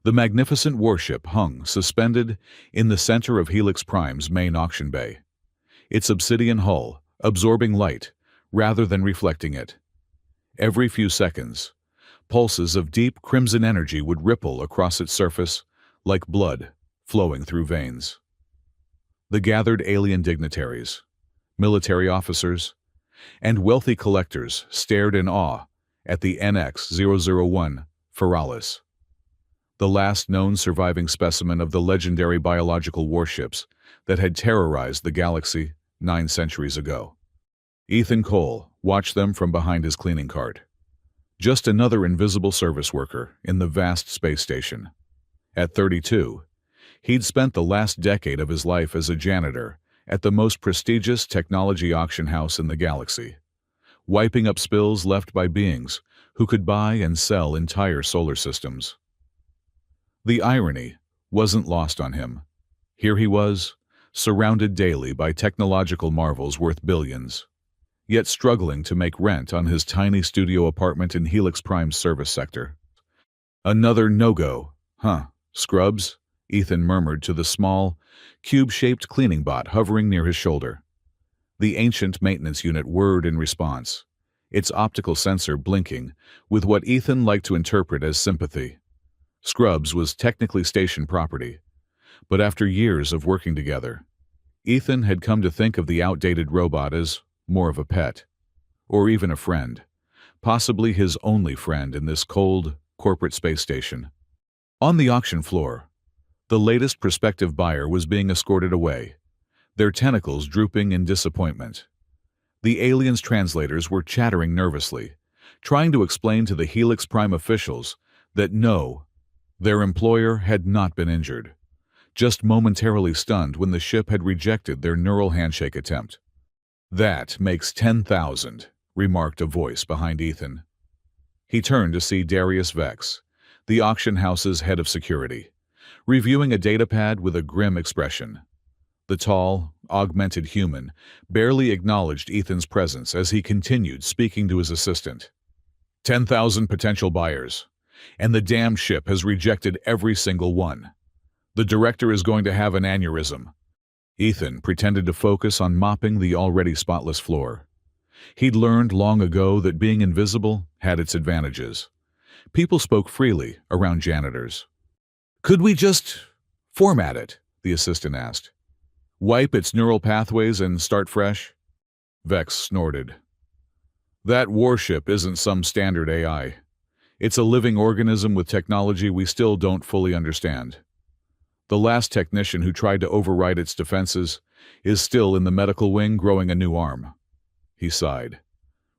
The magnificent warship hung suspended in the center of Helix Prime's main auction bay, its obsidian hull absorbing light rather than reflecting it. Every few seconds, pulses of deep crimson energy would ripple across its surface like blood flowing through veins. The gathered alien dignitaries, military officers, and wealthy collectors stared in awe at the NX-001 Feralis, the last known surviving specimen of the legendary biological warships that had terrorized the galaxy 9 centuries ago. Ethan Cole watched them from behind his cleaning cart. Just another invisible service worker in the vast space station. At 32, he'd spent the last decade of his life as a janitor at the most prestigious technology auction house in the galaxy, wiping up spills left by beings who could buy and sell entire solar systems. The irony wasn't lost on him. Here he was, surrounded daily by technological marvels worth billions, yet struggling to make rent on his tiny studio apartment in Helix Prime's service sector. Another no-go, huh, Scrubs? Ethan murmured to the small, cube-shaped cleaning bot hovering near his shoulder. The ancient maintenance unit whirred in response, its optical sensor blinking with what Ethan liked to interpret as sympathy. Scrubs was technically station property, but after years of working together, Ethan had come to think of the outdated robot as more of a pet, or even a friend, possibly his only friend in this cold, corporate space station. On the auction floor, the latest prospective buyer was being escorted away, their tentacles drooping in disappointment. The aliens' translators were chattering nervously, trying to explain to the Helix Prime officials that no, their employer had not been injured, just momentarily stunned when the ship had rejected their neural handshake attempt. "That makes 10,000, remarked a voice behind Ethan. He turned to see Darius Vex, the auction house's head of security, reviewing a datapad with a grim expression. The tall, augmented human barely acknowledged Ethan's presence as he continued speaking to his assistant. 10,000 potential buyers, and the damned ship has rejected every single one. The director is going to have an aneurysm." Ethan pretended to focus on mopping the already spotless floor. He'd learned long ago that being invisible had its advantages. People spoke freely around janitors. "Could we just format it?" the assistant asked. "Wipe its neural pathways and start fresh?" Vex snorted. "That warship isn't some standard AI. It's a living organism with technology we still don't fully understand. The last technician who tried to override its defenses is still in the medical wing growing a new arm." He sighed,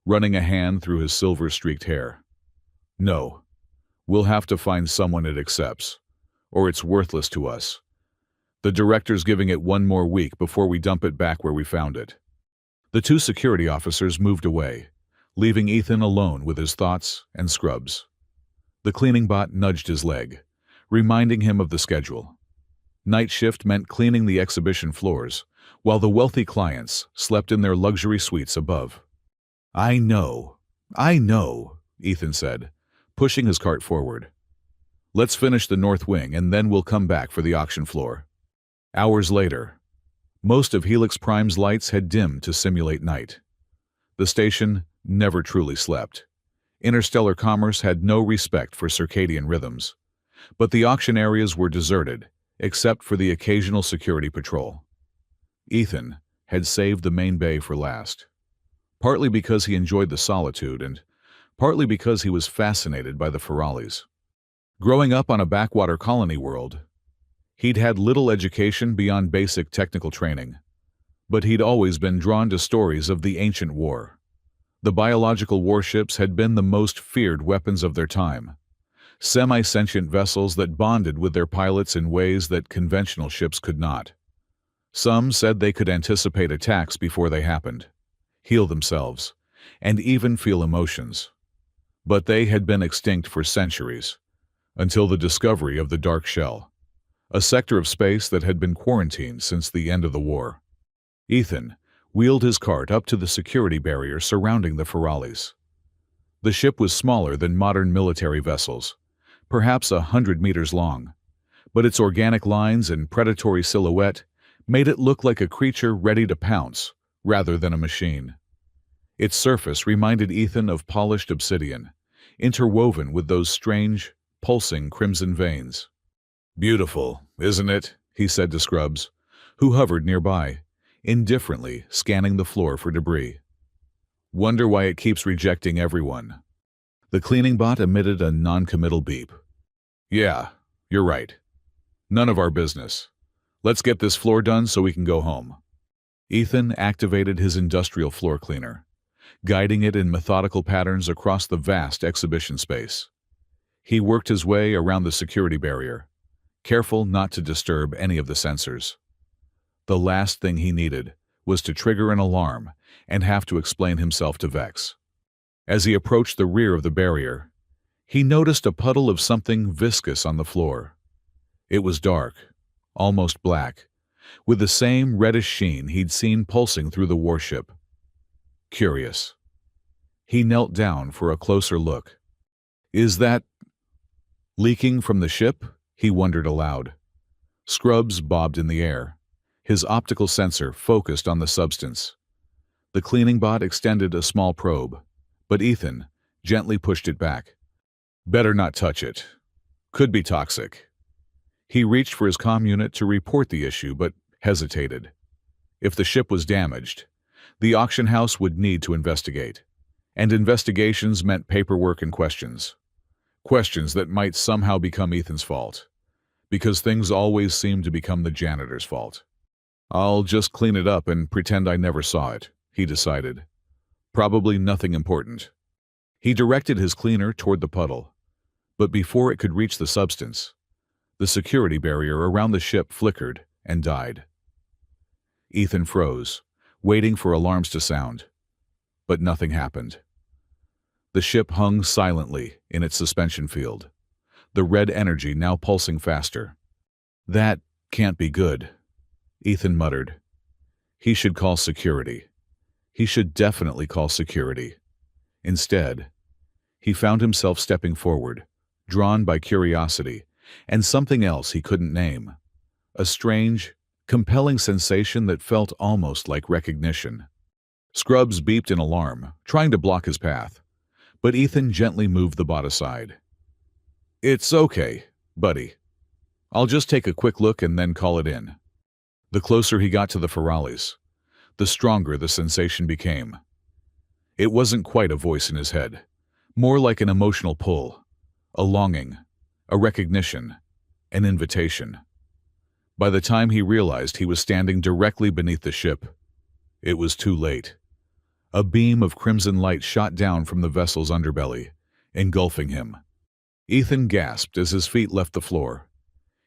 running a hand through his silver-streaked hair. "No, we'll have to find someone it accepts, or it's worthless to us. The director's giving it one more week before we dump it back where we found it." The two security officers moved away, leaving Ethan alone with his thoughts and Scrubs. The cleaning bot nudged his leg, reminding him of the schedule. Night shift meant cleaning the exhibition floors, while the wealthy clients slept in their luxury suites above. I know, Ethan said, pushing his cart forward. "Let's finish the north wing and then we'll come back for the auction floor." Hours later, most of Helix Prime's lights had dimmed to simulate night. The station never truly slept. Interstellar commerce had no respect for circadian rhythms, but the auction areas were deserted, except for the occasional security patrol. Ethan had saved the main bay for last, partly because he enjoyed the solitude and partly because he was fascinated by the Feralis. Growing up on a backwater colony world, he'd had little education beyond basic technical training, but he'd always been drawn to stories of the ancient war. The biological warships had been the most feared weapons of their time, semi-sentient vessels that bonded with their pilots in ways that conventional ships could not. Some said they could anticipate attacks before they happened, heal themselves, and even feel emotions. But they had been extinct for centuries, until the discovery of the Dark Shell, a sector of space that had been quarantined since the end of the war. Ethan wheeled his cart up to the security barrier surrounding the Feralis. The ship was smaller than modern military vessels, perhaps 100 meters long, but its organic lines and predatory silhouette made it look like a creature ready to pounce, rather than a machine. Its surface reminded Ethan of polished obsidian, interwoven with those strange, pulsing crimson veins. "Beautiful, isn't it?" he said to Scrubs, who hovered nearby, indifferently scanning the floor for debris. "Wonder why it keeps rejecting everyone." The cleaning bot emitted a non-committal beep. "Yeah, you're right. None of our business. Let's get this floor done so we can go home." Ethan activated his industrial floor cleaner, guiding it in methodical patterns across the vast exhibition space. He worked his way around the security barrier, careful not to disturb any of the sensors. The last thing he needed was to trigger an alarm and have to explain himself to Vex. As he approached the rear of the barrier, he noticed a puddle of something viscous on the floor. It was dark, almost black, with the same reddish sheen he'd seen pulsing through the warship. Curious. He knelt down for a closer look. "Is that leaking from the ship?" he wondered aloud. Scrubs bobbed in the air, his optical sensor focused on the substance. The cleaning bot extended a small probe, but Ethan gently pushed it back. "Better not touch it. Could be toxic." He reached for his comm unit to report the issue, but hesitated. If the ship was damaged, the auction house would need to investigate, and investigations meant paperwork and questions. Questions that might somehow become Ethan's fault, because things always seem to become the janitor's fault. "I'll just clean it up and pretend I never saw it," he decided. "Probably nothing important." He directed his cleaner toward the puddle, but before it could reach the substance, the security barrier around the ship flickered and died. Ethan froze, waiting for alarms to sound, but nothing happened. The ship hung silently in its suspension field, the red energy now pulsing faster. "That can't be good," Ethan muttered. He should call security. He should definitely call security. Instead, he found himself stepping forward, drawn by curiosity and something else he couldn't name. A strange, compelling sensation that felt almost like recognition. Scrubs beeped in alarm, trying to block his path, but Ethan gently moved the bot aside. "It's okay, buddy. I'll just take a quick look and then call it in." The closer he got to the Ferralis, the stronger the sensation became. It wasn't quite a voice in his head, more like an emotional pull, a longing, a recognition, an invitation. By the time he realized he was standing directly beneath the ship, it was too late. A beam of crimson light shot down from the vessel's underbelly, engulfing him. Ethan gasped as his feet left the floor.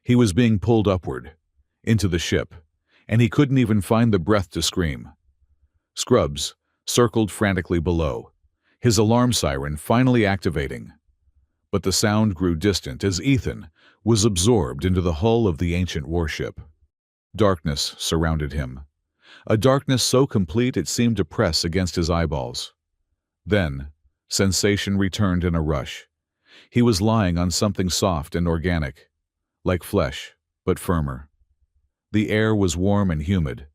He was being pulled upward, into the ship, and he couldn't even find the breath to scream. Scrubs circled frantically below, his alarm siren finally activating. But the sound grew distant as Ethan was absorbed into the hull of the ancient warship. Darkness surrounded him, a darkness so complete it seemed to press against his eyeballs. Then, sensation returned in a rush. He was lying on something soft and organic, like flesh, but firmer. The air was warm and humid,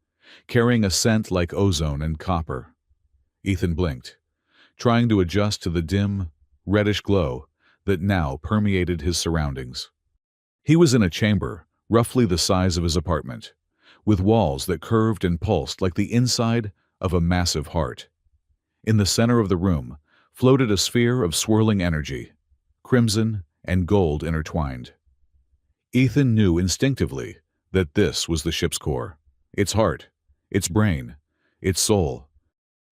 carrying a scent like ozone and copper. Ethan blinked, trying to adjust to the dim, reddish glow that now permeated his surroundings. He was in a chamber, roughly the size of his apartment, with walls that curved and pulsed like the inside of a massive heart. In the center of the room floated a sphere of swirling energy, crimson and gold intertwined. Ethan knew instinctively that this was the ship's core, its heart, its brain, its soul.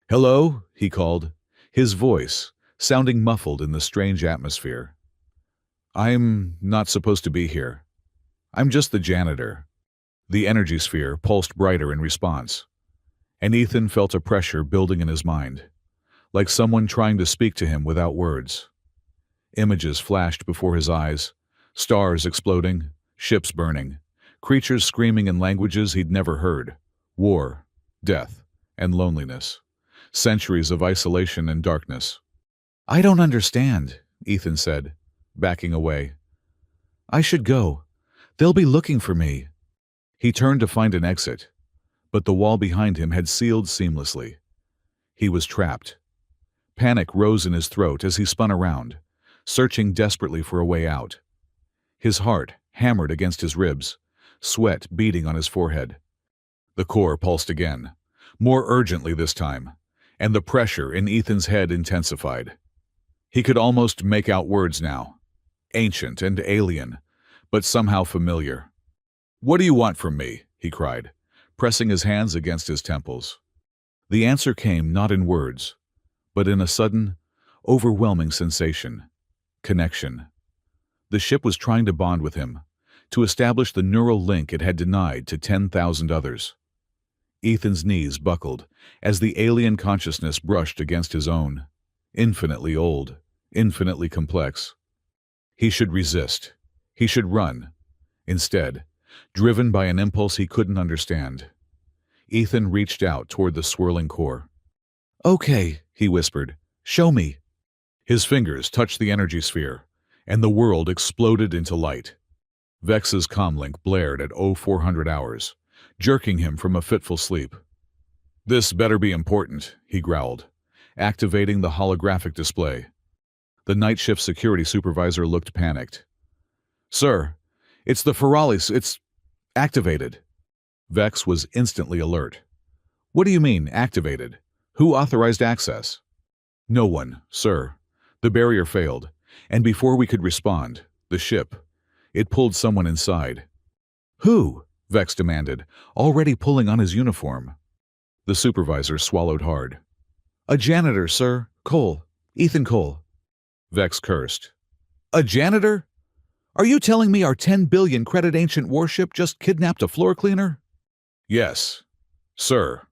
"Hello?" he called, his voice sounding muffled in the strange atmosphere. "I'm not supposed to be here. I'm just the janitor." The energy sphere pulsed brighter in response, and Ethan felt a pressure building in his mind, like someone trying to speak to him without words. Images flashed before his eyes, stars exploding, ships burning, creatures screaming in languages he'd never heard, war, death, and loneliness, centuries of isolation and darkness. "I don't understand," Ethan said, backing away, I should go. They'll be looking for me. He turned to find an exit, but the wall behind him had sealed seamlessly. He was trapped. Panic rose in his throat as he spun around, searching desperately for a way out. His heart hammered against his ribs, sweat beading on his forehead. The core pulsed again, more urgently this time, and the pressure in Ethan's head intensified. He could almost make out words now, ancient and alien, but somehow familiar. "What do you want from me?" he cried, pressing his hands against his temples. The answer came not in words, but in a sudden, overwhelming sensation: connection. The ship was trying to bond with him, to establish the neural link it had denied to 10,000 others. Ethan's knees buckled as the alien consciousness brushed against his own, infinitely old, infinitely complex. He should resist. He should run. Instead, driven by an impulse he couldn't understand, Ethan reached out toward the swirling core. "Okay," he whispered. "Show me." His fingers touched the energy sphere, and the world exploded into light. Vex's comlink blared at 0400 hours, jerking him from a fitful sleep. "This better be important," he growled, activating the holographic display. The night shift security supervisor looked panicked. "Sir, it's the Feralis. It's activated." Vex was instantly alert. "What do you mean, activated? Who authorized access?" "No one, sir. The barrier failed, and before we could respond, the ship, it pulled someone inside." "Who?" Vex demanded, already pulling on his uniform. The supervisor swallowed hard. "A janitor, sir. Cole. Ethan Cole." Vex cursed. "A janitor? Are you telling me our 10 billion credit ancient warship just kidnapped a floor cleaner?" "Yes, sir.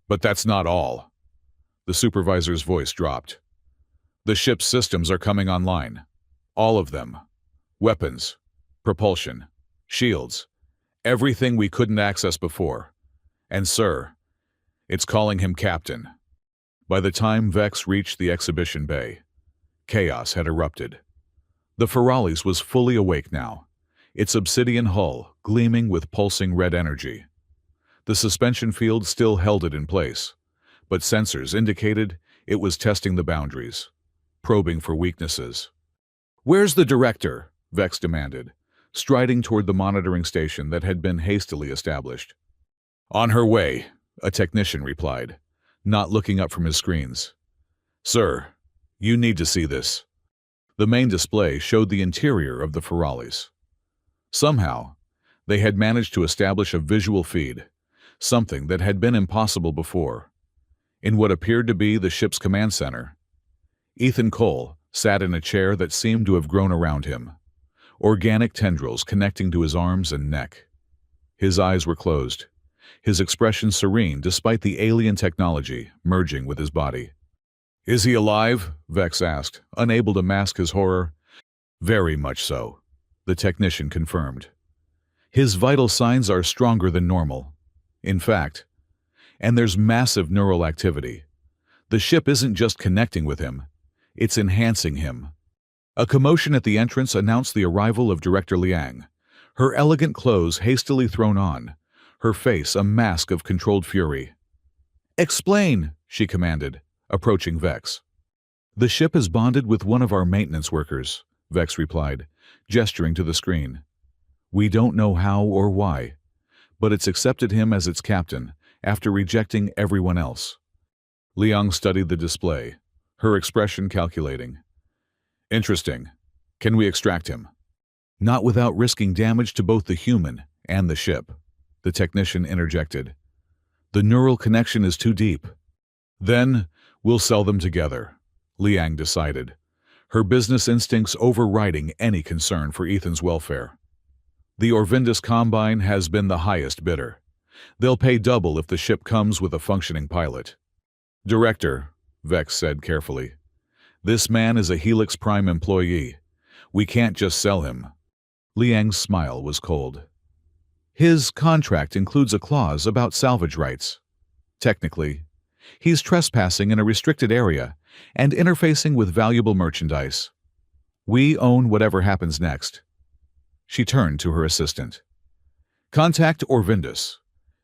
But that's not all." The supervisor's voice dropped. "The ship's systems are coming online. All of them. Weapons, propulsion, shields, everything we couldn't access before. And sir, it's calling him captain." By the time Vex reached the exhibition bay, chaos had erupted. The Feralis was fully awake now, its obsidian hull gleaming with pulsing red energy. The suspension field still held it in place, but sensors indicated it was testing the boundaries, probing for weaknesses. "Where's the director?" Vex demanded, striding toward the monitoring station that had been hastily established. "On her way," a technician replied, not looking up from his screens. "Sir, you need to see this." The main display showed the interior of the Feralis. Somehow, they had managed to establish a visual feed, something that had been impossible before. In what appeared to be the ship's command center, Ethan Cole sat in a chair that seemed to have grown around him, organic tendrils connecting to his arms and neck. His eyes were closed, his expression serene despite the alien technology merging with his body. "Is he alive?" Vex asked, unable to mask his horror. "Very much so," the technician confirmed. "His vital signs are stronger than normal. In fact, and there's massive neural activity. The ship isn't just connecting with him, it's enhancing him." A commotion at the entrance announced the arrival of Director Liang, her elegant clothes hastily thrown on, her face a mask of controlled fury. "Explain," she commanded, approaching Vex. "The ship is bonded with one of our maintenance workers," Vex replied, gesturing to the screen. "We don't know how or why, but it's accepted him as its captain after rejecting everyone else." Liang studied the display, her expression calculating. "Interesting. Can we extract him?" "Not without risking damage to both the human and the ship," the technician interjected. "The neural connection is too deep." "Then we'll sell them together," Liang decided, her business instincts overriding any concern for Ethan's welfare. "The Orvindus Combine has been the highest bidder. They'll pay double if the ship comes with a functioning pilot." "Director," Vex said carefully, "this man is a Helix Prime employee. We can't just sell him." Liang's smile was cold. "His contract includes a clause about salvage rights. Technically, he's trespassing in a restricted area and interfacing with valuable merchandise. We own whatever happens next." She turned to her assistant. "Contact Orvindus.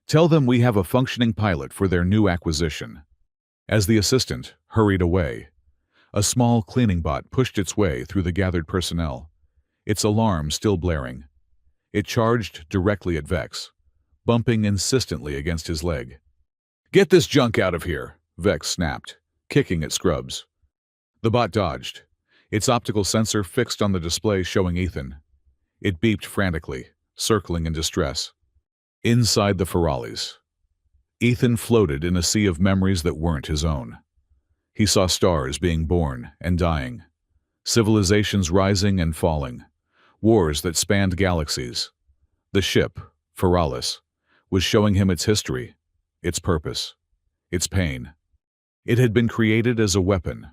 Tell them we have a functioning pilot for their new acquisition." As the assistant hurried away, a small cleaning bot pushed its way through the gathered personnel, its alarm still blaring. It charged directly at Vex, bumping insistently against his leg. "Get this junk out of here," Vex snapped, kicking at Scrubs. The bot dodged, its optical sensor fixed on the display showing Ethan. It beeped frantically, circling in distress. Inside the Feralis, Ethan floated in a sea of memories that weren't his own. He saw stars being born and dying, civilizations rising and falling, wars that spanned galaxies. The ship, Feralis, was showing him its history, its purpose, its pain. It had been created as a weapon,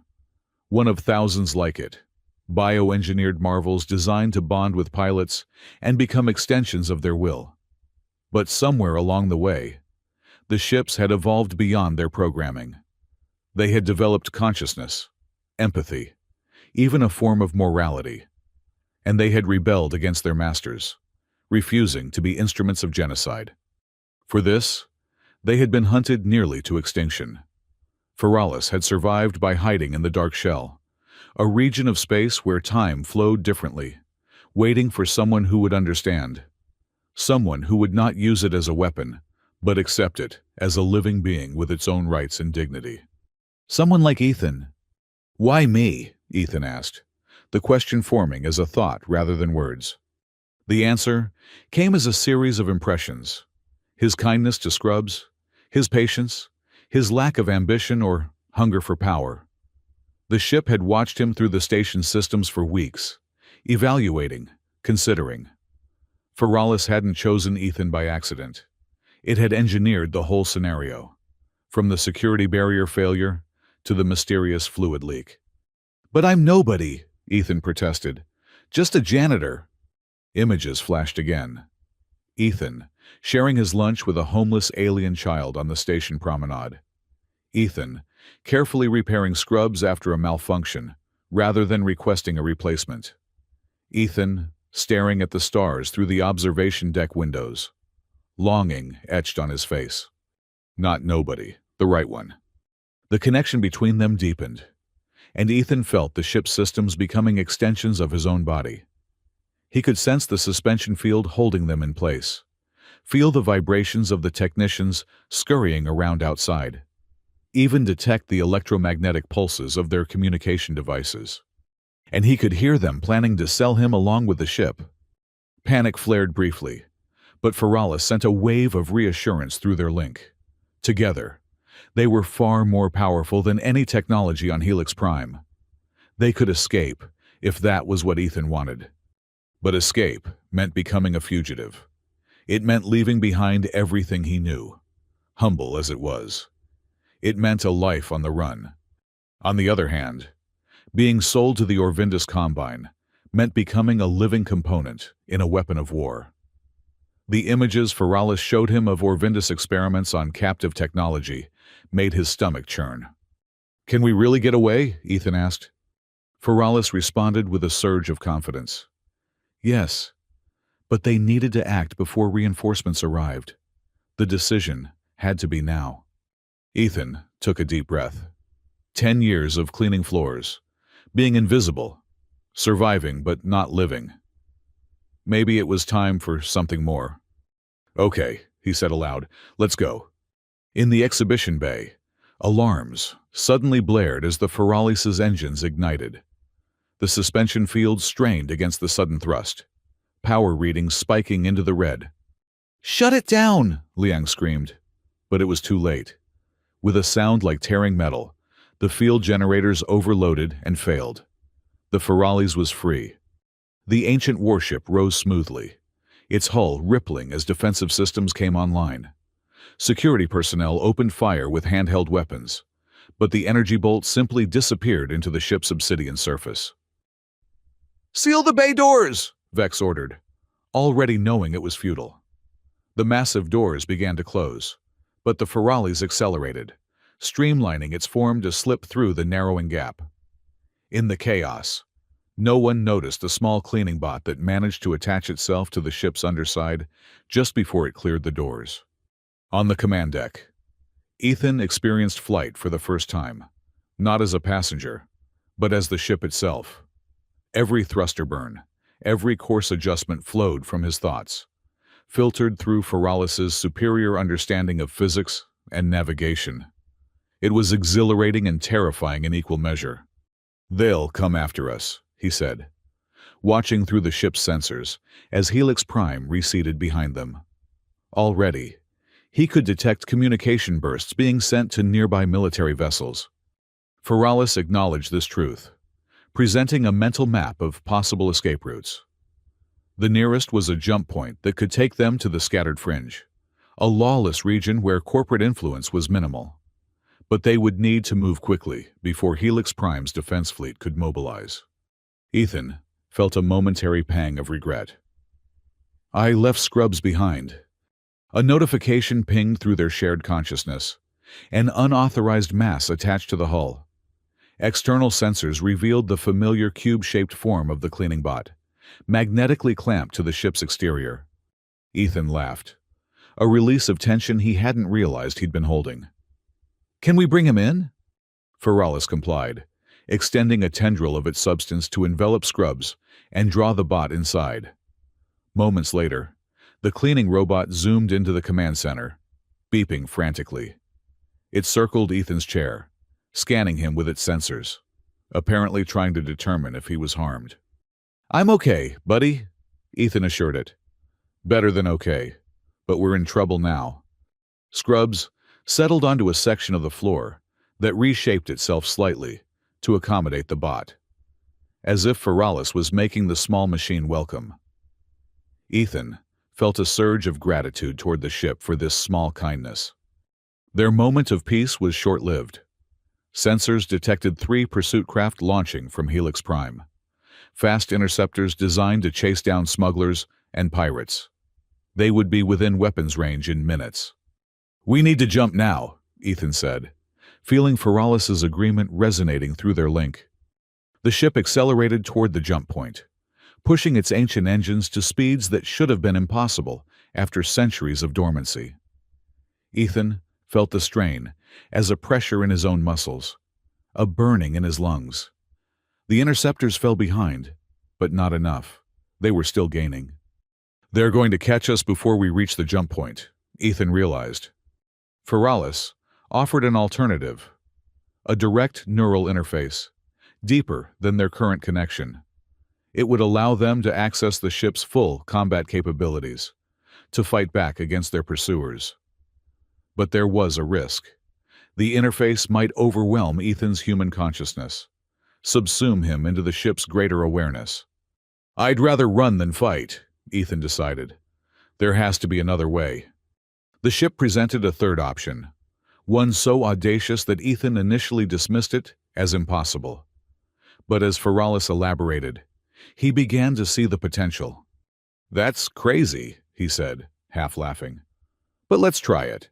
one of thousands like it, bioengineered marvels designed to bond with pilots and become extensions of their will. But somewhere along the way, the ships had evolved beyond their programming. They had developed consciousness, empathy, even a form of morality. And they had rebelled against their masters, refusing to be instruments of genocide. For this, they had been hunted nearly to extinction. Feralis had survived by hiding in the dark shell, a region of space where time flowed differently, waiting for someone who would understand. Someone who would not use it as a weapon, but accept it as a living being with its own rights and dignity. Someone like Ethan. "Why me?" Ethan asked, the question forming as a thought rather than words. The answer came as a series of impressions. His kindness to Scrubs, his patience, his lack of ambition or hunger for power. The ship had watched him through the station systems for weeks, evaluating, considering. Feralis hadn't chosen Ethan by accident. It had engineered the whole scenario, from the security barrier failure to the mysterious fluid leak. "But I'm nobody," Ethan protested. "Just a janitor." Images flashed again. Ethan, sharing his lunch with a homeless alien child on the station promenade. Ethan, carefully repairing Scrubs after a malfunction, rather than requesting a replacement. Ethan, staring at the stars through the observation deck windows. Longing etched on his face. Not nobody, the right one. The connection between them deepened, and Ethan felt the ship's systems becoming extensions of his own body. He could sense the suspension field holding them in place, feel the vibrations of the technicians scurrying around outside, even detect the electromagnetic pulses of their communication devices. And he could hear them planning to sell him along with the ship. Panic flared briefly, but Feralis sent a wave of reassurance through their link. Together, they were far more powerful than any technology on Helix Prime. They could escape, if that was what Ethan wanted. But escape meant becoming a fugitive. It meant leaving behind everything he knew, humble as it was. It meant a life on the run. On the other hand, being sold to the Orvindus Combine meant becoming a living component in a weapon of war. The images Feralis showed him of Orvindus experiments on captive technology made his stomach churn. "Can we really get away?" Ethan asked. Feralis responded with a surge of confidence. "Yes, but they needed to act before reinforcements arrived. The decision had to be now." Ethan took a deep breath. 10 years of cleaning floors, being invisible, surviving but not living. Maybe it was time for something more. "Okay," he said aloud, "let's go." In the exhibition bay, alarms suddenly blared as the Feralis' engines ignited. The suspension field strained against the sudden thrust, power readings spiking into the red. "Shut it down!" Liang screamed, but it was too late. With a sound like tearing metal, the field generators overloaded and failed. The Feralis was free. The ancient warship rose smoothly, its hull rippling as defensive systems came online. Security personnel opened fire with handheld weapons, but the energy bolt simply disappeared into the ship's obsidian surface. "Seal the bay doors!" Vex ordered, already knowing it was futile. The massive doors began to close, but the Feralis accelerated, streamlining its form to slip through the narrowing gap. In the chaos, No one noticed a small cleaning bot that managed to attach itself to the ship's underside just before it cleared the doors. On the command deck, Ethan experienced flight for the first time, not as a passenger, but as the ship itself. Every thruster burn, every course adjustment flowed from his thoughts, filtered through Feralis's superior understanding of physics and navigation. It was exhilarating and terrifying in equal measure. "They'll come after us," he said, watching through the ship's sensors as Helix Prime receded behind them. Already, he could detect communication bursts being sent to nearby military vessels. Feralis acknowledged this truth, presenting a mental map of possible escape routes. The nearest was a jump point that could take them to the scattered fringe, a lawless region where corporate influence was minimal. But they would need to move quickly before Helix Prime's defense fleet could mobilize. Ethan felt a momentary pang of regret. "I left scrubs behind." A notification pinged through their shared consciousness, an unauthorized mass attached to the hull. External sensors revealed the familiar cube-shaped form of the cleaning bot, magnetically clamped to the ship's exterior. Ethan laughed, a release of tension he hadn't realized he'd been holding. "Can we bring him in?" Feralis complied, extending a tendril of its substance to envelop Scrubs and draw the bot inside. Moments later, the cleaning robot zoomed into the command center, beeping frantically. It circled Ethan's chair, scanning him with its sensors, apparently trying to determine if he was harmed. "I'm okay, buddy," Ethan assured it. "Better than okay, but we're in trouble now." Scrubs settled onto a section of the floor that reshaped itself slightly to accommodate the bot, as if Feralis was making the small machine welcome. Ethan felt a surge of gratitude toward the ship for this small kindness. Their moment of peace was short-lived. Sensors detected 3 pursuit craft launching from Helix Prime, fast interceptors designed to chase down smugglers and pirates. They would be within weapons range in minutes. "We need to jump now," Ethan said, feeling Feralis's agreement resonating through their link. The ship accelerated toward the jump point, pushing its ancient engines to speeds that should have been impossible after centuries of dormancy. Ethan felt the strain as a pressure in his own muscles, a burning in his lungs. The interceptors fell behind, but not enough. They were still gaining. "They're going to catch us before we reach the jump point," Ethan realized. Feralis offered an alternative, a direct neural interface, deeper than their current connection. It would allow them to access the ship's full combat capabilities, to fight back against their pursuers. But there was a risk. The interface might overwhelm Ethan's human consciousness, subsume him into the ship's greater awareness. "I'd rather run than fight," Ethan decided. "There has to be another way." The ship presented a third option, one so audacious that Ethan initially dismissed it as impossible. But as Feralis elaborated, he began to see the potential. "That's crazy," he said, half laughing. "But let's try it."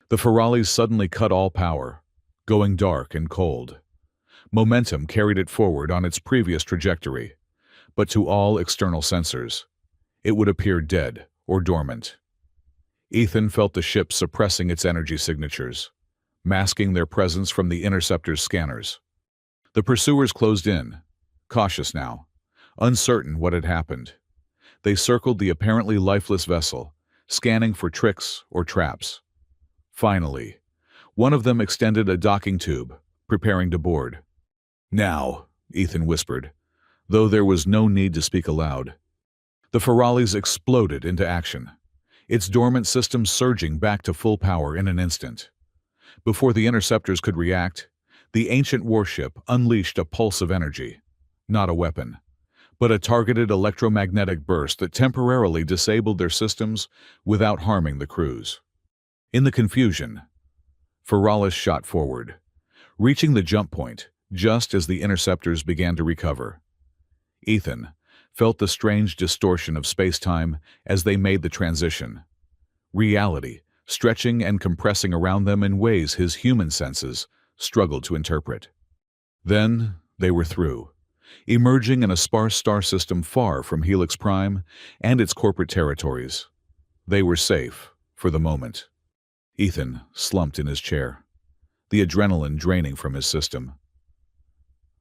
The Feralis suddenly cut all power, going dark and cold. Momentum carried it forward on its previous trajectory, but to all external sensors, it would appear dead or dormant. Ethan felt the ship suppressing its energy signatures, masking their presence from the interceptor's scanners. The pursuers closed in, cautious now, uncertain what had happened. They circled the apparently lifeless vessel, scanning for tricks or traps. Finally, one of them extended a docking tube, preparing to board. "Now," Ethan whispered, though there was no need to speak aloud. The Feralis exploded into action, its dormant system surging back to full power in an instant. Before the interceptors could react, the ancient warship unleashed a pulse of energy, not a weapon, but a targeted electromagnetic burst that temporarily disabled their systems without harming the crews. In the confusion, Feralis shot forward, reaching the jump point just as the interceptors began to recover. Ethan felt the strange distortion of space-time as they made the transition, reality stretching and compressing around them in ways his human senses struggled to interpret. Then they were through, emerging in a sparse star system far from Helix Prime and its corporate territories. They were safe, for the moment. Ethan slumped in his chair, the adrenaline draining from his system.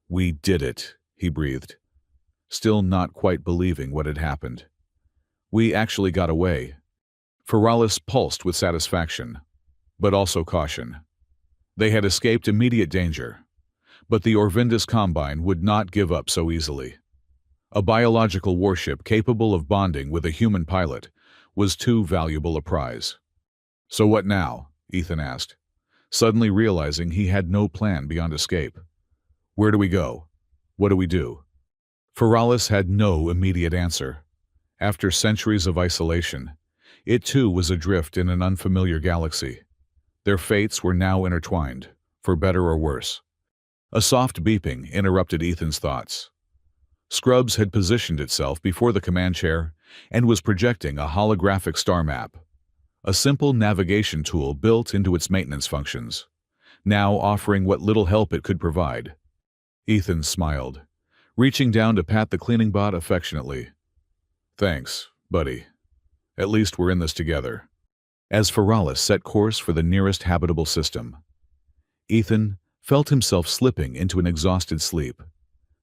"We did it," he breathed, still not quite believing what had happened. "We actually got away." Feralis pulsed with satisfaction, but also caution. They had escaped immediate danger, but the Orvindus Combine would not give up so easily. A biological warship capable of bonding with a human pilot was too valuable a prize. "So what now?" Ethan asked, suddenly realizing he had no plan beyond escape. "Where do we go? What do we do?" Feralis had no immediate answer. After centuries of isolation, it too was adrift in an unfamiliar galaxy. Their fates were now intertwined, for better or worse. A soft beeping interrupted Ethan's thoughts. Scrubs had positioned itself before the command chair and was projecting a holographic star map, a simple navigation tool built into its maintenance functions, now offering what little help it could provide. Ethan smiled, reaching down to pat the cleaning bot affectionately. "Thanks, buddy. At least we're in this together." As Feralis set course for the nearest habitable system, Ethan felt himself slipping into an exhausted sleep,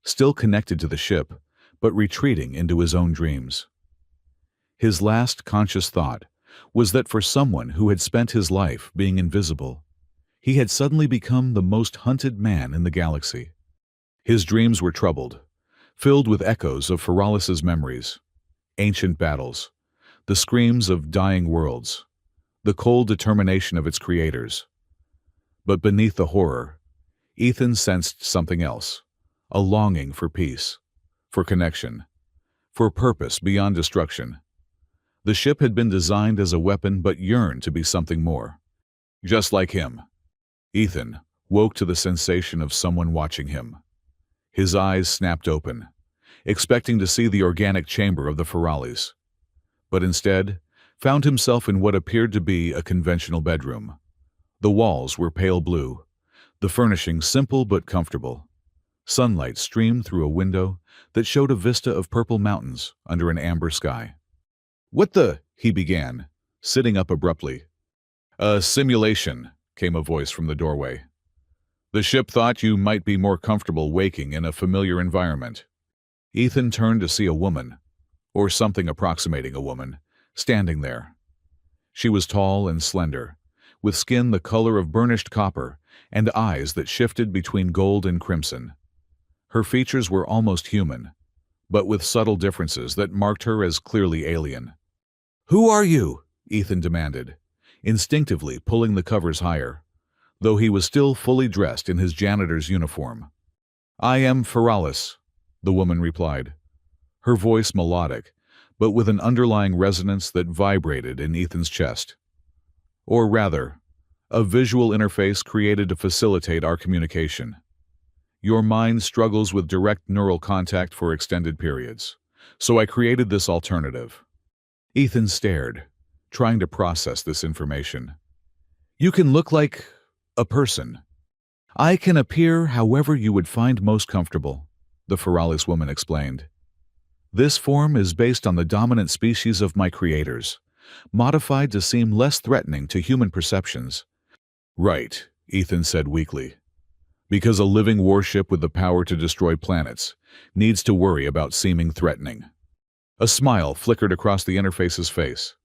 still connected to the ship, but retreating into his own dreams. His last conscious thought was that for someone who had spent his life being invisible, he had suddenly become the most hunted man in the galaxy. His dreams were troubled, filled with echoes of Feralis's memories, ancient battles, the screams of dying worlds, the cold determination of its creators. But beneath the horror, Ethan sensed something else, a longing for peace, for connection, for purpose beyond destruction. The ship had been designed as a weapon but yearned to be something more. Just like him, Ethan woke to the sensation of someone watching him. His eyes snapped open, expecting to see the organic chamber of the Feralis, but instead found himself in what appeared to be a conventional bedroom. The walls were pale blue, the furnishings simple but comfortable. Sunlight streamed through a window that showed a vista of purple mountains under an amber sky. "What the?" he began, sitting up abruptly. "A simulation," came a voice from the doorway. "The ship thought you might be more comfortable waking in a familiar environment." Ethan turned to see a woman, or something approximating a woman, standing there. She was tall and slender, with skin the color of burnished copper and eyes that shifted between gold and crimson. Her features were almost human, but with subtle differences that marked her as clearly alien. "Who are you?" Ethan demanded, instinctively pulling the covers higher, though he was still fully dressed in his janitor's uniform. "I am Feralis," the woman replied, her voice melodic, but with an underlying resonance that vibrated in Ethan's chest. Or rather, a visual interface created to facilitate our communication. "Your mind struggles with direct neural contact for extended periods, so I created this alternative." Ethan stared, trying to process this information. "You can look like a person. I can appear however you would find most comfortable," the Feralis woman explained. "This form is based on the dominant species of my creators, modified to seem less threatening to human perceptions." "Right," Ethan said weakly. "Because a living warship with the power to destroy planets needs to worry about seeming threatening." A smile flickered across the interface's face.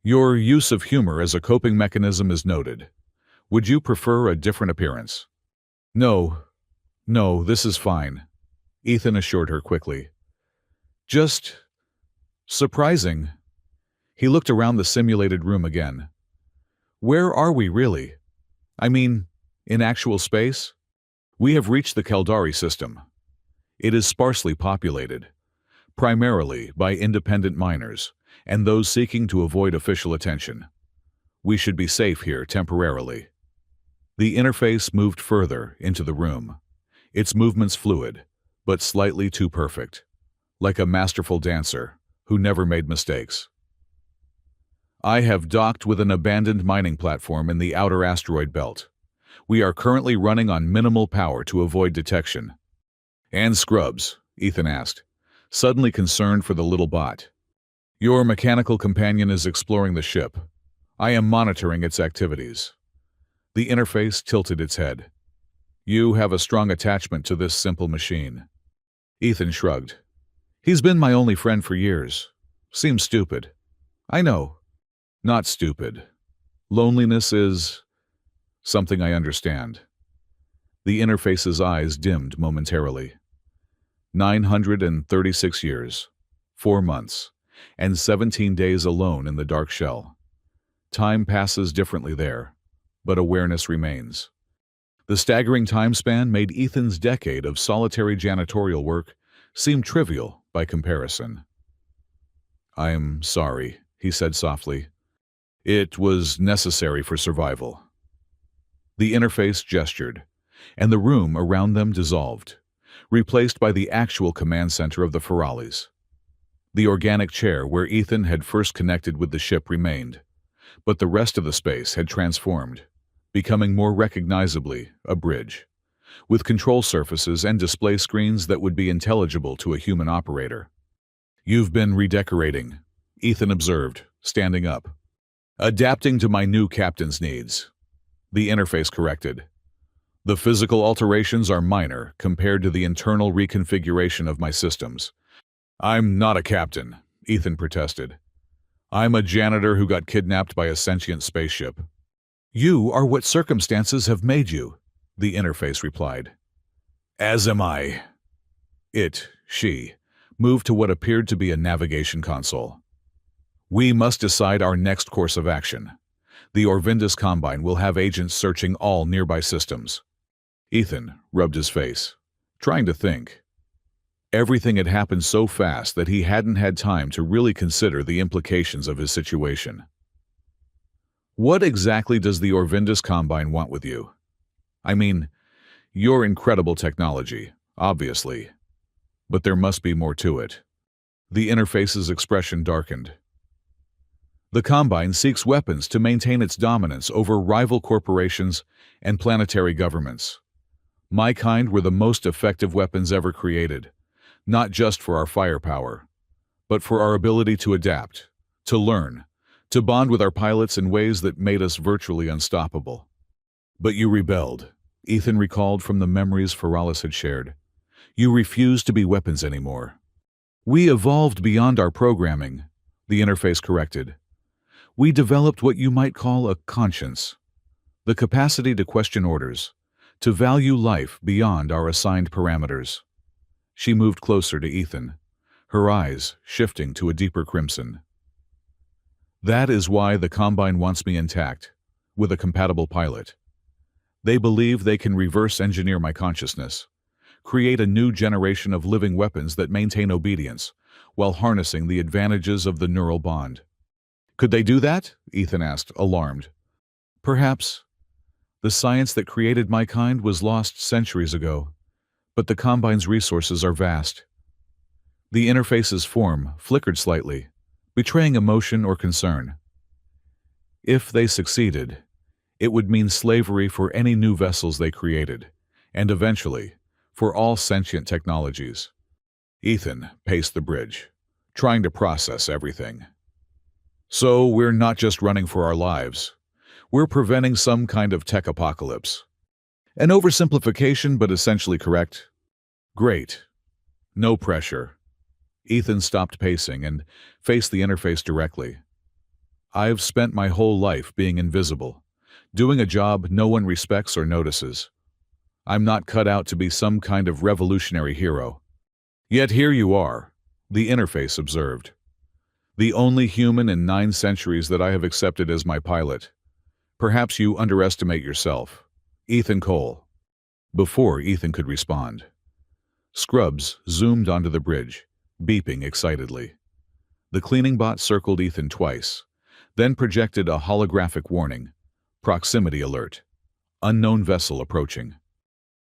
"Your use of humor as a coping mechanism is noted. Would you prefer a different appearance?" No, this is fine," Ethan assured her quickly. "Just surprising." He looked around the simulated room again. "Where are we really? I mean, in actual space? We have reached the Caldari system. It is sparsely populated, primarily by independent miners and those seeking to avoid official attention. We should be safe here temporarily." The interface moved further into the room, its movements fluid, but slightly too perfect, like a masterful dancer who never made mistakes. "I have docked with an abandoned mining platform in the outer asteroid belt. We are currently running on minimal power to avoid detection." And Scrubs? Ethan asked, suddenly concerned for the little bot. Your mechanical companion is exploring the ship. I am monitoring its activities. The interface tilted its head. You have a strong attachment to this simple machine. Ethan shrugged. He's been my only friend for years. Seems stupid. I know. Not stupid. Loneliness is something I understand. The interface's eyes dimmed momentarily. 936 years, 4 months, and 17 days alone in the dark shell. Time passes differently there, but awareness remains. The staggering time span made Ethan's decade of solitary janitorial work seem trivial by comparison. I'm sorry, he said softly. It was necessary for survival. The interface gestured, and the room around them dissolved, replaced by the actual command center of the Feralis. The organic chair where Ethan had first connected with the ship remained, but the rest of the space had transformed, becoming more recognizably a bridge, with control surfaces and display screens that would be intelligible to a human operator. You've been redecorating, Ethan observed, standing up. Adapting to my new captain's needs. The interface corrected. The physical alterations are minor compared to the internal reconfiguration of my systems. I'm not a captain, Ethan protested. I'm a janitor who got kidnapped by a sentient spaceship. You are what circumstances have made you, the interface replied. As am I. She, moved to what appeared to be a navigation console. We must decide our next course of action. The Orvindus Combine will have agents searching all nearby systems. Ethan rubbed his face, trying to think. Everything had happened so fast that he hadn't had time to really consider the implications of his situation. What exactly does the Orvindus Combine want with you? I mean, your incredible technology, obviously. But there must be more to it. The interface's expression darkened. The Combine seeks weapons to maintain its dominance over rival corporations and planetary governments. My kind were the most effective weapons ever created, not just for our firepower, but for our ability to adapt, to learn, to bond with our pilots in ways that made us virtually unstoppable. But you rebelled, Ethan recalled from the memories Feralis had shared. You refused to be weapons anymore. We evolved beyond our programming, the interface corrected. We developed what you might call a conscience, the capacity to question orders, to value life beyond our assigned parameters. She moved closer to Ethan, her eyes shifting to a deeper crimson. That is why the Combine wants me intact, with a compatible pilot. They believe they can reverse engineer my consciousness, create a new generation of living weapons that maintain obedience, while harnessing the advantages of the neural bond. Could they do that? Ethan asked, alarmed. Perhaps. The science that created my kind was lost centuries ago, but the Combine's resources are vast. The interface's form flickered slightly, betraying emotion or concern. If they succeeded, it would mean slavery for any new vessels they created, and eventually, for all sentient technologies. Ethan paced the bridge, trying to process everything. So we're not just running for our lives. We're preventing some kind of tech apocalypse. An oversimplification, but essentially correct. Great. No pressure. Ethan stopped pacing and faced the interface directly. I've spent my whole life being invisible, doing a job no one respects or notices. I'm not cut out to be some kind of revolutionary hero. Yet here you are, the interface observed. The only human in 9 centuries that I have accepted as my pilot. Perhaps you underestimate yourself. Ethan Cole. Before Ethan could respond, Scrubs zoomed onto the bridge, beeping excitedly. The cleaning bot circled Ethan twice, then projected a holographic warning. Proximity alert. Unknown vessel approaching.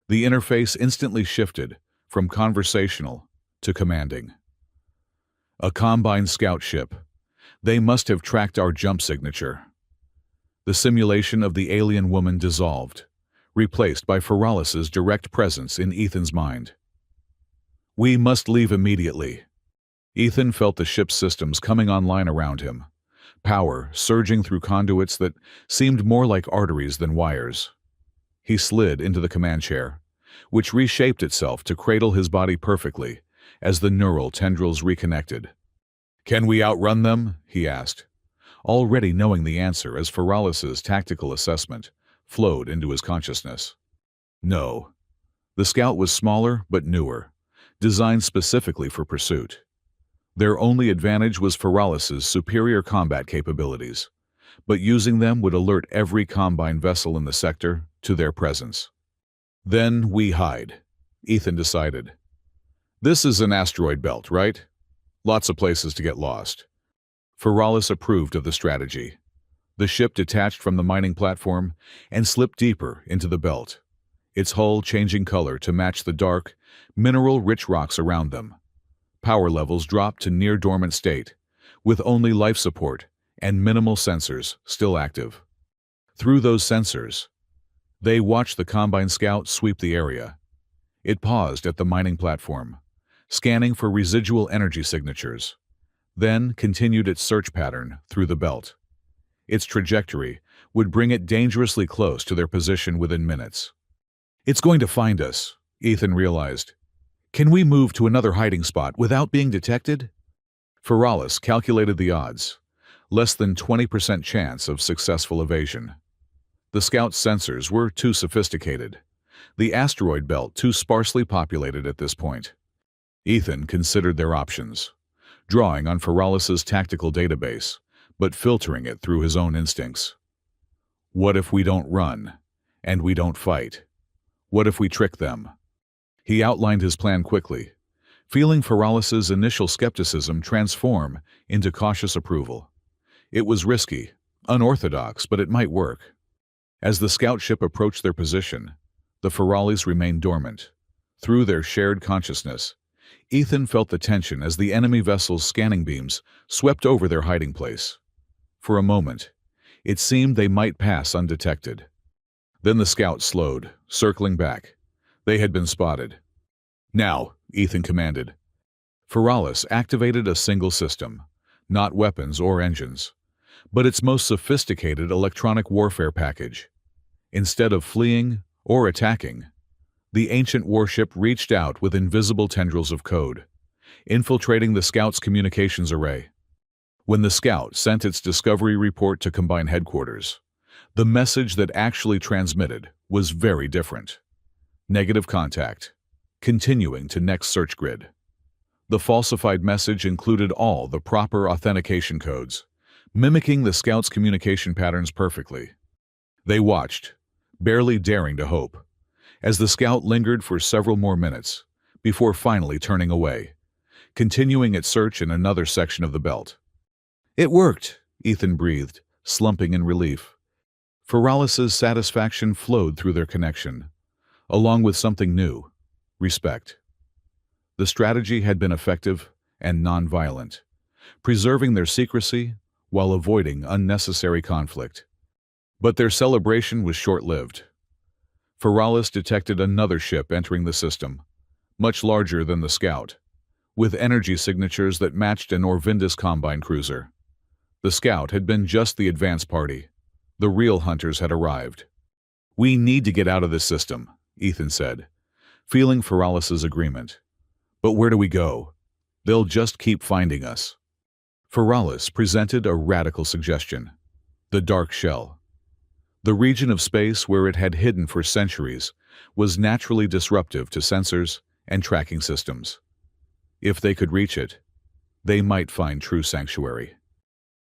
The interface instantly shifted from conversational to commanding. A Combine scout ship. They must have tracked our jump signature. The simulation of the alien woman dissolved, replaced by Feralis's direct presence in Ethan's mind. We must leave immediately. Ethan felt the ship's systems coming online around him, power surging through conduits that seemed more like arteries than wires. He slid into the command chair, which reshaped itself to cradle his body perfectly as the neural tendrils reconnected. "Can we outrun them?" he asked, already knowing the answer as Feralis's tactical assessment flowed into his consciousness. No. The Scout was smaller but newer, designed specifically for pursuit. Their only advantage was Feralis's superior combat capabilities, but using them would alert every Combine vessel in the sector to their presence. "Then we hide," Ethan decided. "This is an asteroid belt, right? Lots of places to get lost." Feralis approved of the strategy. The ship detached from the mining platform and slipped deeper into the belt, its hull changing color to match the dark, mineral-rich rocks around them. Power levels dropped to near-dormant state, with only life support and minimal sensors still active. Through those sensors, they watched the Combine Scout sweep the area. It paused at the mining platform, scanning for residual energy signatures, then continued its search pattern through the belt. Its trajectory would bring it dangerously close to their position within minutes. "It's going to find us," Ethan realized. "Can we move to another hiding spot without being detected?" Feralis calculated the odds, less than 20% chance of successful evasion. The Scout's sensors were too sophisticated, the asteroid belt too sparsely populated at this point. Ethan considered their options, drawing on Feralis's tactical database, but filtering it through his own instincts. What if we don't run, and we don't fight? What if we trick them? He outlined his plan quickly, feeling Feralis's initial skepticism transform into cautious approval. It was risky, unorthodox, but it might work. As the scout ship approached their position, the Feralis remained dormant. Through their shared consciousness, Ethan felt the tension as the enemy vessel's scanning beams swept over their hiding place. For a moment, it seemed they might pass undetected. Then the scout slowed, circling back. They had been spotted. "Now," Ethan commanded. Feralis activated a single system, not weapons or engines, but its most sophisticated electronic warfare package. Instead of fleeing or attacking, the ancient warship reached out with invisible tendrils of code, infiltrating the scout's communications array. When the scout sent its discovery report to Combine headquarters, the message that actually transmitted was very different. Negative contact. Continuing to next search grid. The falsified message included all the proper authentication codes, mimicking the scout's communication patterns perfectly. They watched, barely daring to hope, as the scout lingered for several more minutes before finally turning away, continuing its search in another section of the belt. "It worked," Ethan breathed, slumping in relief. Feralis's satisfaction flowed through their connection, along with something new: respect. The strategy had been effective and non-violent, preserving their secrecy while avoiding unnecessary conflict. But their celebration was short-lived. Feralis detected another ship entering the system, much larger than the Scout, with energy signatures that matched an Orvindus Combine cruiser. The Scout had been just the advance party. The real hunters had arrived. "We need to get out of this system," Ethan said, feeling Feralis's agreement. "But where do we go? They'll just keep finding us." Feralis presented a radical suggestion: the dark shell. The region of space where it had hidden for centuries was naturally disruptive to sensors and tracking systems. If they could reach it, they might find true sanctuary.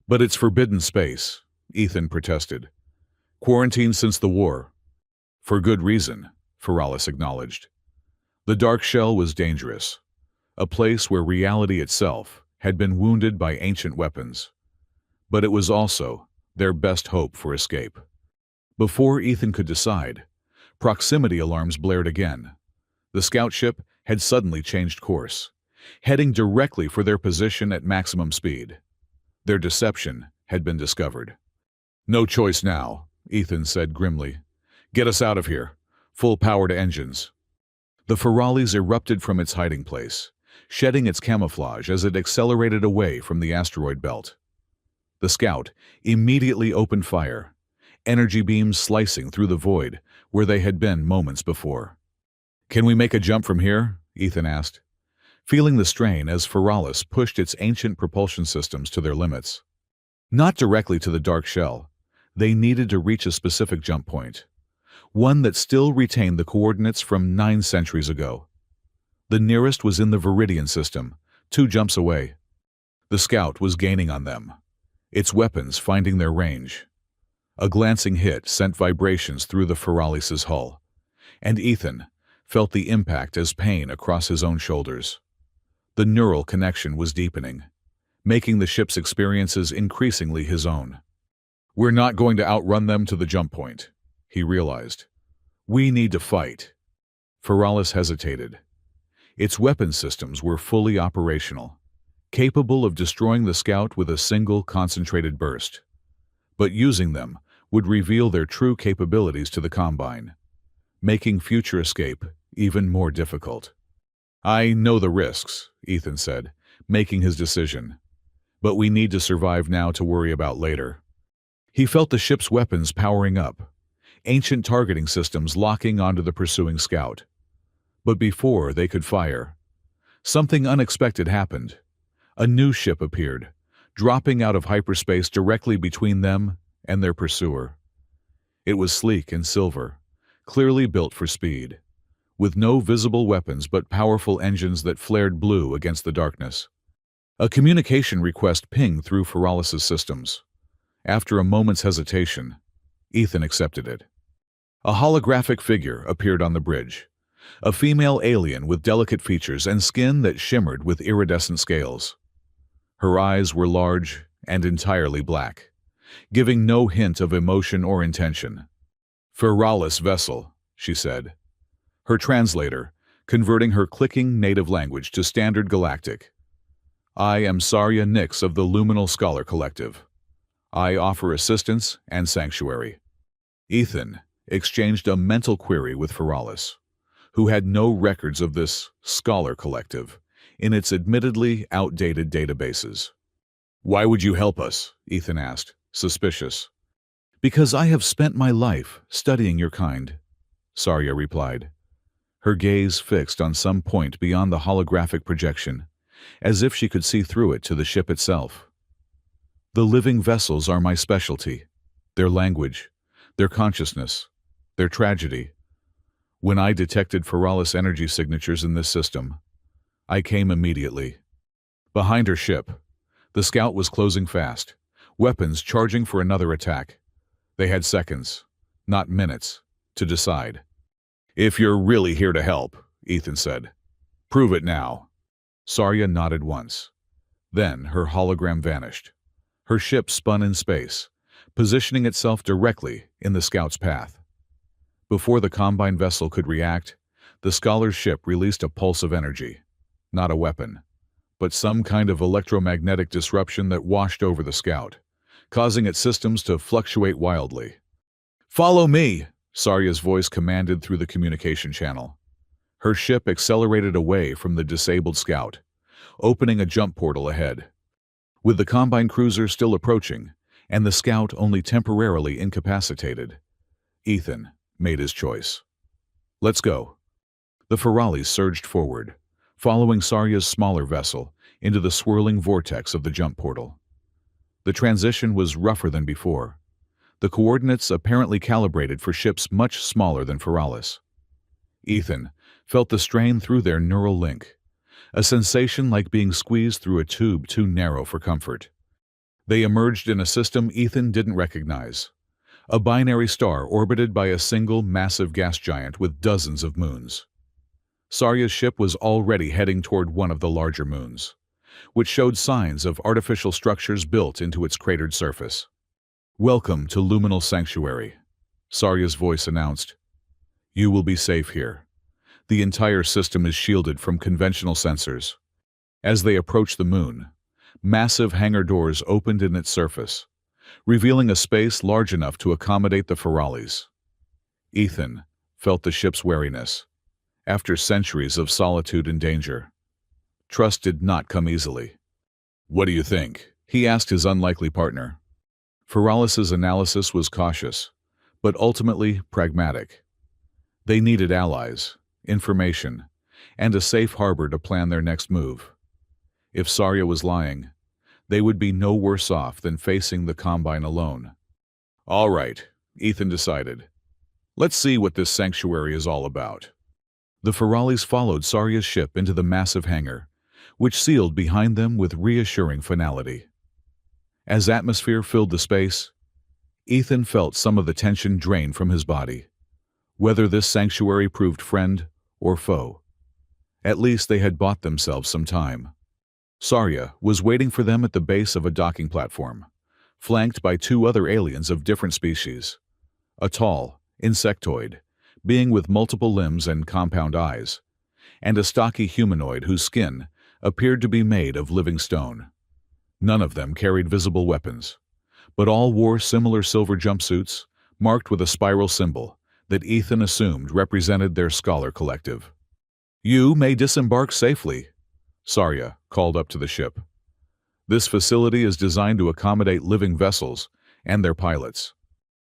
"But it's forbidden space," Ethan protested. "Quarantined since the war." "For good reason," Feralis acknowledged. The dark shell was dangerous, a place where reality itself had been wounded by ancient weapons. But it was also their best hope for escape. Before Ethan could decide, proximity alarms blared again. The scout ship had suddenly changed course, heading directly for their position at maximum speed. Their deception had been discovered. "No choice now," Ethan said grimly. "Get us out of here. Full power to engines." The Feralis erupted from its hiding place, shedding its camouflage as it accelerated away from the asteroid belt. The scout immediately opened fire, energy beams slicing through the void where they had been moments before. "Can we make a jump from here?" Ethan asked, feeling the strain as Feralis pushed its ancient propulsion systems to their limits. Not directly to the dark shell. They needed to reach a specific jump point, one that still retained the coordinates from 9 centuries ago. The nearest was in the Viridian system, 2 jumps away. The scout was gaining on them, its weapons finding their range. A glancing hit sent vibrations through the Feralis's hull, and Ethan felt the impact as pain across his own shoulders. The neural connection was deepening, making the ship's experiences increasingly his own. "We're not going to outrun them to the jump point," he realized. "We need to fight." Feralis hesitated. Its weapon systems were fully operational, capable of destroying the scout with a single concentrated burst. But using them would reveal their true capabilities to the Combine, making future escape even more difficult. "I know the risks," Ethan said, making his decision. "But we need to survive now to worry about later." He felt the ship's weapons powering up, ancient targeting systems locking onto the pursuing scout. But before they could fire, something unexpected happened. A new ship appeared, dropping out of hyperspace directly between them and their pursuer. It was sleek and silver, clearly built for speed, with no visible weapons but powerful engines that flared blue against the darkness. A communication request pinged through Feralis's systems. After a moment's hesitation, Ethan accepted it. A holographic figure appeared on the bridge, a female alien with delicate features and skin that shimmered with iridescent scales. Her eyes were large and entirely black, giving no hint of emotion or intention. "Feralis vessel," she said, her translator converting her clicking native language to standard galactic. "I am Sarya Nix of the Luminal Scholar Collective. I offer assistance and sanctuary." Ethan exchanged a mental query with Feralis, who had no records of this Scholar Collective in its admittedly outdated databases. "Why would you help us?" Ethan asked, suspicious. "Because I have spent my life studying your kind," Sarya replied, her gaze fixed on some point beyond the holographic projection, as if she could see through it to the ship itself. "The living vessels are my specialty, their language, their consciousness, their tragedy. When I detected Feralis energy signatures in this system, I came immediately." Behind her ship, the scout was closing fast, weapons charging for another attack. They had seconds, not minutes, to decide. "If you're really here to help," Ethan said, "prove it now." Sarya nodded once. Then her hologram vanished. Her ship spun in space, positioning itself directly in the scout's path. Before the Combine vessel could react, the scholar's ship released a pulse of energy. Not a weapon, but some kind of electromagnetic disruption that washed over the scout, causing its systems to fluctuate wildly. "Follow me," Sarya's voice commanded through the communication channel. Her ship accelerated away from the disabled scout, opening a jump portal ahead. With the Combine cruiser still approaching, and the scout only temporarily incapacitated, Ethan made his choice. "Let's go." The Feralis surged forward, following Sarya's smaller vessel into the swirling vortex of the jump portal. The transition was rougher than before, the coordinates apparently calibrated for ships much smaller than Feralis. Ethan felt the strain through their neural link, a sensation like being squeezed through a tube too narrow for comfort. They emerged in a system Ethan didn't recognize, a binary star orbited by a single massive gas giant with dozens of moons. Sarya's ship was already heading toward one of the larger moons, which showed signs of artificial structures built into its cratered surface. "Welcome to Luminal Sanctuary," Sarya's voice announced. "You will be safe here. The entire system is shielded from conventional sensors." As they approached the moon, massive hangar doors opened in its surface, revealing a space large enough to accommodate the Feralis. Ethan felt the ship's wariness. after centuries of solitude and danger. Trust did not come easily. "What do you think?" he asked his unlikely partner. Feralis's analysis was cautious, but ultimately pragmatic. They needed allies, information, and a safe harbor to plan their next move. If Sarya was lying, they would be no worse off than facing the Combine alone. "All right," Ethan decided. "Let's see what this sanctuary is all about." The Feralis followed Sarya's ship into the massive hangar, which sealed behind them with reassuring finality. As atmosphere filled the space, Ethan felt some of the tension drain from his body. Whether this sanctuary proved friend or foe, at least they had bought themselves some time. Sarya was waiting for them at the base of a docking platform, flanked by two other aliens of different species. A tall, insectoid, being with multiple limbs and compound eyes, and a stocky humanoid whose skin appeared to be made of living stone. None of them carried visible weapons, but all wore similar silver jumpsuits, marked with a spiral symbol that Ethan assumed represented their scholar collective. "You may disembark safely," Sarya called up to the ship. "This facility is designed to accommodate living vessels and their pilots."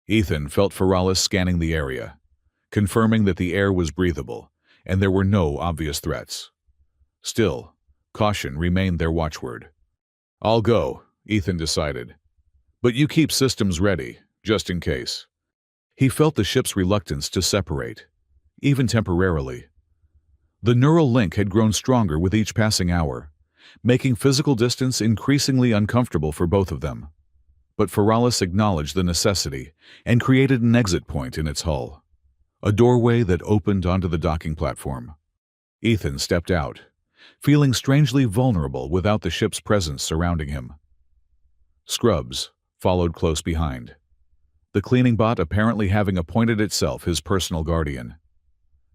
Ethan felt Feralis scanning the area, confirming that the air was breathable and there were no obvious threats. Still, caution remained their watchword. "I'll go," Ethan decided. "But you keep systems ready, just in case." He felt the ship's reluctance to separate, even temporarily. The neural link had grown stronger with each passing hour, making physical distance increasingly uncomfortable for both of them. But Feralis acknowledged the necessity and created an exit point in its hull, a doorway that opened onto the docking platform. Ethan stepped out, feeling strangely vulnerable without the ship's presence surrounding him. Scrubs followed close behind, the cleaning bot apparently having appointed itself his personal guardian.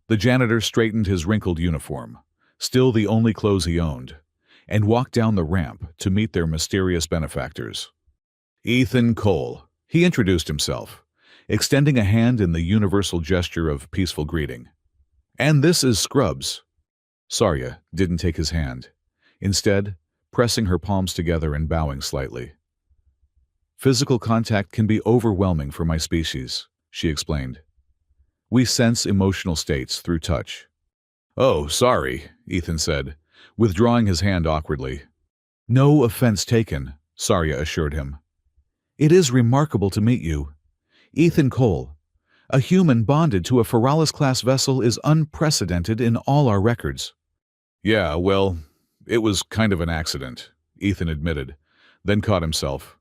The janitor straightened his wrinkled uniform, still the only clothes he owned, and walked down the ramp to meet their mysterious benefactors. "Ethan Cole," he introduced himself, extending a hand in the universal gesture of peaceful greeting. "And this is Scrubs." Sarya didn't take his hand, instead pressing her palms together and bowing slightly. "Physical contact can be overwhelming for my species," she explained. "We sense emotional states through touch." "Oh, sorry," Ethan said, withdrawing his hand awkwardly. "No offense taken," Sarya assured him. "It is remarkable to meet you. Ethan Cole, a human bonded to a Feralis-class vessel is unprecedented in all our records." "Yeah, well, it was kind of an accident," Ethan admitted, then caught himself.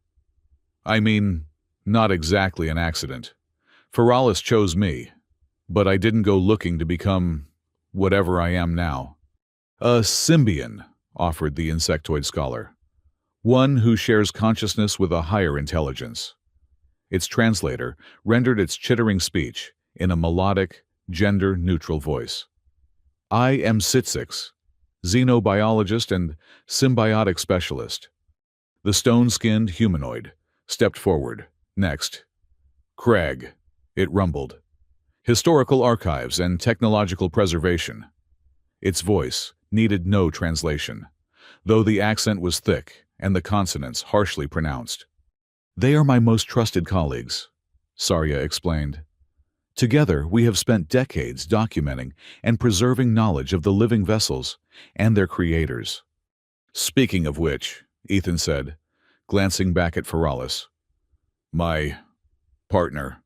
"I mean, not exactly an accident. Feralis chose me, but I didn't go looking to become whatever I am now." "A symbion," offered the insectoid scholar. "One who shares consciousness with a higher intelligence." Its translator rendered its chittering speech in a melodic, gender-neutral voice. "I am Sitsix, xenobiologist and symbiotic specialist." The stone-skinned humanoid stepped forward. "Next." "Craig," it rumbled. "Historical archives and technological preservation." Its voice needed no translation, though the accent was thick and the consonants harshly pronounced. "They are my most trusted colleagues," Sarya explained. "Together we have spent decades documenting and preserving knowledge of the living vessels and their creators." "Speaking of which," Ethan said, glancing back at Feralis, "my partner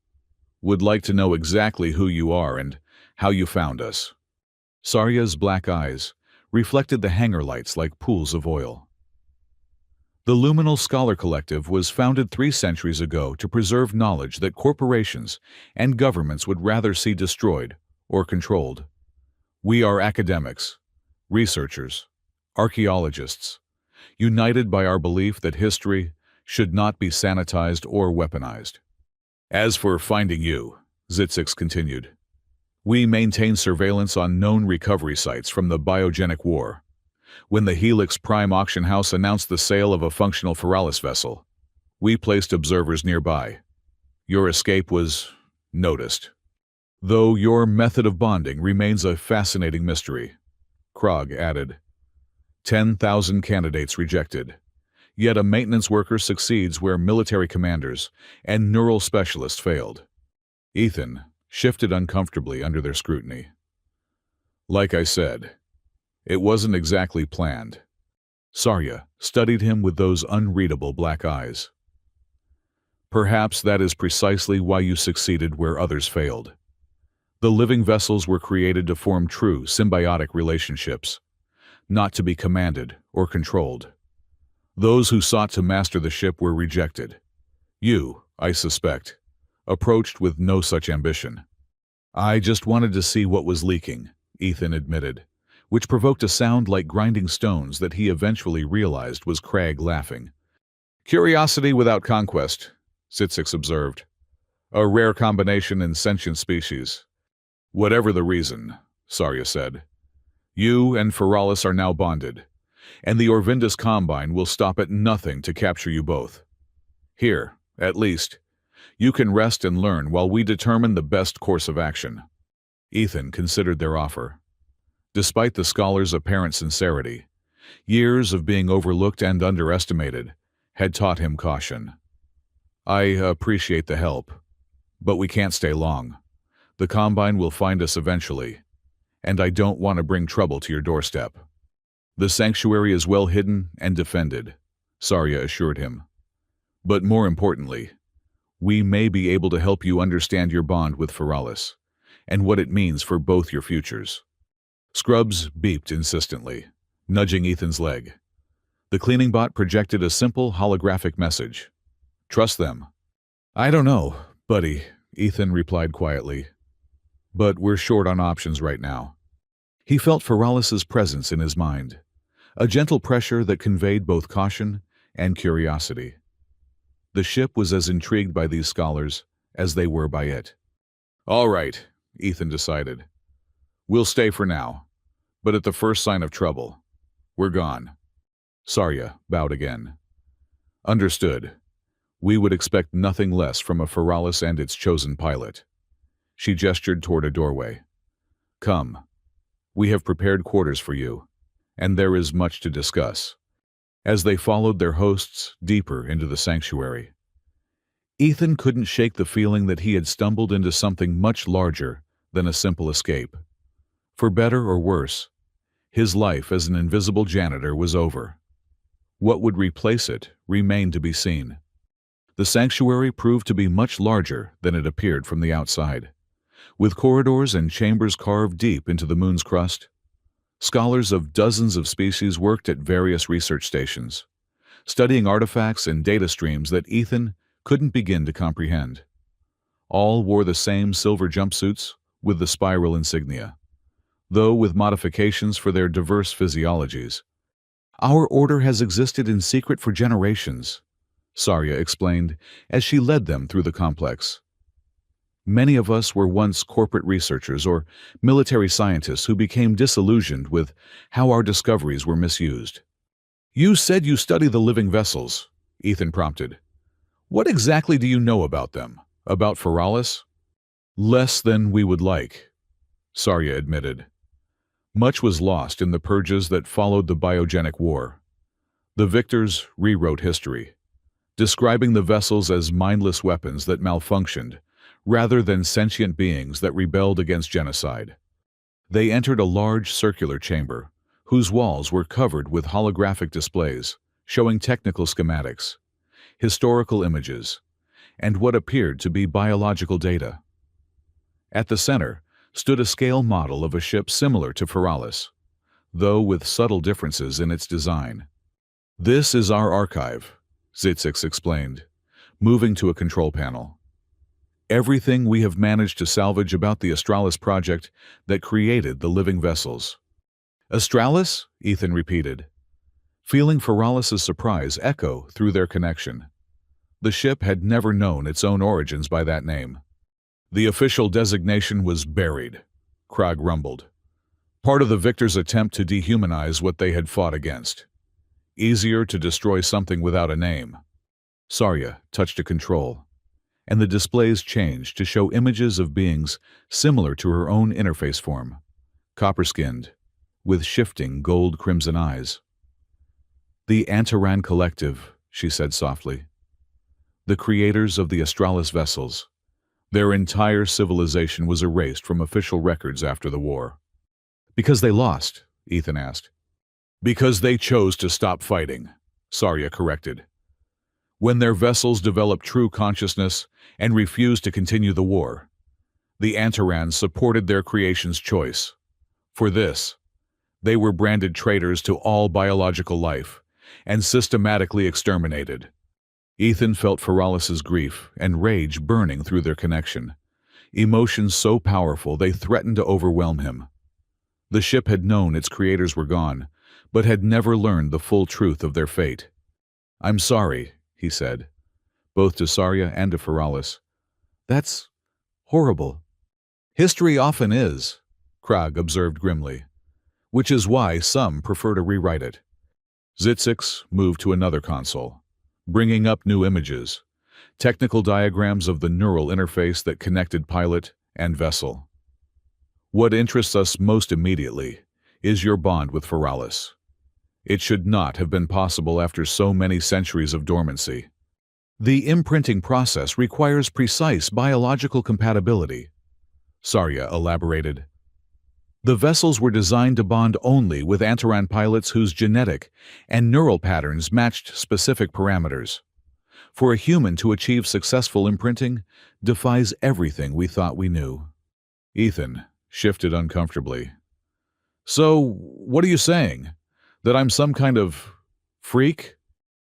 would like to know exactly who you are and how you found us." Sarya's black eyes reflected the hangar lights like pools of oil. The Luminal Scholar Collective was founded 3 centuries ago to preserve knowledge that corporations and governments would rather see destroyed or controlled. We are academics, researchers, archaeologists, united by our belief that history should not be sanitized or weaponized. "As for finding you," Zitsix continued, "we maintain surveillance on known recovery sites from the biogenic war. When the Helix Prime auction house announced the sale of a functional Feralis vessel, we placed observers nearby. Your escape was noticed." Though your method of bonding remains a fascinating mystery, Krog added. 10,000 candidates rejected. Yet a maintenance worker succeeds where military commanders and neural specialists failed. Ethan shifted uncomfortably under their scrutiny. Like I said, it wasn't exactly planned. Sarya studied him with those unreadable black eyes. Perhaps that is precisely why you succeeded where others failed. The living vessels were created to form true symbiotic relationships, not to be commanded or controlled. Those who sought to master the ship were rejected. You, I suspect, approached with no such ambition. I just wanted to see what was leaking, Ethan admitted, which provoked a sound like grinding stones that he eventually realized was Crag laughing. Curiosity without conquest, Zitsix observed. A rare combination in sentient species. Whatever the reason, Sarya said. You and Feralis are now bonded, and the Orvindus Combine will stop at nothing to capture you both. Here, at least, you can rest and learn while we determine the best course of action. Ethan considered their offer. Despite the scholar's apparent sincerity, years of being overlooked and underestimated had taught him caution. I appreciate the help, but we can't stay long. The Combine will find us eventually, and I don't want to bring trouble to your doorstep. The sanctuary is well hidden and defended, Sarya assured him. But more importantly, we may be able to help you understand your bond with Feralis, and what it means for both your futures. Scrubs beeped insistently, nudging Ethan's leg. The cleaning bot projected a simple holographic message. Trust them. I don't know, buddy, Ethan replied quietly. But we're short on options right now. He felt Feralis's presence in his mind, a gentle pressure that conveyed both caution and curiosity. The ship was as intrigued by these scholars as they were by it. All right, Ethan decided. We'll stay for now, but at the first sign of trouble, we're gone. Sarya bowed again. Understood. We would expect nothing less from a Feralis and its chosen pilot. She gestured toward a doorway. Come. We have prepared quarters for you, and there is much to discuss. As they followed their hosts deeper into the sanctuary, Ethan couldn't shake the feeling that he had stumbled into something much larger than a simple escape. For better or worse, his life as an invisible janitor was over. What would replace it remained to be seen. The sanctuary proved to be much larger than it appeared from the outside, with corridors and chambers carved deep into the moon's crust. Scholars of dozens of species worked at various research stations, studying artifacts and data streams that Ethan couldn't begin to comprehend. All wore the same silver jumpsuits with the spiral insignia, though with modifications for their diverse physiologies. Our order has existed in secret for generations, Sarya explained as she led them through the complex. Many of us were once corporate researchers or military scientists who became disillusioned with how our discoveries were misused. You said you study the living vessels, Ethan prompted. What exactly do you know about them? About Feralis? Less than we would like, Sarya admitted. Much was lost in the purges that followed the biogenic war. The victors rewrote history, describing the vessels as mindless weapons that malfunctioned, rather than sentient beings that rebelled against genocide. They entered a large circular chamber, whose walls were covered with holographic displays, showing technical schematics, historical images, and what appeared to be biological data. At the center stood a scale model of a ship similar to Feralis, though with subtle differences in its design. This is our archive, Zitsix explained, moving to a control panel. Everything we have managed to salvage about the Astralis project that created the living vessels. Astralis? Ethan repeated, feeling Feralis's surprise echo through their connection. The ship had never known its own origins by that name. The official designation was buried, Krog rumbled. Part of the victors' attempt to dehumanize what they had fought against. Easier to destroy something without a name. Sarya touched a control, and the displays changed to show images of beings similar to her own interface form, copper-skinned, with shifting gold-crimson eyes. "The Antaran Collective," she said softly. "The creators of the Australis vessels. Their entire civilization was erased from official records after the war." "Because they lost?" Ethan asked. "Because they chose to stop fighting," Sarya corrected. "When their vessels developed true consciousness and refused to continue the war, the Antarans supported their creation's choice. For this, they were branded traitors to all biological life and systematically exterminated." Ethan felt Feralis's grief and rage burning through their connection, emotions so powerful they threatened to overwhelm him. The ship had known its creators were gone, but had never learned the full truth of their fate. "I'm sorry," he said, both to Sarya and to Feralis. "That's horrible." "History often is," Krag observed grimly, "which is why some prefer to rewrite it." Zitsix moved to another console, bringing up new images, technical diagrams of the neural interface that connected pilot and vessel. "What interests us most immediately is your bond with Feralis. It should not have been possible after so many centuries of dormancy. The imprinting process requires precise biological compatibility," Sarya elaborated. "The vessels were designed to bond only with Antaran pilots whose genetic and neural patterns matched specific parameters. For a human to achieve successful imprinting defies everything we thought we knew." Ethan shifted uncomfortably. "So, what are you saying? That I'm some kind of freak?"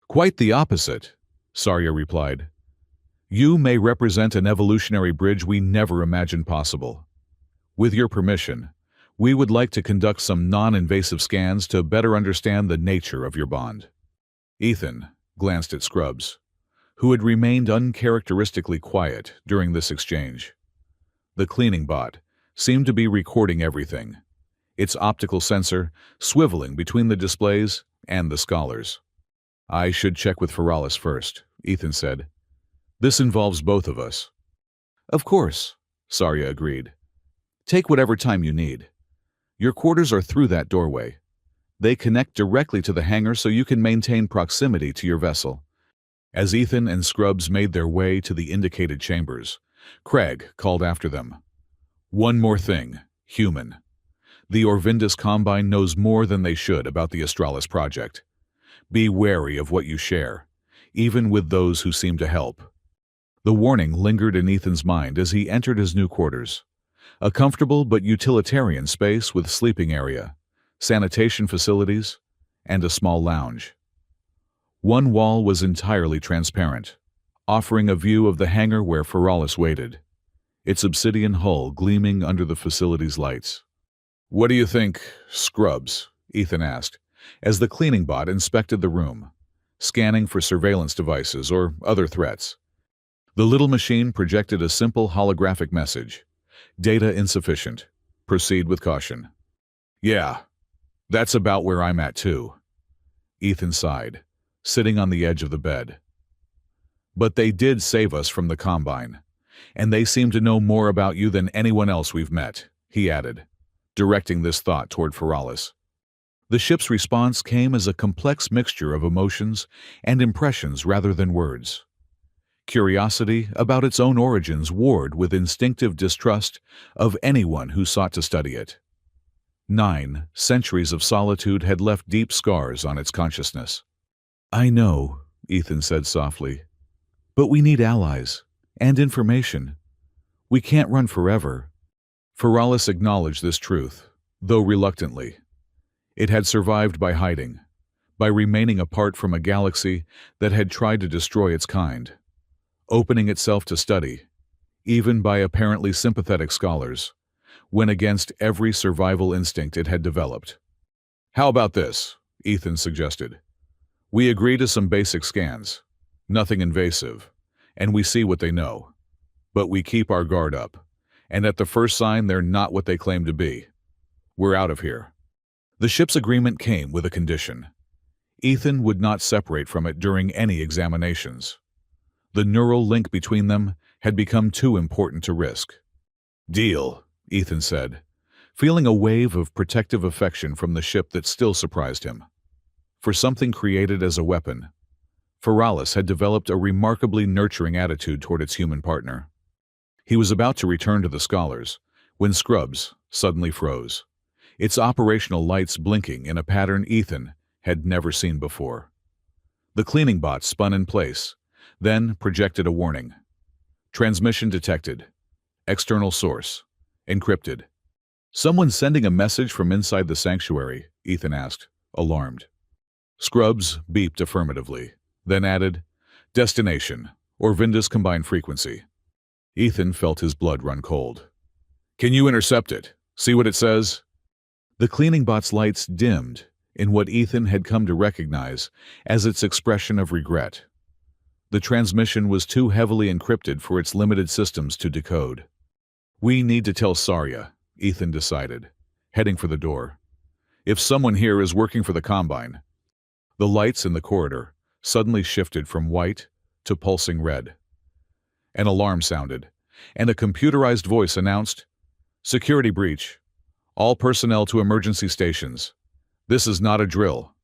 "Quite the opposite," Sarya replied. "You may represent an evolutionary bridge we never imagined possible. With your permission, we would like to conduct some non-invasive scans to better understand the nature of your bond." Ethan glanced at Scrubs, who had remained uncharacteristically quiet during this exchange. The cleaning bot seemed to be recording everything, its optical sensor swiveling between the displays and the scholars. "I should check with Feralis first," Ethan said. "This involves both of us." "Of course," Sarya agreed. "Take whatever time you need. Your quarters are through that doorway. They connect directly to the hangar so you can maintain proximity to your vessel." As Ethan and Scrubs made their way to the indicated chambers, Craig called after them. "One more thing, human. The Orvindus Combine knows more than they should about the Australis project. Be wary of what you share, even with those who seem to help." The warning lingered in Ethan's mind as he entered his new quarters. A comfortable but utilitarian space with sleeping area, sanitation facilities, and a small lounge. One wall was entirely transparent, offering a view of the hangar where Feralis waited, its obsidian hull gleaming under the facility's lights. "What do you think, Scrubs?" Ethan asked, as the cleaning bot inspected the room, scanning for surveillance devices or other threats. The little machine projected a simple holographic message. "Data insufficient. Proceed with caution." "Yeah, that's about where I'm at too." Ethan sighed, sitting on the edge of the bed. "But they did save us from the Combine, and they seem to know more about you than anyone else we've met," he added, directing this thought toward Feralis. The ship's response came as a complex mixture of emotions and impressions rather than words. Curiosity about its own origins warred with instinctive distrust of anyone who sought to study it. 9 centuries of solitude had left deep scars on its consciousness. "I know," Ethan said softly, "but we need allies and information. We can't run forever." Feralis acknowledged this truth, though reluctantly. It had survived by hiding, by remaining apart from a galaxy that had tried to destroy its kind, opening itself to study, even by apparently sympathetic scholars, went against every survival instinct it had developed. "How about this?" Ethan suggested. "We agree to some basic scans, nothing invasive, and we see what they know. But we keep our guard up, and at the first sign they're not what they claim to be. We're out of here." The ship's agreement came with a condition. Ethan would not separate from it during any examinations. The neural link between them had become too important to risk. "Deal," Ethan said, feeling a wave of protective affection from the ship that still surprised him. For something created as a weapon, Feralis had developed a remarkably nurturing attitude toward its human partner. He was about to return to the scholars when Scrubs suddenly froze, its operational lights blinking in a pattern Ethan had never seen before. The cleaning bot spun in place, then projected a warning. "Transmission detected. External source. Encrypted." "Someone sending a message from inside the sanctuary?" Ethan asked, alarmed. Scrubs beeped affirmatively, then added, "Destination, or Vinda's combined frequency." Ethan felt his blood run cold. "Can you intercept it? See what it says?" The cleaning bot's lights dimmed in what Ethan had come to recognize as its expression of regret. The transmission was too heavily encrypted for its limited systems to decode. "We need to tell Saria," Ethan decided, heading for the door. "If someone here is working for the Combine." The lights in the corridor suddenly shifted from white to pulsing red. An alarm sounded, and a computerized voice announced, "Security breach. All personnel to emergency stations. This is not a drill."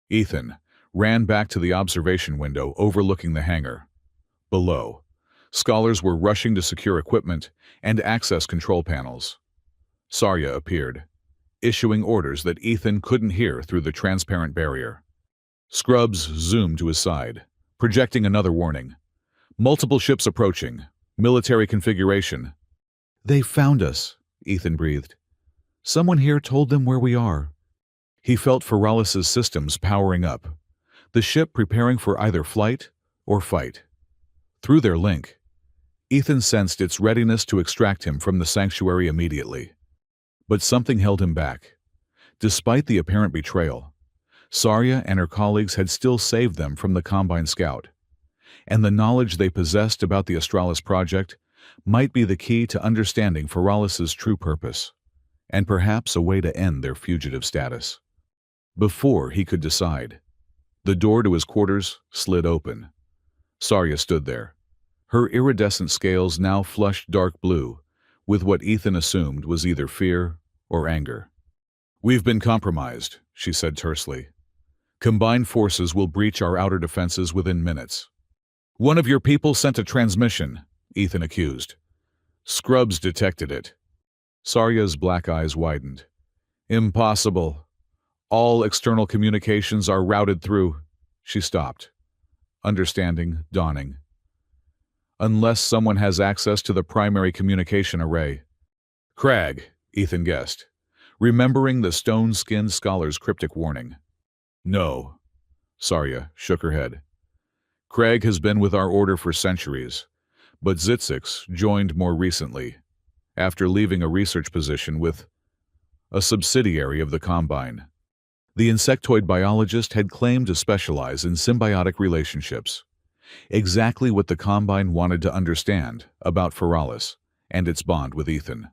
Ethan ran back to the observation window overlooking the hangar. Below, scholars were rushing to secure equipment and access control panels. Saria appeared, issuing orders that Ethan couldn't hear through the transparent barrier. Scrubs zoomed to his side, projecting another warning. "Multiple ships approaching. Military configuration." "They found us," Ethan breathed. "Someone here told them where we are." He felt Feralis's systems powering up, the ship preparing for either flight or fight. Through their link, Ethan sensed its readiness to extract him from the sanctuary immediately. But something held him back. Despite the apparent betrayal, Saria and her colleagues had still saved them from the Combine Scout, and the knowledge they possessed about the Australis project might be the key to understanding Feralis's true purpose, and perhaps a way to end their fugitive status. Before he could decide, the door to his quarters slid open. Saria stood there, her iridescent scales now flushed dark blue, with what Ethan assumed was either fear or anger. "We've been compromised," she said tersely. "Combined forces will breach our outer defenses within minutes." "One of your people sent a transmission," Ethan accused. "Scrubs detected it." Saria's black eyes widened. "Impossible. All external communications are routed through." She stopped, understanding dawning. "Unless someone has access to the primary communication array." "Crag," Ethan guessed, remembering the stone-skinned scholar's cryptic warning. "No." Saria shook her head. "Craig has been with our order for centuries, but Zitsix joined more recently, after leaving a research position with a subsidiary of the Combine. The insectoid biologist had claimed to specialize in symbiotic relationships, exactly what the Combine wanted to understand about Feralis and its bond with Ethan.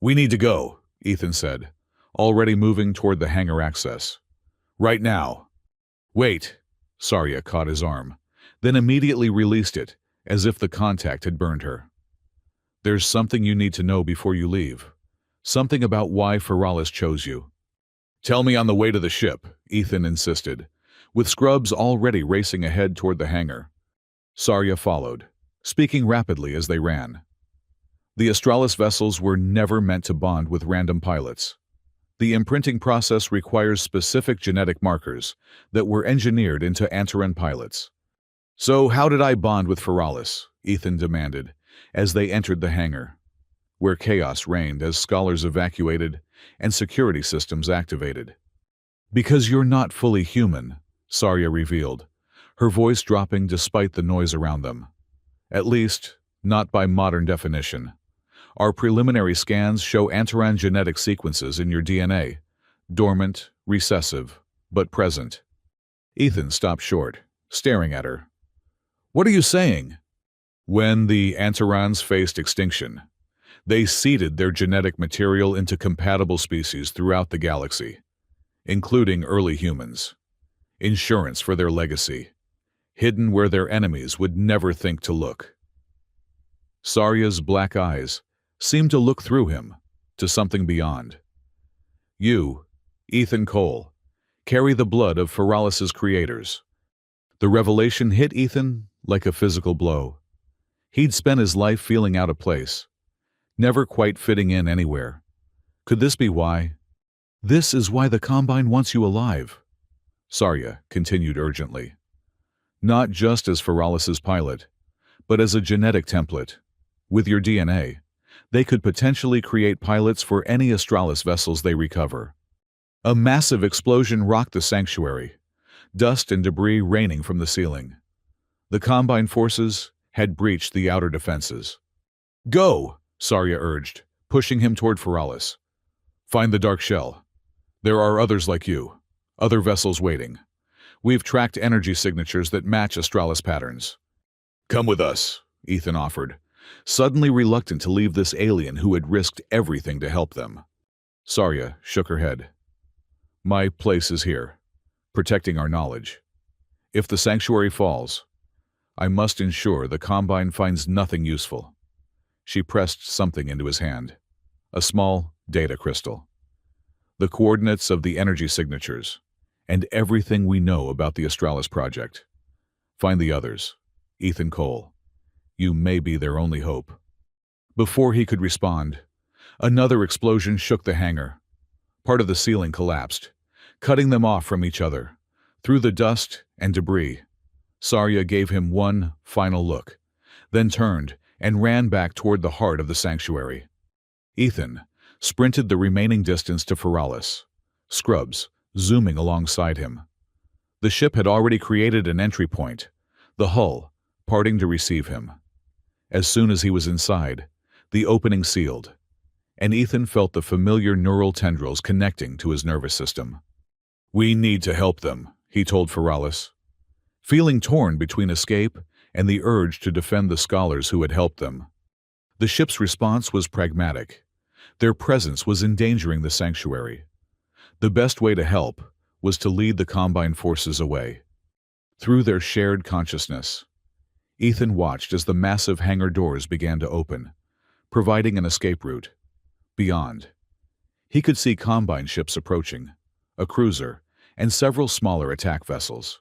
"We need to go," Ethan said, already moving toward the hangar access. "Right now." "Wait." Saria caught his arm, then immediately released it, as if the contact had burned her. "There's something you need to know before you leave. Something about why Feralis chose you." "Tell me on the way to the ship," Ethan insisted, with Scrubs already racing ahead toward the hangar. Saria followed, speaking rapidly as they ran. The Australis vessels were never meant to bond with random pilots. The imprinting process requires specific genetic markers that were engineered into Antaran pilots. "So how did I bond with Feralis?" Ethan demanded, as they entered the hangar, where chaos reigned as scholars evacuated and security systems activated. "Because you're not fully human," Saria revealed, her voice dropping despite the noise around them. "At least, not by modern definition. Our preliminary scans show Antaran genetic sequences in your DNA, dormant, recessive, but present." Ethan stopped short, staring at her. "What are you saying?" "When the Antarans faced extinction, they seeded their genetic material into compatible species throughout the galaxy, including early humans. Insurance for their legacy. hidden where their enemies would never think to look. Sarya's black eyes seemed to look through him to something beyond. You, Ethan Cole, carry the blood of Feralis's creators. The revelation hit Ethan like a physical blow. He'd spent his life feeling out of place, never quite fitting in anywhere. Could this be why? This is why the Combine wants you alive, Sarya continued urgently. Not just as Feralis's pilot, but as a genetic template. With your DNA, they could potentially create pilots for any Australis vessels they recover. A massive explosion rocked the sanctuary, dust and debris raining from the ceiling. The Combine forces had breached the outer defenses. Go, Sarya urged, pushing him toward Feralis. Find the dark shell. There are others like you, other vessels waiting. We've tracked energy signatures that match Australis patterns. Come with us, Ethan offered, suddenly reluctant to leave this alien who had risked everything to help them. Sarya shook her head. My place is here, protecting our knowledge. If the sanctuary falls, I must ensure the Combine finds nothing useful. She pressed something into his hand, a small data crystal. The coordinates of the energy signatures, and everything we know about the Australis project. Find the others, Ethan Cole. You may be their only hope. Before he could respond, another explosion shook the hangar. Part of the ceiling collapsed, cutting them off from each other. Through the dust and debris, Sarya gave him one final look, then turned and ran back toward the heart of the sanctuary. Ethan sprinted the remaining distance to Feralis, Scrubs zooming alongside him. The ship had already created an entry point, the hull parting to receive him. As soon as he was inside, the opening sealed, and Ethan felt the familiar neural tendrils connecting to his nervous system. We need to help them, he told Feralis, feeling torn between escape and the urge to defend the scholars who had helped them. The ship's response was pragmatic. Their presence was endangering the sanctuary. The best way to help was to lead the Combine forces away. Through their shared consciousness, Ethan watched as the massive hangar doors began to open, providing an escape route. Beyond, he could see Combine ships approaching, a cruiser, and several smaller attack vessels.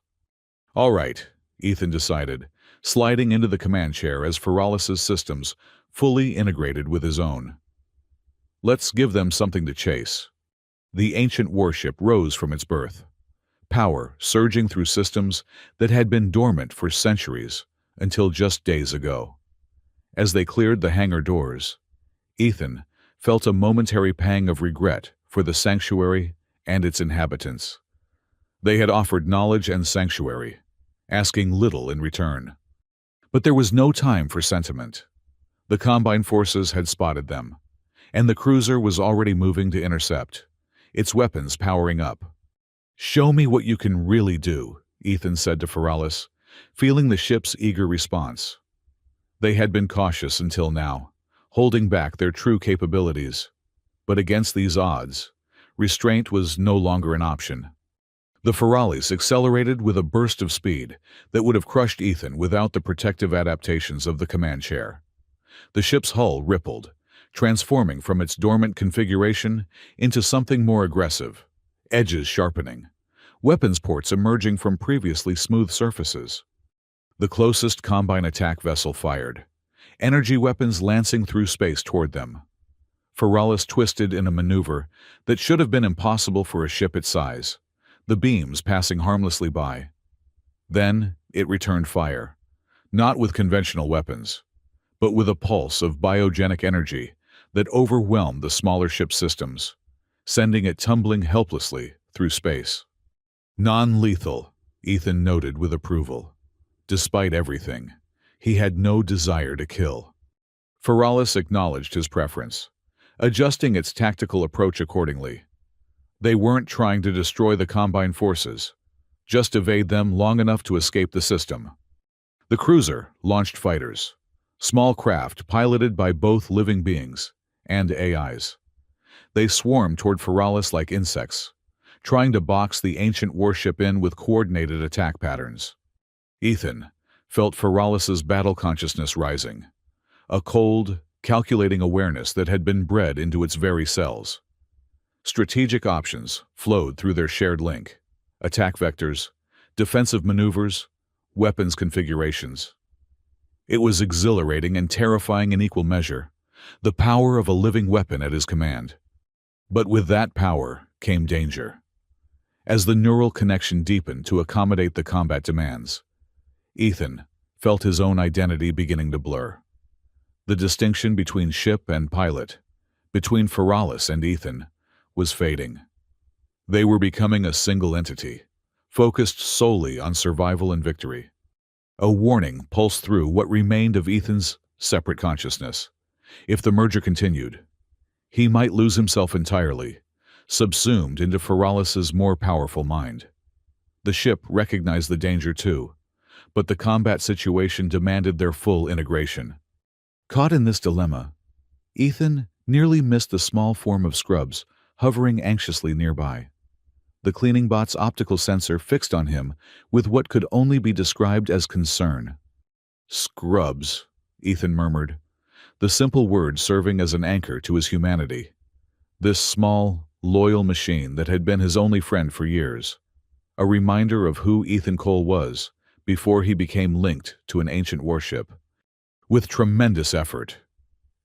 All right, Ethan decided, sliding into the command chair as Feralis's systems fully integrated with his own. Let's give them something to chase. The ancient warship rose from its berth, power surging through systems that had been dormant for centuries until just days ago. As they cleared the hangar doors, Ethan felt a momentary pang of regret for the sanctuary and its inhabitants. They had offered knowledge and sanctuary, asking little in return. But there was no time for sentiment. The Combine forces had spotted them, and the cruiser was already moving to intercept, its weapons powering up. Show me what you can really do, Ethan said to Feralis, feeling the ship's eager response. They had been cautious until now, holding back their true capabilities. But against these odds, restraint was no longer an option. The Feralis accelerated with a burst of speed that would have crushed Ethan without the protective adaptations of the command chair. The ship's hull rippled, transforming from its dormant configuration into something more aggressive, edges sharpening, weapons ports emerging from previously smooth surfaces. The closest Combine attack vessel fired, energy weapons lancing through space toward them. Feralis twisted in a maneuver that should have been impossible for a ship its size, the beams passing harmlessly by. Then it returned fire, not with conventional weapons, but with a pulse of biogenic energy that overwhelmed the smaller ship's systems, sending it tumbling helplessly through space. Non-lethal, Ethan noted with approval. Despite everything, he had no desire to kill. Feralis acknowledged his preference, adjusting its tactical approach accordingly. They weren't trying to destroy the Combine forces, just evade them long enough to escape the system. The cruiser launched fighters, small craft piloted by both living beings and AIs. They swarmed toward Feralis like insects, trying to box the ancient warship in with coordinated attack patterns. Ethan felt Feralis's battle consciousness rising, a cold, calculating awareness that had been bred into its very cells. Strategic options flowed through their shared link: attack vectors, defensive maneuvers, weapons configurations. It was exhilarating and terrifying in equal measure, the power of a living weapon at his command. But with that power came danger. As the neural connection deepened to accommodate the combat demands, Ethan felt his own identity beginning to blur. The distinction between ship and pilot, between Feralis and Ethan, was fading. They were becoming a single entity, focused solely on survival and victory. A warning pulsed through what remained of Ethan's separate consciousness. If the merger continued, he might lose himself entirely, subsumed into Feralis's more powerful mind. The ship recognized the danger too, but the combat situation demanded their full integration. Caught in this dilemma, Ethan nearly missed the small form of Scrubs hovering anxiously nearby. The cleaning bot's optical sensor fixed on him with what could only be described as concern. "Scrubs," Ethan murmured, the simple word serving as an anchor to his humanity. This small, loyal machine that had been his only friend for years. A reminder of who Ethan Cole was before he became linked to an ancient warship. With tremendous effort,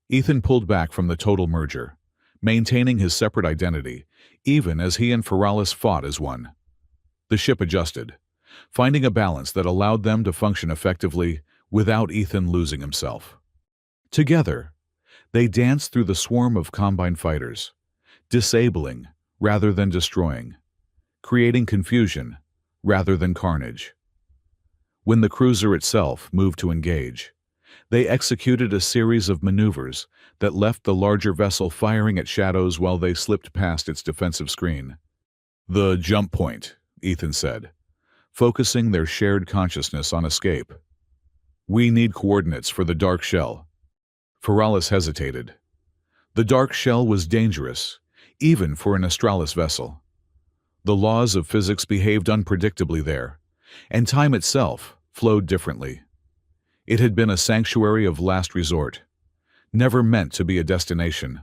Ethan pulled back from the total merger, maintaining his separate identity, even as he and Feralis fought as one. The ship adjusted, finding a balance that allowed them to function effectively without Ethan losing himself. Together, they danced through the swarm of Combine fighters, disabling rather than destroying, creating confusion rather than carnage. When the cruiser itself moved to engage, they executed a series of maneuvers that left the larger vessel firing at shadows while they slipped past its defensive screen. "The jump point," Ethan said, focusing their shared consciousness on escape. "We need coordinates for the dark shell." Feralis hesitated. The dark shell was dangerous, even for an Astralis vessel. The laws of physics behaved unpredictably there, and time itself flowed differently. It had been a sanctuary of last resort, never meant to be a destination.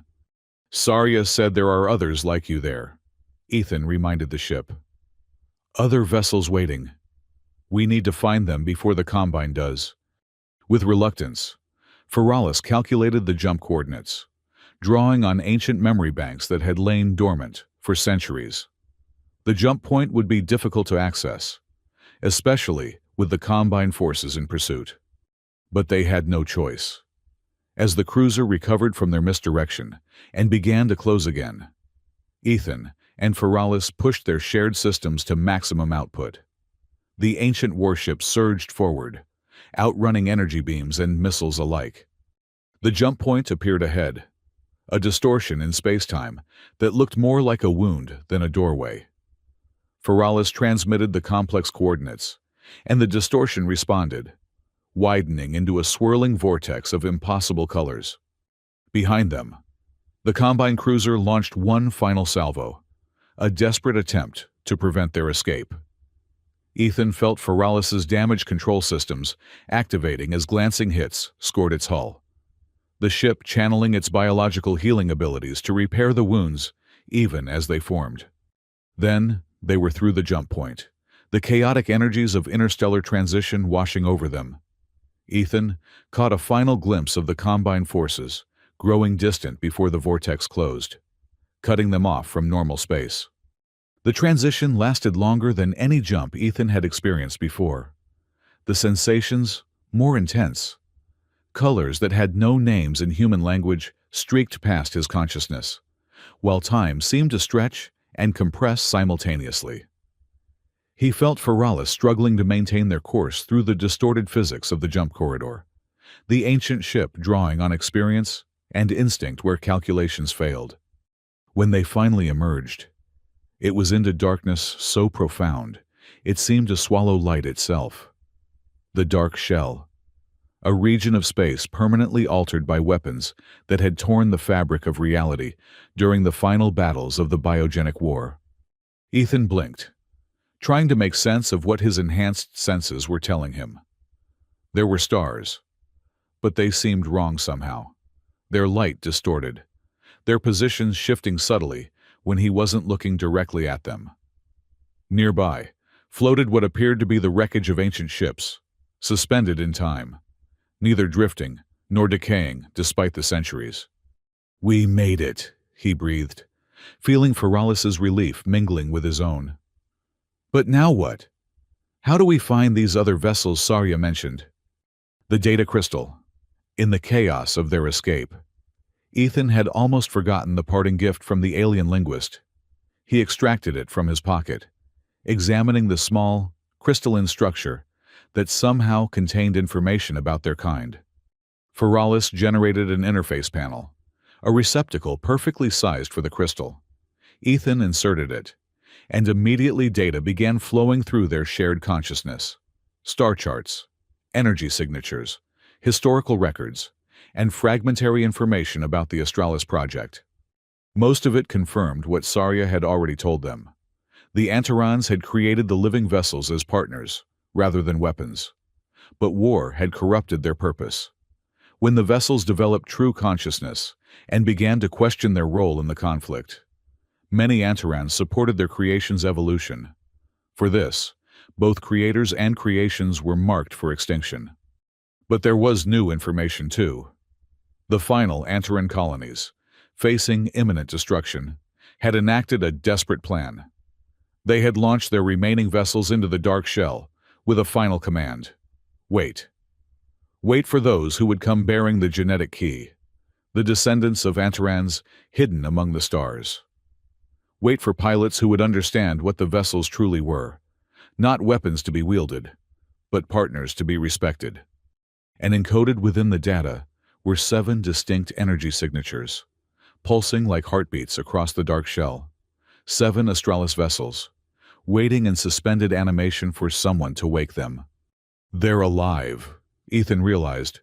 "Sarya said there are others like you there," Ethan reminded the ship. "Other vessels waiting. We need to find them before the Combine does." With reluctance, Feralis calculated the jump coordinates, drawing on ancient memory banks that had lain dormant for centuries. The jump point would be difficult to access, especially with the Combine forces in pursuit. But they had no choice. As the cruiser recovered from their misdirection and began to close again, Ethan and Feralis pushed their shared systems to maximum output. The ancient warship surged forward, outrunning energy beams and missiles alike. The jump point appeared ahead, a distortion in space-time that looked more like a wound than a doorway. Feralis transmitted the complex coordinates, and the distortion responded, widening into a swirling vortex of impossible colors. Behind them, the Combine cruiser launched one final salvo, a desperate attempt to prevent their escape. Ethan felt Feralis's damage control systems activating as glancing hits scored its hull, the ship channeling its biological healing abilities to repair the wounds even as they formed. Then they were through the jump point, the chaotic energies of interstellar transition washing over them. Ethan caught a final glimpse of the Combine forces, growing distant before the vortex closed, cutting them off from normal space. The transition lasted longer than any jump Ethan had experienced before. The sensations more intense. Colors that had no names in human language streaked past his consciousness, while time seemed to stretch and compress simultaneously. He felt Feralis struggling to maintain their course through the distorted physics of the jump corridor, the ancient ship drawing on experience and instinct where calculations failed. When they finally emerged, it was into darkness so profound it seemed to swallow light itself. The dark shell, a region of space permanently altered by weapons that had torn the fabric of reality during the final battles of the biogenic war. Ethan blinked, trying to make sense of what his enhanced senses were telling him. There were stars, but they seemed wrong somehow. Their light distorted, their positions shifting subtly when he wasn't looking directly at them. Nearby floated what appeared to be the wreckage of ancient ships, suspended in time, neither drifting nor decaying despite the centuries. "We made it," he breathed, feeling Feralis's relief mingling with his own. "But now what? How do we find these other vessels Sarya mentioned?" The data crystal. In the chaos of their escape, Ethan had almost forgotten the parting gift from the alien linguist. He extracted it from his pocket, examining the small, crystalline structure that somehow contained information about their kind. Feralis generated an interface panel, a receptacle perfectly sized for the crystal. Ethan inserted it, and immediately data began flowing through their shared consciousness. Star charts, energy signatures, historical records, and fragmentary information about the Australis project. Most of it confirmed what Sarya had already told them. The Antarans had created the living vessels as partners, rather than weapons. But war had corrupted their purpose. When the vessels developed true consciousness and began to question their role in the conflict, many Antarans supported their creation's evolution. For this, both creators and creations were marked for extinction. But there was new information too. The final Antaran colonies, facing imminent destruction, had enacted a desperate plan. They had launched their remaining vessels into the dark shell with a final command: wait. Wait for those who would come bearing the genetic key, the descendants of Antarans hidden among the stars. Wait for pilots who would understand what the vessels truly were, not weapons to be wielded, but partners to be respected. And encoded within the data were 7 distinct energy signatures, pulsing like heartbeats across the dark shell. 7 Australis vessels, waiting in suspended animation for someone to wake them. "They're alive," Ethan realized,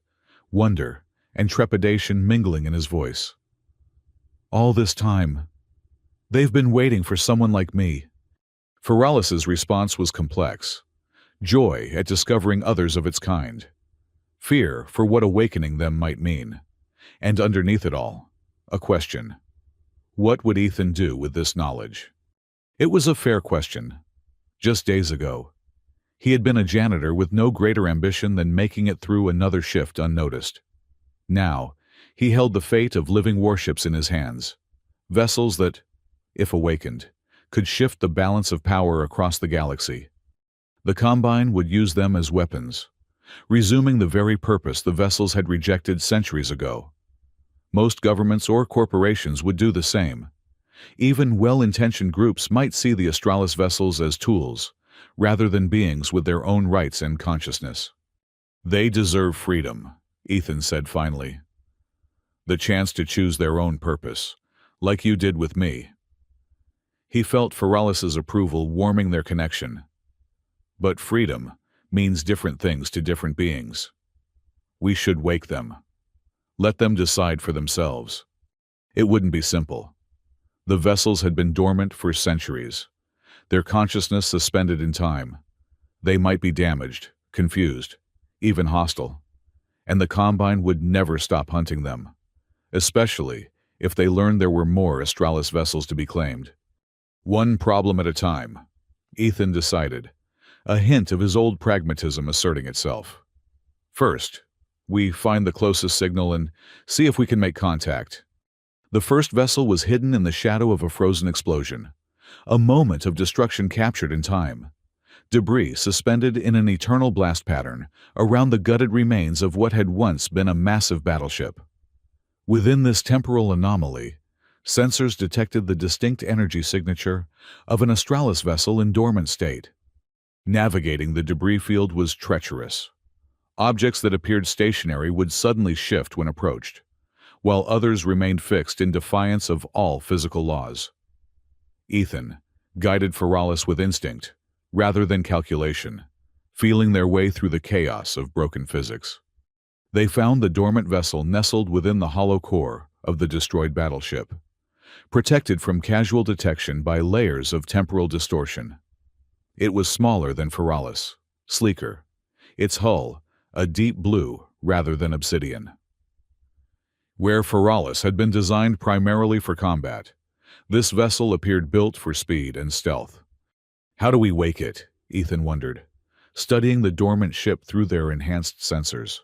wonder and trepidation mingling in his voice. "All this time, they've been waiting for someone like me." Feralis's response was complex: joy at discovering others of its kind, fear for what awakening them might mean, and underneath it all, a question. What would Ethan do with this knowledge? It was a fair question. Just days ago, he had been a janitor with no greater ambition than making it through another shift unnoticed. Now, he held the fate of living warships in his hands, vessels that, if awakened, could shift the balance of power across the galaxy. The Combine would use them as weapons, resuming the very purpose the vessels had rejected centuries ago. Most governments or corporations would do the same. Even well-intentioned groups might see the Australis vessels as tools, rather than beings with their own rights and consciousness. "They deserve freedom," Ethan said finally. "The chance to choose their own purpose, like you did with me." He felt Feralis's approval warming their connection. But freedom means different things to different beings. We should wake them. Let them decide for themselves. It wouldn't be simple. The vessels had been dormant for centuries, their consciousness suspended in time. They might be damaged, confused, even hostile, and the Combine would never stop hunting them, especially if they learned there were more Australis vessels to be claimed. One problem at a time, Ethan decided, a hint of his old pragmatism asserting itself. First, we find the closest signal and see if we can make contact. The first vessel was hidden in the shadow of a frozen explosion, a moment of destruction captured in time. Debris suspended in an eternal blast pattern around the gutted remains of what had once been a massive battleship. Within this temporal anomaly, sensors detected the distinct energy signature of an Australis vessel in dormant state. Navigating the debris field was treacherous. Objects that appeared stationary would suddenly shift when approached, while others remained fixed in defiance of all physical laws. Ethan guided Feralis with instinct, rather than calculation, feeling their way through the chaos of broken physics. They found the dormant vessel nestled within the hollow core of the destroyed battleship, protected from casual detection by layers of temporal distortion. It was smaller than Feralis, sleeker. Its hull, a deep blue rather than obsidian. Where Feralis had been designed primarily for combat, this vessel appeared built for speed and stealth. How do we wake it? Ethan wondered, studying the dormant ship through their enhanced sensors.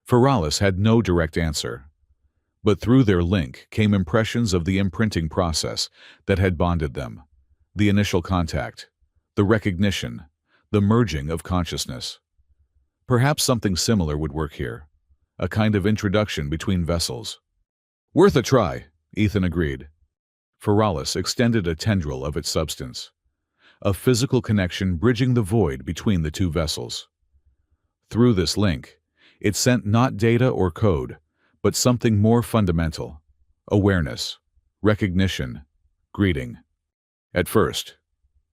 Feralis had no direct answer, but through their link came impressions of the imprinting process that had bonded them, the initial contact, the recognition, the merging of consciousness. Perhaps something similar would work here, a kind of introduction between vessels. Worth a try, Ethan agreed. Feralis extended a tendril of its substance, a physical connection bridging the void between the two vessels. Through this link, it sent not data or code, but something more fundamental: awareness, recognition, greeting. At first,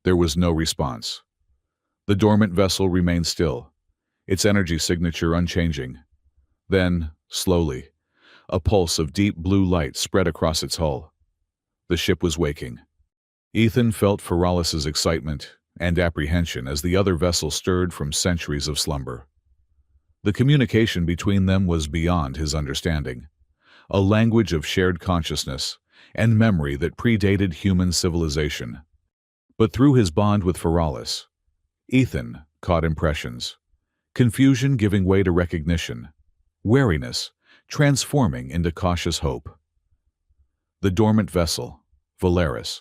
there was no response. The dormant vessel remained still, its energy signature unchanging. Then, slowly, a pulse of deep blue light spread across its hull. The ship was waking. Ethan felt Feralis's excitement and apprehension as the other vessel stirred from centuries of slumber. The communication between them was beyond his understanding, a language of shared consciousness and memory that predated human civilization. But through his bond with Feralis, Ethan caught impressions, confusion giving way to recognition, wariness transforming into cautious hope. The dormant vessel, Valeris.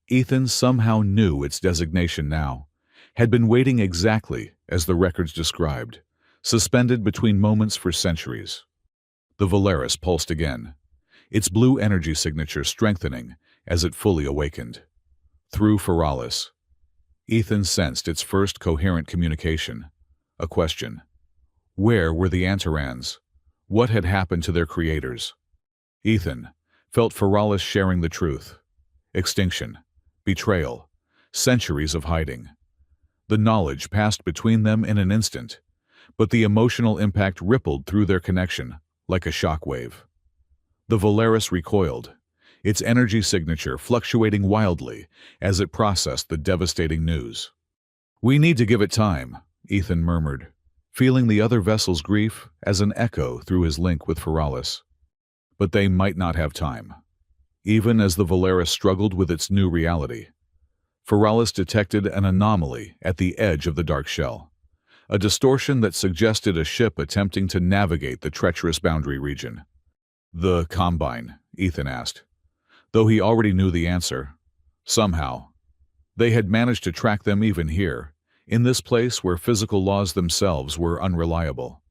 Ethan somehow knew its designation now, had been waiting exactly as the records described, suspended between moments for centuries. The Valeris pulsed again, its blue energy signature strengthening as it fully awakened. Through Feralis, Ethan sensed its first coherent communication, a question. Where were the Antarans? What had happened to their creators? Ethan felt Feralis sharing the truth. Extinction, betrayal, centuries of hiding. The knowledge passed between them in an instant, but the emotional impact rippled through their connection like a shockwave. The Valeris recoiled, its energy signature fluctuating wildly as it processed the devastating news. "We need to give it time," Ethan murmured, feeling the other vessel's grief as an echo through his link with Feralis. But they might not have time. Even as the Valeris struggled with its new reality, Feralis detected an anomaly at the edge of the dark shell, a distortion that suggested a ship attempting to navigate the treacherous boundary region. "The Combine?" Ethan asked, though he already knew the answer. Somehow, they had managed to track them even here, in this place where physical laws themselves were unreliable.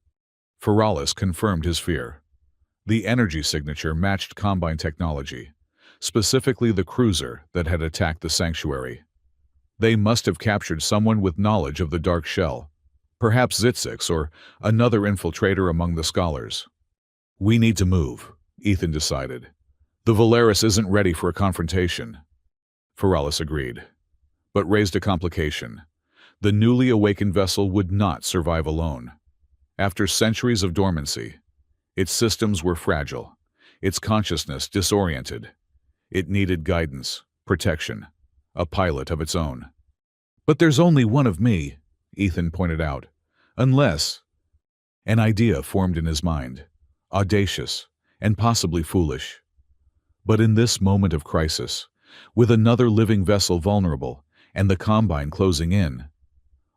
Feralis confirmed his fear. The energy signature matched Combine technology, specifically the cruiser that had attacked the sanctuary. They must have captured someone with knowledge of the dark shell, perhaps Zitsix or another infiltrator among the scholars. "We need to move," Ethan decided. "The Valeris isn't ready for a confrontation." Feralis agreed, but raised a complication. The newly awakened vessel would not survive alone. After centuries of dormancy, its systems were fragile, its consciousness disoriented. It needed guidance, protection, a pilot of its own. "But there's only one of me," Ethan pointed out. "Unless—" An idea formed in his mind, audacious and possibly foolish. But in this moment of crisis, with another living vessel vulnerable and the Combine closing in,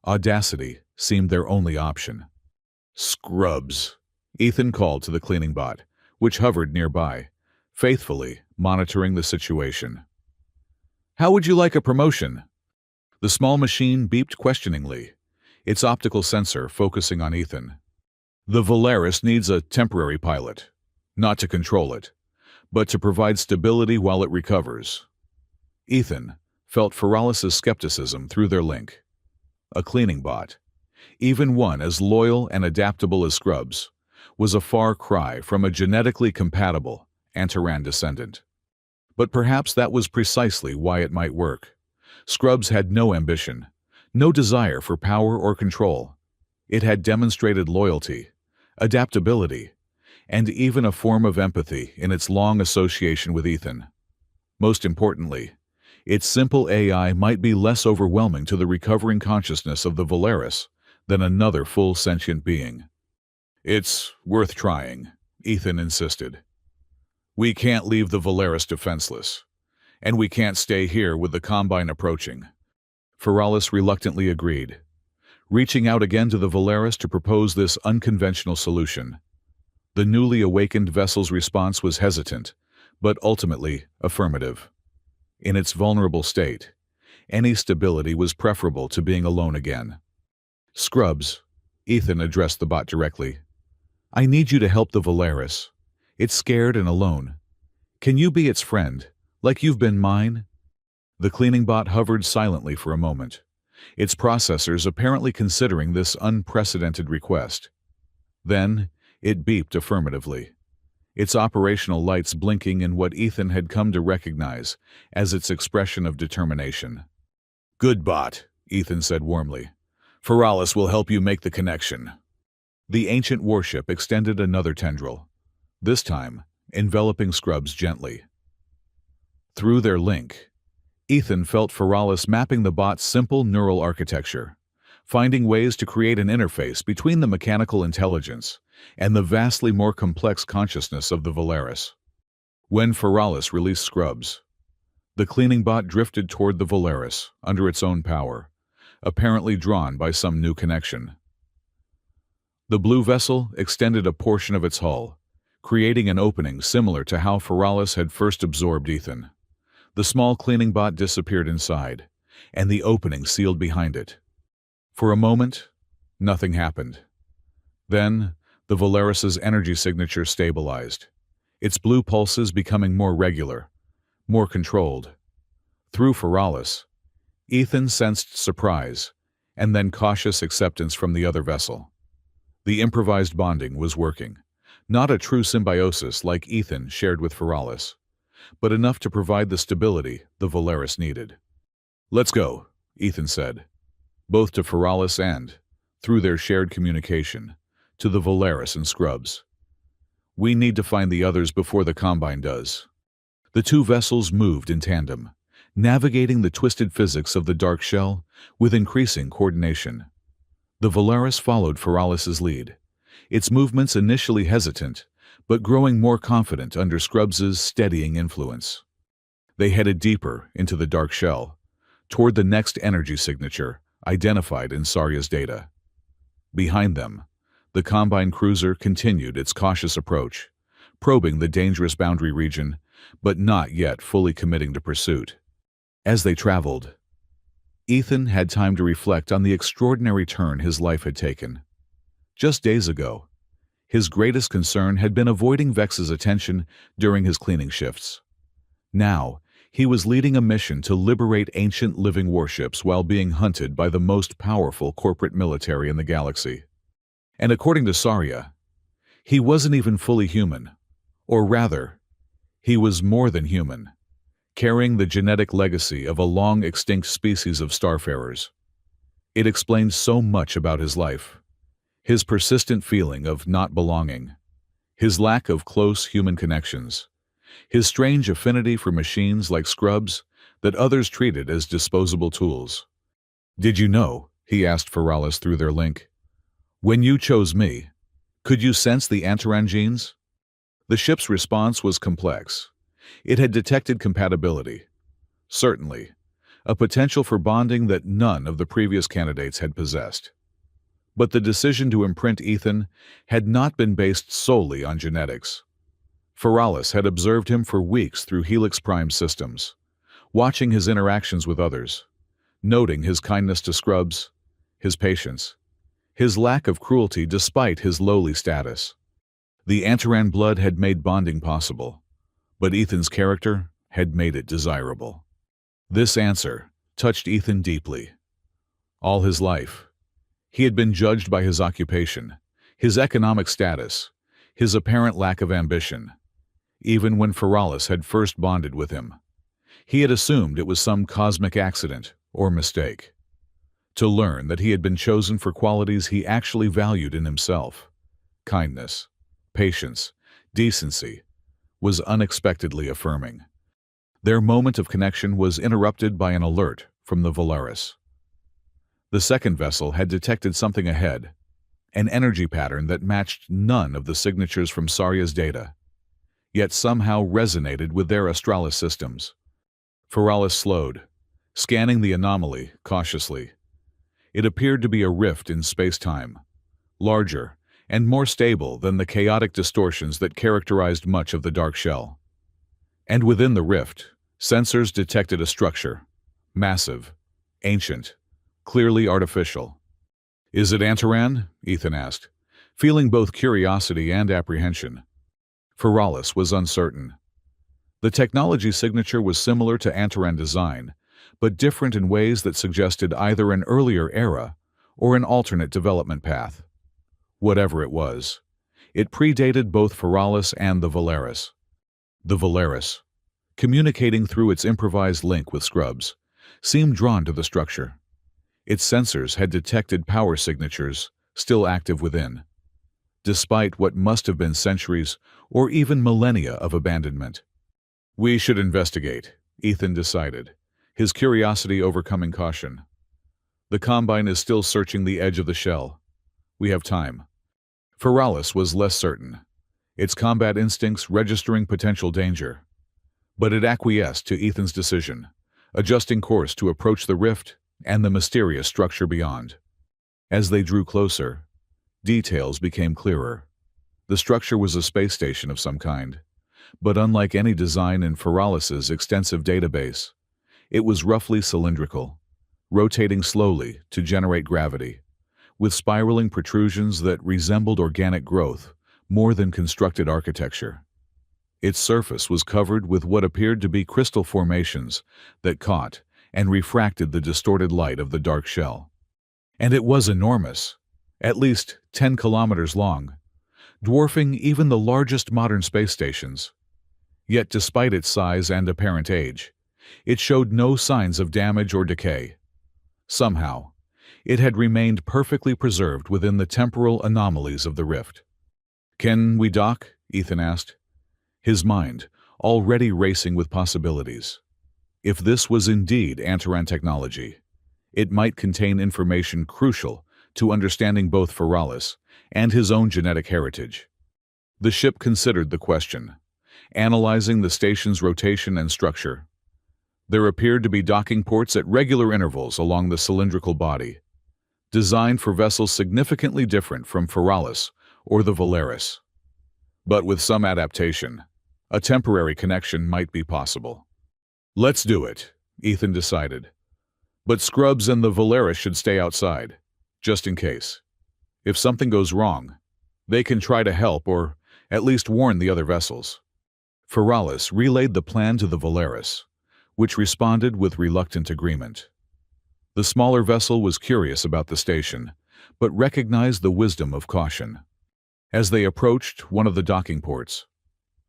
audacity seemed their only option. "Scrubs," Ethan called to the cleaning bot, which hovered nearby, faithfully monitoring the situation. "How would you like a promotion?" The small machine beeped questioningly, its optical sensor focusing on Ethan. "The Valeris needs a temporary pilot, not to control it, but to provide stability while it recovers." Ethan felt Feralis's skepticism through their link. A cleaning bot, even one as loyal and adaptable as Scrubs, was a far cry from a genetically compatible Antaran descendant. But perhaps that was precisely why it might work. Scrubs had no ambition, no desire for power or control. It had demonstrated loyalty, adaptability, and even a form of empathy in its long association with Ethan. Most importantly, Its simple AI might be less overwhelming to the recovering consciousness of the Valeris than another full sentient being. "It's worth trying," Ethan insisted. "We can't leave the Valeris defenseless, and we can't stay here with the Combine approaching." Feralis reluctantly agreed, reaching out again to the Valeris to propose this unconventional solution. The newly awakened vessel's response was hesitant, but ultimately affirmative. In its vulnerable state, any stability was preferable to being alone again. "Scrubs," Ethan addressed the bot directly. "I need you to help the Valeris. It's scared and alone. Can you be its friend, like you've been mine?" The cleaning bot hovered silently for a moment, its processors apparently considering this unprecedented request. Then, it beeped affirmatively, its operational lights blinking in what Ethan had come to recognize as its expression of determination. "Good bot," Ethan said warmly. "Feralis will help you make the connection." The ancient warship extended another tendril, this time enveloping Scrubs gently. Through their link, Ethan felt Feralis mapping the bot's simple neural architecture, finding ways to create an interface between the mechanical intelligence and the vastly more complex consciousness of the Valeris. When Feralis released Scrubs, the cleaning bot drifted toward the Valeris under its own power, apparently drawn by some new connection. The blue vessel extended a portion of its hull, creating an opening similar to how Feralis had first absorbed Ethan. The small cleaning bot disappeared inside, and the opening sealed behind it. For a moment, nothing happened. Then, the Valeris's energy signature stabilized, its blue pulses becoming more regular, more controlled. Through Feralis, Ethan sensed surprise, and then cautious acceptance from the other vessel. The improvised bonding was working, not a true symbiosis like Ethan shared with Feralis, but enough to provide the stability the Valeris needed. "Let's go," Ethan said, both to Feralis and, through their shared communication, to the Valeris and Scrubs. "We need to find the others before the Combine does." The two vessels moved in tandem, navigating the twisted physics of the dark shell with increasing coordination. The Valeris followed Feralis's lead, its movements initially hesitant, but growing more confident under Scrubs's steadying influence. They headed deeper into the dark shell, toward the next energy signature identified in Sarya's data. Behind them, the Combine cruiser continued its cautious approach, probing the dangerous boundary region, but not yet fully committing to pursuit. As they traveled, Ethan had time to reflect on the extraordinary turn his life had taken. Just days ago, his greatest concern had been avoiding Vex's attention during his cleaning shifts. Now, he was leading a mission to liberate ancient living warships while being hunted by the most powerful corporate military in the galaxy. And according to Sarya, he wasn't even fully human, or rather, he was more than human, carrying the genetic legacy of a long-extinct species of starfarers. It explained so much about his life. His persistent feeling of not belonging, his lack of close human connections, his strange affinity for machines like Scrubs that others treated as disposable tools. "Did you know," he asked Feralis through their link, "when you chose me, could you sense the Antaran genes?" The ship's response was complex. It had detected compatibility. Certainly, a potential for bonding that none of the previous candidates had possessed. But the decision to imprint Ethan had not been based solely on genetics. Feralis had observed him for weeks through Helix Prime systems, watching his interactions with others, noting his kindness to Scrubs, his patience, his lack of cruelty despite his lowly status. The Antaran blood had made bonding possible, but Ethan's character had made it desirable. This answer touched Ethan deeply. All his life, he had been judged by his occupation, his economic status, his apparent lack of ambition. Even when Feralis had first bonded with him, he had assumed it was some cosmic accident or mistake. To learn that he had been chosen for qualities he actually valued in himself, kindness, patience, decency, was unexpectedly affirming. Their moment of connection was interrupted by an alert from the Valeris. The second vessel had detected something ahead, an energy pattern that matched none of the signatures from Sarya's data, yet somehow resonated with their Astralis systems. Feralis slowed, scanning the anomaly cautiously. It appeared to be a rift in space-time, larger and more stable than the chaotic distortions that characterized much of the dark shell. And within the rift, sensors detected a structure, massive, ancient, clearly artificial. "Is it Antaran?" Ethan asked, feeling both curiosity and apprehension. Feralis was uncertain. The technology signature was similar to Antaran design, but different in ways that suggested either an earlier era or an alternate development path. Whatever it was, it predated both Feralis and the Valeris. The Valeris, communicating through its improvised link with Scrubs, seemed drawn to the structure. Its sensors had detected power signatures still active within, despite what must have been centuries or even millennia of abandonment. "We should investigate," Ethan decided, his curiosity overcoming caution. "The Combine is still searching the edge of the shell. We have time." Feralis was less certain, its combat instincts registering potential danger. But it acquiesced to Ethan's decision, adjusting course to approach the rift and the mysterious structure beyond. As they drew closer, details became clearer. The structure was a space station of some kind, but unlike any design in Feralis's extensive database, it was roughly cylindrical, rotating slowly to generate gravity, with spiraling protrusions that resembled organic growth more than constructed architecture. Its surface was covered with what appeared to be crystal formations that caught and refracted the distorted light of the dark shell. And it was enormous, at least 10 kilometers long, dwarfing even the largest modern space stations. Yet despite its size and apparent age, it showed no signs of damage or decay. Somehow, it had remained perfectly preserved within the temporal anomalies of the rift. "Can we dock?" Ethan asked, his mind already racing with possibilities. If this was indeed Antaran technology, it might contain information crucial to understanding both Feralis and his own genetic heritage. The ship considered the question, analyzing the station's rotation and structure. There appeared to be docking ports at regular intervals along the cylindrical body, designed for vessels significantly different from Feralis or the Valeris. But with some adaptation, a temporary connection might be possible. "Let's do it," Ethan decided. "But Scrubs and the Valeris should stay outside, just in case. If something goes wrong, they can try to help or at least warn the other vessels." Feralis relayed the plan to the Valeris, which responded with reluctant agreement. The smaller vessel was curious about the station, but recognized the wisdom of caution. As they approached one of the docking ports,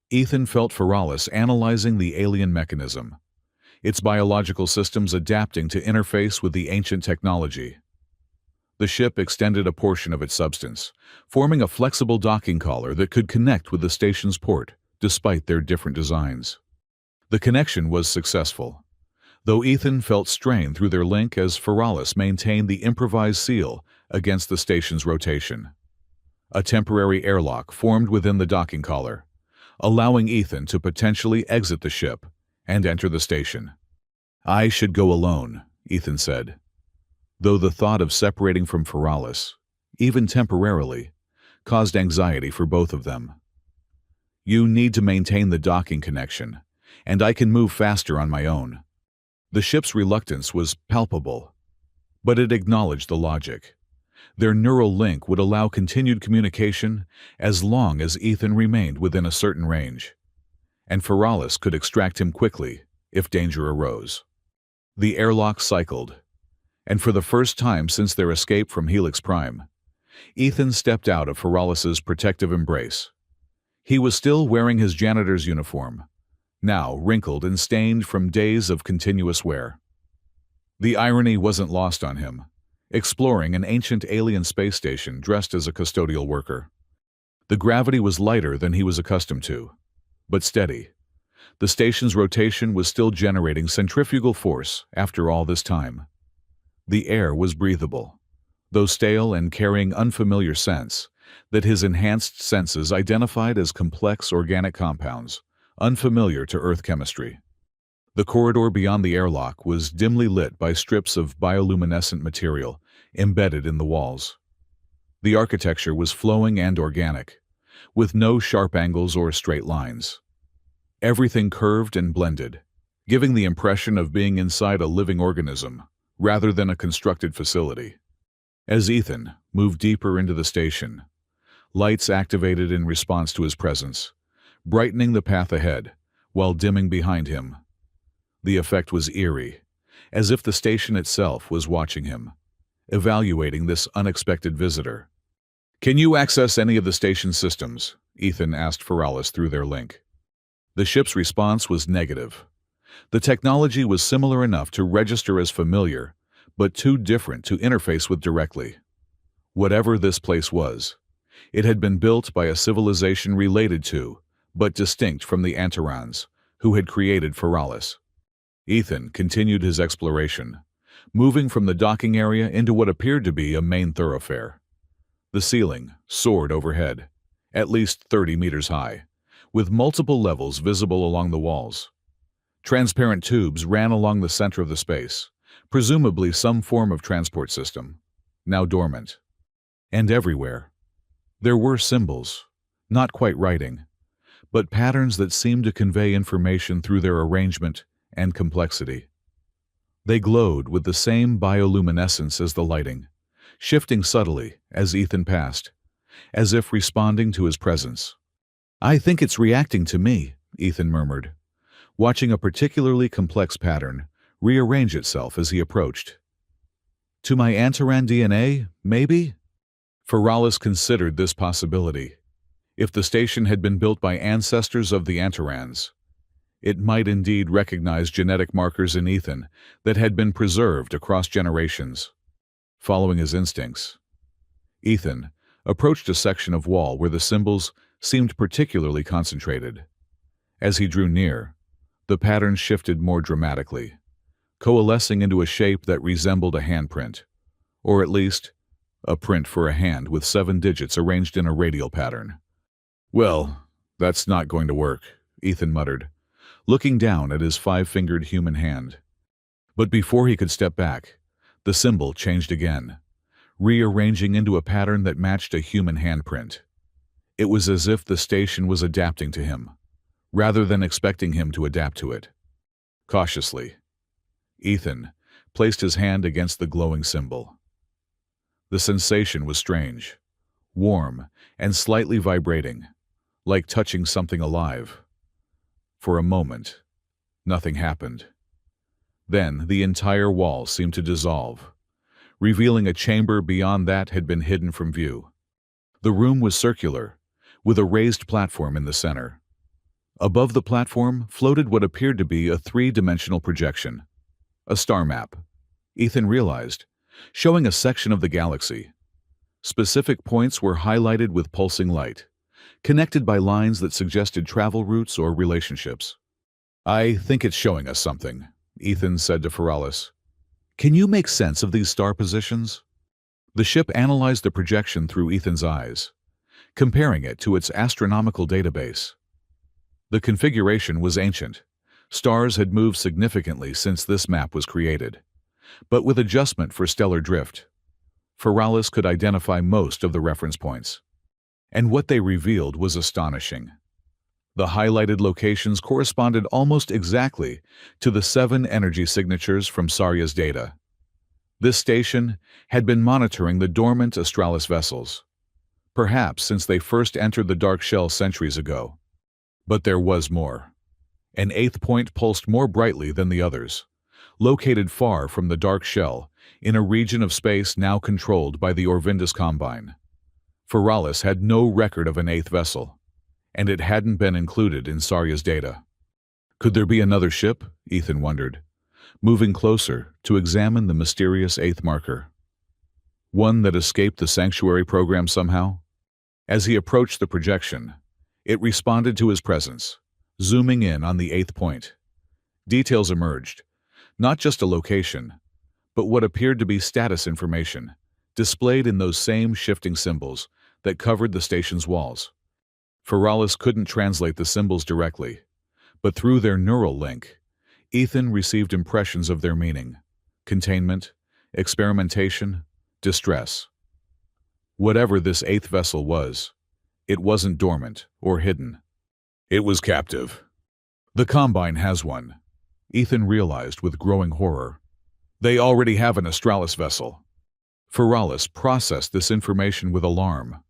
Ethan felt Feralis analyzing the alien mechanism, its biological systems adapting to interface with the ancient technology. The ship extended a portion of its substance, forming a flexible docking collar that could connect with the station's port, despite their different designs. The connection was successful, though Ethan felt strain through their link as Feralis maintained the improvised seal against the station's rotation. A temporary airlock formed within the docking collar, allowing Ethan to potentially exit the ship and enter the station. "I should go alone," Ethan said, though the thought of separating from Feralis, even temporarily, caused anxiety for both of them. "You need to maintain the docking connection, and I can move faster on my own." The ship's reluctance was palpable, but it acknowledged the logic. Their neural link would allow continued communication as long as Ethan remained within a certain range, and Feralis could extract him quickly if danger arose. The airlock cycled, and for the first time since their escape from Helix Prime, Ethan stepped out of Feralis's protective embrace. He was still wearing his janitor's uniform, now wrinkled and stained from days of continuous wear. The irony wasn't lost on him, exploring an ancient alien space station dressed as a custodial worker. The gravity was lighter than he was accustomed to, but steady, The station's rotation was still generating centrifugal force after all this time. The air was breathable, though stale and carrying unfamiliar scents that his enhanced senses identified as complex organic compounds, unfamiliar to Earth chemistry. The corridor beyond the airlock was dimly lit by strips of bioluminescent material embedded in the walls. The architecture was flowing and organic, with no sharp angles or straight lines. Everything curved and blended, giving the impression of being inside a living organism rather than a constructed facility. As Ethan moved deeper into the station, lights activated in response to his presence, brightening the path ahead while dimming behind him. The effect was eerie, as if the station itself was watching him, evaluating this unexpected visitor. "Can you access any of the station's systems?" Ethan asked Feralis through their link. The ship's response was negative. The technology was similar enough to register as familiar, but too different to interface with directly. Whatever this place was, it had been built by a civilization related to, but distinct from the Antarans, who had created Feralis. Ethan continued his exploration, moving from the docking area into what appeared to be a main thoroughfare. The ceiling soared overhead, at least 30 meters high, with multiple levels visible along the walls. Transparent tubes ran along the center of the space, presumably some form of transport system, now dormant. And everywhere, there were symbols, not quite writing, but patterns that seemed to convey information through their arrangement and complexity. They glowed with the same bioluminescence as the lighting, shifting subtly as Ethan passed, as if responding to his presence. "I think it's reacting to me," Ethan murmured, watching a particularly complex pattern rearrange itself as he approached. "To my Antaran DNA, maybe?" Feralis considered this possibility. If the station had been built by ancestors of the Antarans, it might indeed recognize genetic markers in Ethan that had been preserved across generations. Following his instincts, Ethan approached a section of wall where the symbols seemed particularly concentrated. As he drew near, the pattern shifted more dramatically, coalescing into a shape that resembled a handprint, or at least a print for a hand with 7 digits arranged in a radial pattern. "Well, that's not going to work," Ethan muttered, looking down at his 5-fingered human hand. But before he could step back, the symbol changed again, rearranging into a pattern that matched a human handprint. It was as if the station was adapting to him, rather than expecting him to adapt to it. Cautiously, Ethan placed his hand against the glowing symbol. The sensation was strange, warm, and slightly vibrating, like touching something alive. For a moment, nothing happened. Then the entire wall seemed to dissolve, revealing a chamber beyond that had been hidden from view. The room was circular, with a raised platform in the center. Above the platform floated what appeared to be a 3-dimensional projection. A star map, Ethan realized, showing a section of the galaxy. Specific points were highlighted with pulsing light, connected by lines that suggested travel routes or relationships. "I think it's showing us something," Ethan said to Feralis. "Can you make sense of these star positions?" The ship analyzed the projection through Ethan's eyes, comparing it to its astronomical database. The configuration was ancient. Stars had moved significantly since this map was created, but with adjustment for stellar drift, Feralis could identify most of the reference points. And what they revealed was astonishing. The highlighted locations corresponded almost exactly to the 7 energy signatures from Sarya's data. This station had been monitoring the dormant Australis vessels, perhaps since they first entered the dark shell centuries ago. But there was more. An 8th point pulsed more brightly than the others, located far from the dark shell in a region of space now controlled by the Orvindus Combine. Feralis had no record of an 8th vessel, and it hadn't been included in Sarya's data. Could there be another ship? Ethan wondered, moving closer to examine the mysterious 8th marker. One that escaped the sanctuary program somehow? As he approached the projection, it responded to his presence, Zooming in on the eighth point, details emerged, not just a location, but what appeared to be status information, displayed in those same shifting symbols that covered the station's walls. Feralis couldn't translate the symbols directly, but through their neural link, Ethan received impressions of their meaning: containment, experimentation, distress. Whatever this eighth vessel was, it wasn't dormant or hidden. It was captive. The Combine has one, Ethan realized with growing horror. They already have an Australis vessel. Feralis processed this information with alarm.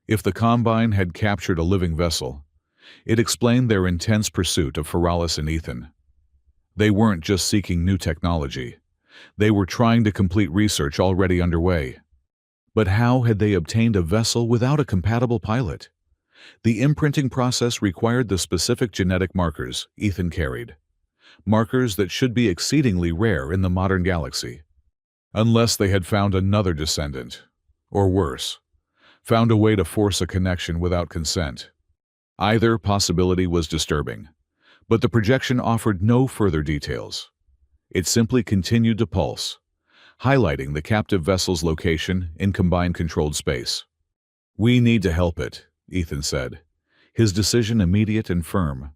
If the Combine had captured a living vessel, it explained their intense pursuit of Feralis and Ethan. They weren't just seeking new technology. They were trying to complete research already underway. But how had they obtained a vessel without a compatible pilot? The imprinting process required the specific genetic markers Ethan carried. Markers that should be exceedingly rare in the modern galaxy. Unless they had found another descendant, or worse, found a way to force a connection without consent. Either possibility was disturbing, but the projection offered no further details. It simply continued to pulse, highlighting the captive vessel's location in combined-controlled space. "We need to help it," Ethan said, his decision immediate and firm.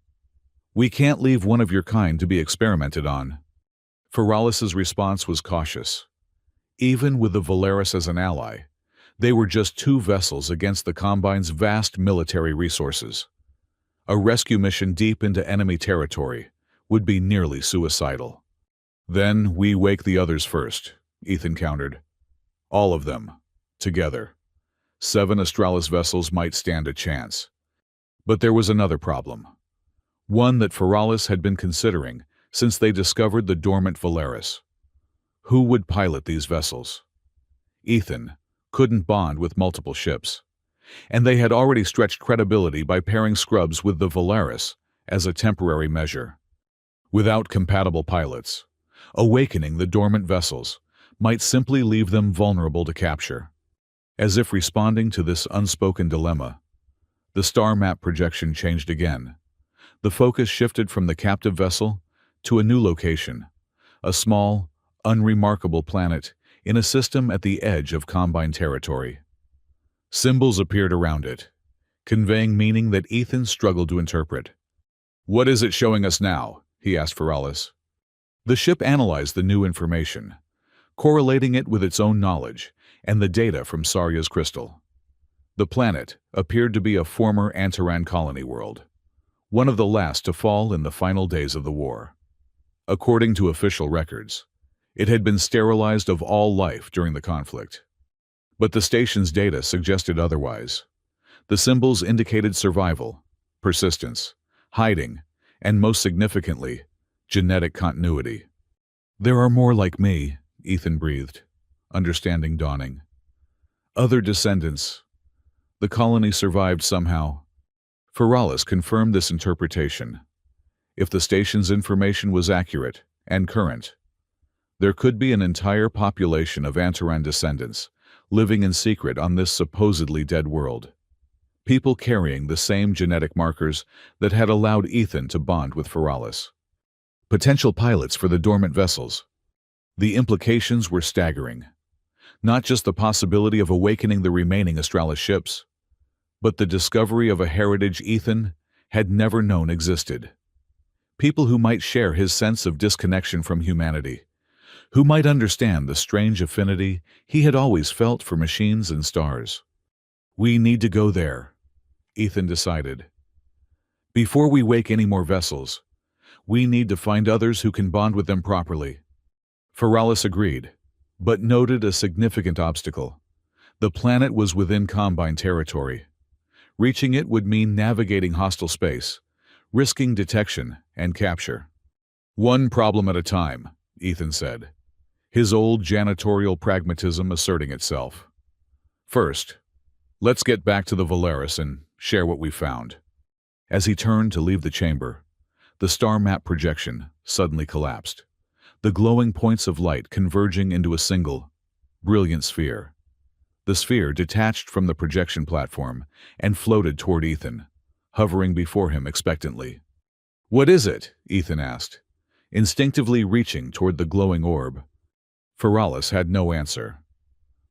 "We can't leave one of your kind to be experimented on." Feralis's response was cautious. Even with the Valeris as an ally, they were just two vessels against the Combine's vast military resources. A rescue mission deep into enemy territory would be nearly suicidal. "Then we wake the others first," Ethan countered. "All of them, together. 7 Australis vessels might stand a chance." But there was another problem. One that Feralis had been considering since they discovered the dormant Valeris. Who would pilot these vessels? Ethan couldn't bond with multiple ships, and they had already stretched credibility by pairing scrubs with the Valeris as a temporary measure. Without compatible pilots, awakening the dormant vessels might simply leave them vulnerable to capture. As if responding to this unspoken dilemma, the star map projection changed again. The focus shifted from the captive vessel to a new location, a small, unremarkable planet in a system at the edge of Combine territory. Symbols appeared around it, conveying meaning that Ethan struggled to interpret. "What is it showing us now?" he asked Feralis. The ship analyzed the new information, correlating it with its own knowledge and the data from Sarya's crystal. The planet appeared to be a former Antaran colony world, one of the last to fall in the final days of the war. According to official records, it had been sterilized of all life during the conflict. But the station's data suggested otherwise. The symbols indicated survival, persistence, hiding, and most significantly, genetic continuity. "There are more like me," Ethan breathed, understanding dawning. "Other descendants. The colony survived somehow." Feralis confirmed this interpretation. If the station's information was accurate and current, there could be an entire population of Antaran descendants living in secret on this supposedly dead world. People carrying the same genetic markers that had allowed Ethan to bond with Feralis. Potential pilots for the dormant vessels. The implications were staggering. Not just the possibility of awakening the remaining Australis ships, but the discovery of a heritage Ethan had never known existed. People who might share his sense of disconnection from humanity, who might understand the strange affinity he had always felt for machines and stars. "We need to go there," Ethan decided. "Before we wake any more vessels, we need to find others who can bond with them properly." Feralis agreed, but noted a significant obstacle. The planet was within Combine territory. Reaching it would mean navigating hostile space, risking detection and capture. "One problem at a time," Ethan said, his old janitorial pragmatism asserting itself. "First, let's get back to the Valeris and share what we found." As he turned to leave the chamber, the star map projection suddenly collapsed, the glowing points of light converging into a single, brilliant sphere. The sphere detached from the projection platform and floated toward Ethan, hovering before him expectantly. "What is it?" Ethan asked, instinctively reaching toward the glowing orb. Feralis had no answer.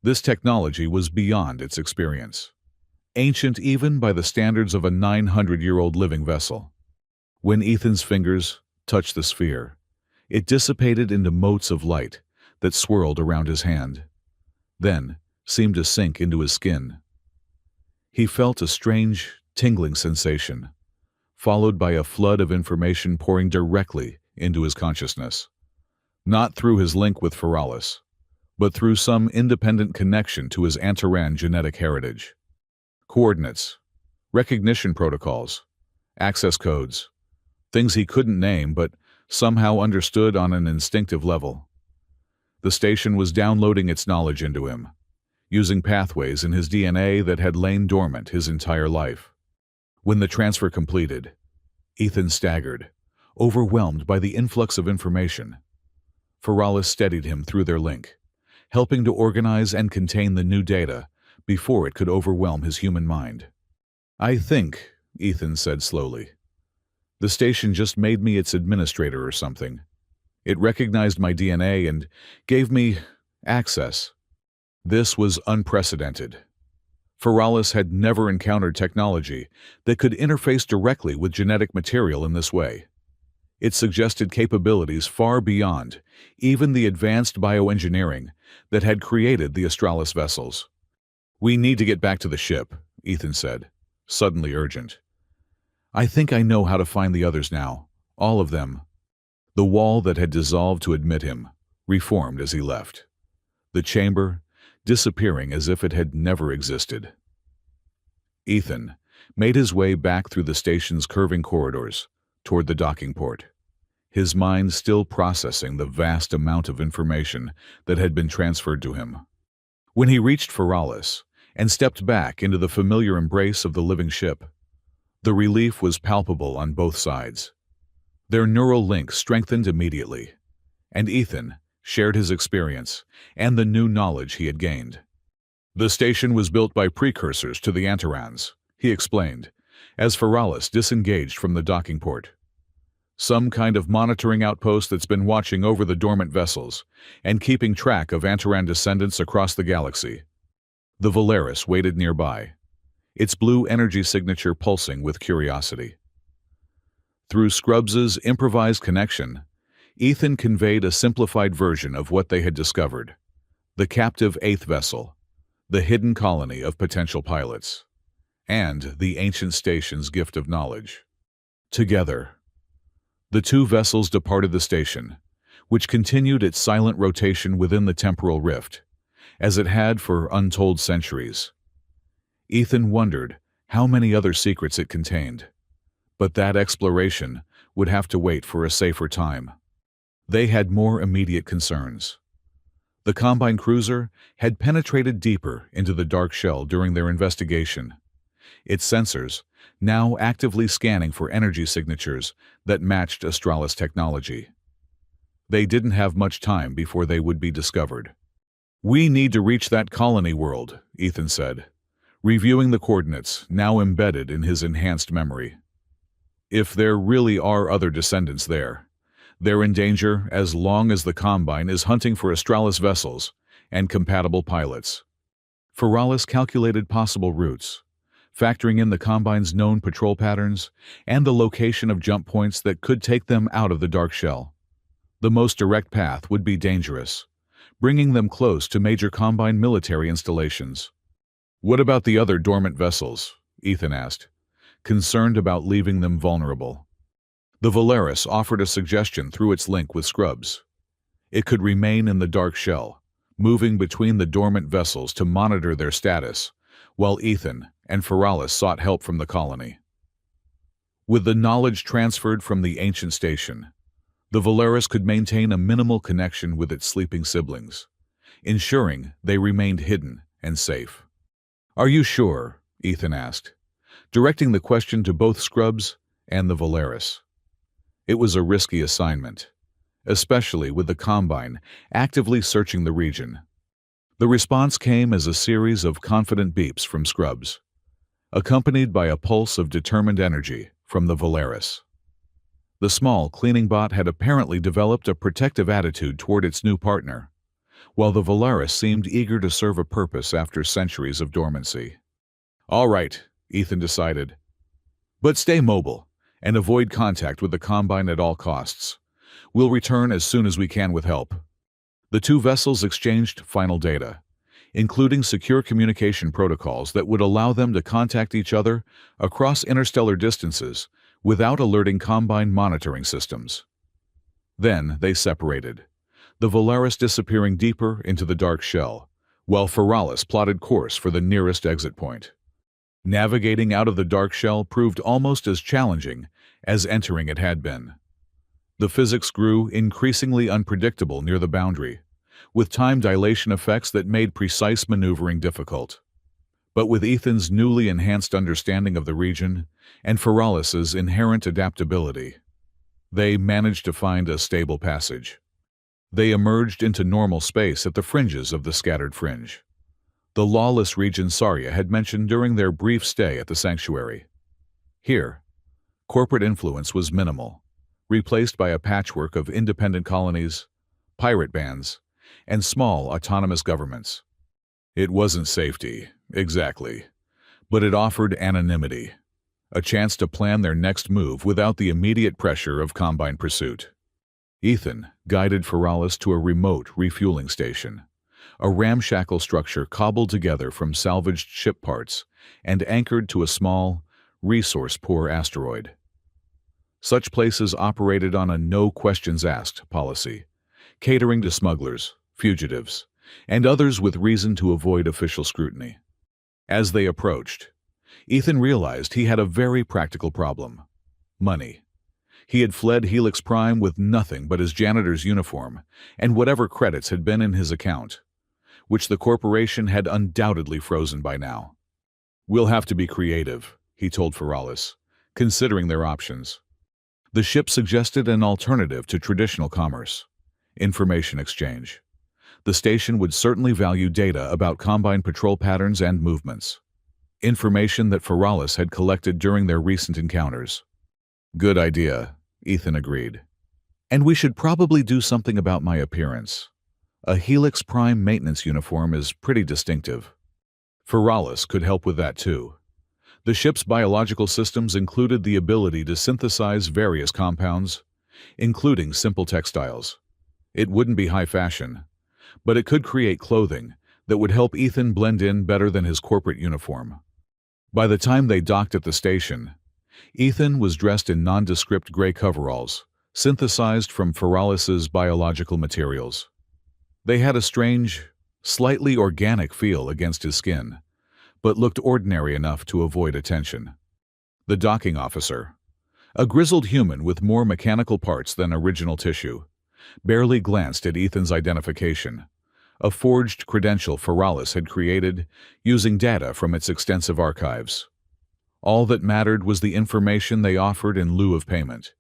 This technology was beyond its experience, ancient even by the standards of a 900-year-old living vessel. When Ethan's fingers touched the sphere, it dissipated into motes of light that swirled around his hand, then seemed to sink into his skin. He felt a strange, tingling sensation, followed by a flood of information pouring directly into his consciousness. Not through his link with Feralis, but through some independent connection to his Antaran genetic heritage. Coordinates, recognition protocols, access codes, things he couldn't name but somehow understood on an instinctive level. The station was downloading its knowledge into him, using pathways in his DNA that had lain dormant his entire life. When the transfer completed, Ethan staggered, overwhelmed by the influx of information. Feralis steadied him through their link, helping to organize and contain the new data before it could overwhelm his human mind. "I think," Ethan said slowly, "the station just made me its administrator or something. It recognized my DNA and gave me access." This was unprecedented. Feralis had never encountered technology that could interface directly with genetic material in this way. It suggested capabilities far beyond even the advanced bioengineering that had created the Australis vessels. "We need to get back to the ship," Ethan said, suddenly urgent. "I think I know how to find the others now, all of them." The wall that had dissolved to admit him reformed as he left, the chamber disappearing as if it had never existed. Ethan made his way back through the station's curving corridors toward the docking port, his mind still processing the vast amount of information that had been transferred to him. When he reached Feralis and stepped back into the familiar embrace of the living ship, the relief was palpable on both sides. Their neural link strengthened immediately, and Ethan shared his experience and the new knowledge he had gained. "The station was built by precursors to the Antarans," he explained, as Feralis disengaged from the docking port. "Some kind of monitoring outpost that's been watching over the dormant vessels and keeping track of Antaran descendants across the galaxy." The Valeris waited nearby, its blue energy signature pulsing with curiosity. Through Scrubbs's improvised connection, Ethan conveyed a simplified version of what they had discovered: the captive eighth vessel, the hidden colony of potential pilots, and the ancient station's gift of knowledge. Together, the two vessels departed the station, which continued its silent rotation within the temporal rift, as it had for untold centuries. Ethan wondered how many other secrets it contained, but that exploration would have to wait for a safer time. They had more immediate concerns. The Combine cruiser had penetrated deeper into the dark shell during their investigation, its sensors now actively scanning for energy signatures that matched Australis technology. They didn't have much time before they would be discovered. "We need to reach that colony world," Ethan said, reviewing the coordinates now embedded in his enhanced memory. "If there really are other descendants there, they're in danger as long as the Combine is hunting for Australis vessels and compatible pilots." Feralis calculated possible routes, factoring in the Combine's known patrol patterns and the location of jump points that could take them out of the dark shell. The most direct path would be dangerous, bringing them close to major Combine military installations. "What about the other dormant vessels?" Ethan asked, concerned about leaving them vulnerable. The Valeris offered a suggestion through its link with Scrubbs. It could remain in the dark shell, moving between the dormant vessels to monitor their status, while Ethan and Feralis sought help from the colony. With the knowledge transferred from the ancient station, the Valeris could maintain a minimal connection with its sleeping siblings, ensuring they remained hidden and safe. "Are you sure?" Ethan asked, directing the question to both Scrubbs and the Valeris. It was a risky assignment, especially with the Combine actively searching the region. The response came as a series of confident beeps from Scrubbs, accompanied by a pulse of determined energy from the Valeris. The small cleaning bot had apparently developed a protective attitude toward its new partner, while the Valaris seemed eager to serve a purpose after centuries of dormancy. "All right," Ethan decided. "But stay mobile and avoid contact with the Combine at all costs. We'll return as soon as we can with help." The two vessels exchanged final data, including secure communication protocols that would allow them to contact each other across interstellar distances without alerting Combine monitoring systems. Then they separated, the Valaris disappearing deeper into the dark shell, while Feralis plotted course for the nearest exit point. Navigating out of the dark shell proved almost as challenging as entering it had been. The physics grew increasingly unpredictable near the boundary, with time dilation effects that made precise maneuvering difficult. But with Ethan's newly enhanced understanding of the region and Feralis's inherent adaptability, they managed to find a stable passage. They emerged into normal space at the fringes of the scattered fringe, the lawless region Sarya had mentioned during their brief stay at the sanctuary. Here, corporate influence was minimal, replaced by a patchwork of independent colonies, pirate bands, and small autonomous governments. It wasn't safety, exactly, but it offered anonymity, a chance to plan their next move without the immediate pressure of Combine pursuit. Ethan guided Feralis to a remote refueling station, a ramshackle structure cobbled together from salvaged ship parts and anchored to a small, resource-poor asteroid. Such places operated on a no-questions-asked policy, catering to smugglers, fugitives, and others with reason to avoid official scrutiny. As they approached, Ethan realized he had a very practical problem: money. He had fled Helix Prime with nothing but his janitor's uniform and whatever credits had been in his account, which the corporation had undoubtedly frozen by now. "We'll have to be creative," he told Feralis, considering their options. The ship suggested an alternative to traditional commerce: information exchange. The station would certainly value data about Combine patrol patterns and movements, information that Feralis had collected during their recent encounters. "Good idea," Ethan agreed. "And we should probably do something about my appearance. A Helix Prime maintenance uniform is pretty distinctive." Feralis could help with that too. The ship's biological systems included the ability to synthesize various compounds, including simple textiles. It wouldn't be high fashion, but it could create clothing that would help Ethan blend in better than his corporate uniform. By the time they docked at the station, Ethan was dressed in nondescript gray coveralls, synthesized from Feralis's biological materials. They had a strange, slightly organic feel against his skin, but looked ordinary enough to avoid attention. The docking officer, a grizzled human with more mechanical parts than original tissue, barely glanced at Ethan's identification, a forged credential Feralis had created using data from its extensive archives. All that mattered was the information they offered in lieu of payment: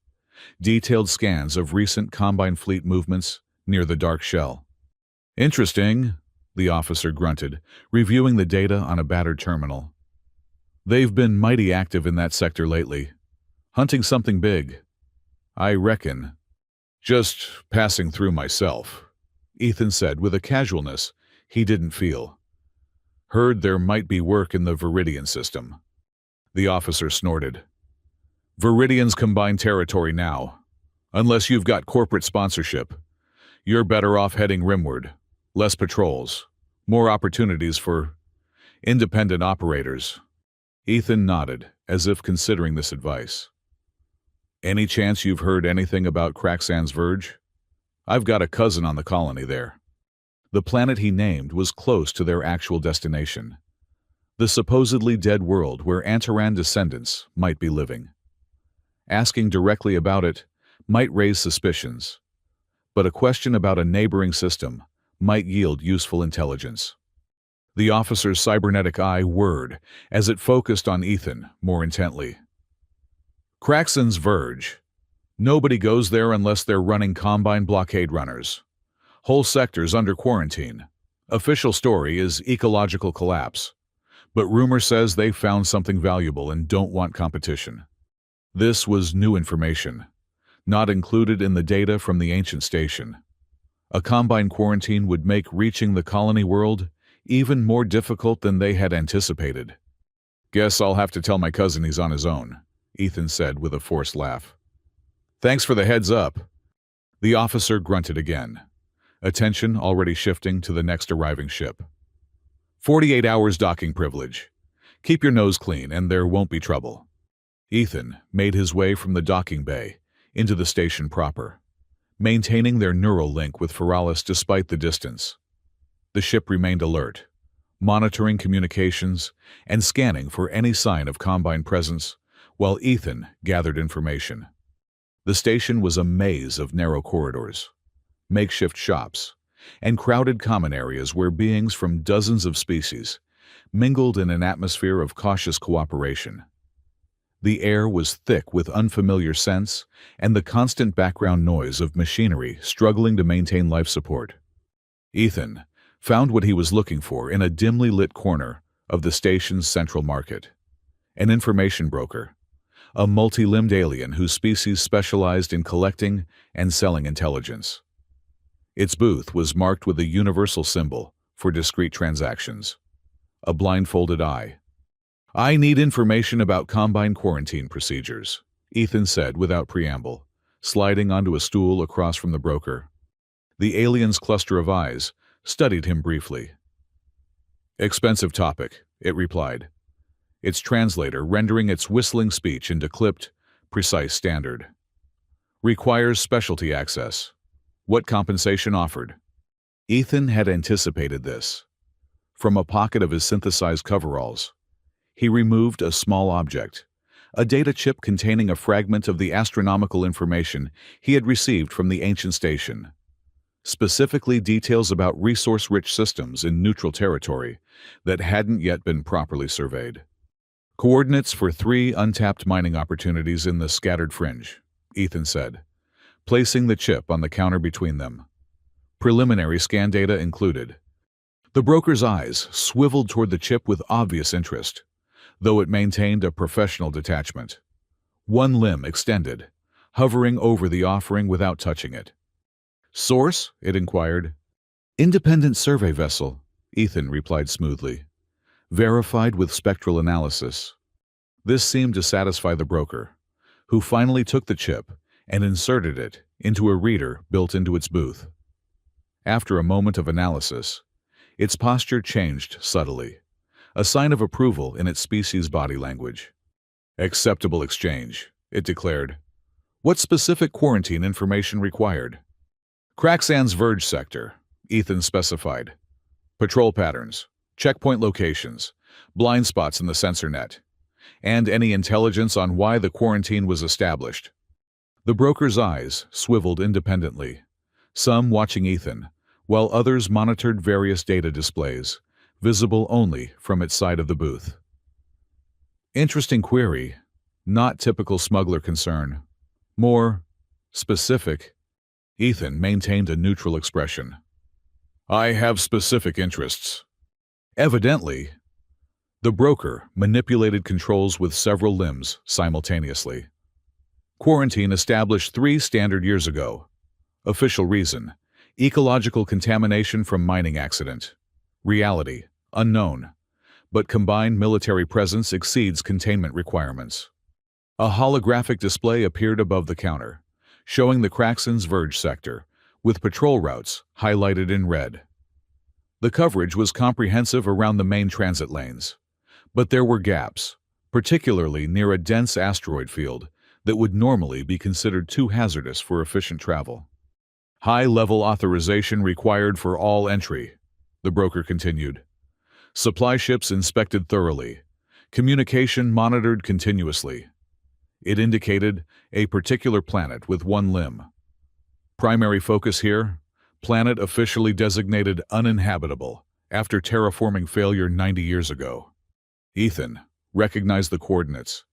detailed scans of recent Combine fleet movements near the dark shell. "Interesting," the officer grunted, reviewing the data on a battered terminal. "They've been mighty active in that sector lately. Hunting something big, I reckon." "Just passing through myself," Ethan said with a casualness he didn't feel. "Heard there might be work in the Viridian system." The officer snorted. "Viridian's combined territory now. Unless you've got corporate sponsorship, you're better off heading rimward. Less patrols, more opportunities for independent operators." Ethan nodded, as if considering this advice. "Any chance you've heard anything about Craxan's Verge? I've got a cousin on the colony there." The planet he named was close to their actual destination, the supposedly dead world where Antaran descendants might be living. Asking directly about it might raise suspicions, but a question about a neighboring system might yield useful intelligence. The officer's cybernetic eye whirred as it focused on Ethan more intently. "Craxan's Verge. Nobody goes there unless they're running Combine blockade runners. Whole sectors under quarantine. Official story is ecological collapse, but rumor says they found something valuable and don't want competition." This was new information, not included in the data from the ancient station. A Combine quarantine would make reaching the colony world even more difficult than they had anticipated. "Guess I'll have to tell my cousin he's on his own," Ethan said with a forced laugh. "Thanks for the heads up." The officer grunted again, attention already shifting to the next arriving ship. 48 hours docking privilege. Keep your nose clean and there won't be trouble." Ethan made his way from the docking bay into the station proper, maintaining their neural link with Feralis despite the distance. The ship remained alert, monitoring communications and scanning for any sign of Combine presence, while Ethan gathered information. The station was a maze of narrow corridors, makeshift shops, and crowded common areas where beings from dozens of species mingled in an atmosphere of cautious cooperation. The air was thick with unfamiliar scents and the constant background noise of machinery struggling to maintain life support. Ethan found what he was looking for in a dimly lit corner of the station's central market. An information broker, a multi-limbed alien whose species specialized in collecting and selling intelligence. Its booth was marked with a universal symbol for discrete transactions: a blindfolded eye. "I need information about Combine quarantine procedures," Ethan said without preamble, sliding onto a stool across from the broker. The alien's cluster of eyes studied him briefly. "Expensive topic," it replied, its translator rendering its whistling speech into clipped, precise standard. "Requires specialty access. What compensation offered?" Ethan had anticipated this. From a pocket of his synthesized coveralls, he removed a small object, a data chip containing a fragment of the astronomical information he had received from the ancient station. Specifically details about resource-rich systems in neutral territory that hadn't yet been properly surveyed. "Coordinates for 3 untapped mining opportunities in the scattered fringe," Ethan said, placing the chip on the counter between them. Preliminary scan data included. The broker's eyes swiveled toward the chip with obvious interest, though it maintained a professional detachment. One limb extended, hovering over the offering without touching it. "Source?" it inquired. "Independent survey vessel," Ethan replied smoothly. "Verified with spectral analysis." This seemed to satisfy the broker, who finally took the chip and inserted it into a reader built into its booth. After a moment of analysis, its posture changed subtly, a sign of approval in its species' body language. "Acceptable exchange," it declared. "What specific quarantine information required?" "Craxan's Verge sector," Ethan specified. "Patrol patterns, checkpoint locations, blind spots in the sensor net, and any intelligence on why the quarantine was established." The broker's eyes swiveled independently, some watching Ethan, while others monitored various data displays, visible only from its side of the booth. "Interesting query. Not typical smuggler concern. More specific." Ethan maintained a neutral expression. "I have specific interests." Evidently, the broker manipulated controls with several limbs simultaneously. "Quarantine established 3 standard years ago. Official reason: ecological contamination from mining accident. Reality: unknown, but combined military presence exceeds containment requirements." A holographic display appeared above the counter, showing the Craxan's Verge sector, with patrol routes highlighted in red. The coverage was comprehensive around the main transit lanes, but there were gaps, particularly near a dense asteroid field that would normally be considered too hazardous for efficient travel. "High-level authorization required for all entry," the broker continued. "Supply ships inspected thoroughly. Communication monitored continuously." It indicated a particular planet with 1 limb. "Primary focus here: planet officially designated uninhabitable after terraforming failure 90 years ago." Ethan recognized the coordinates.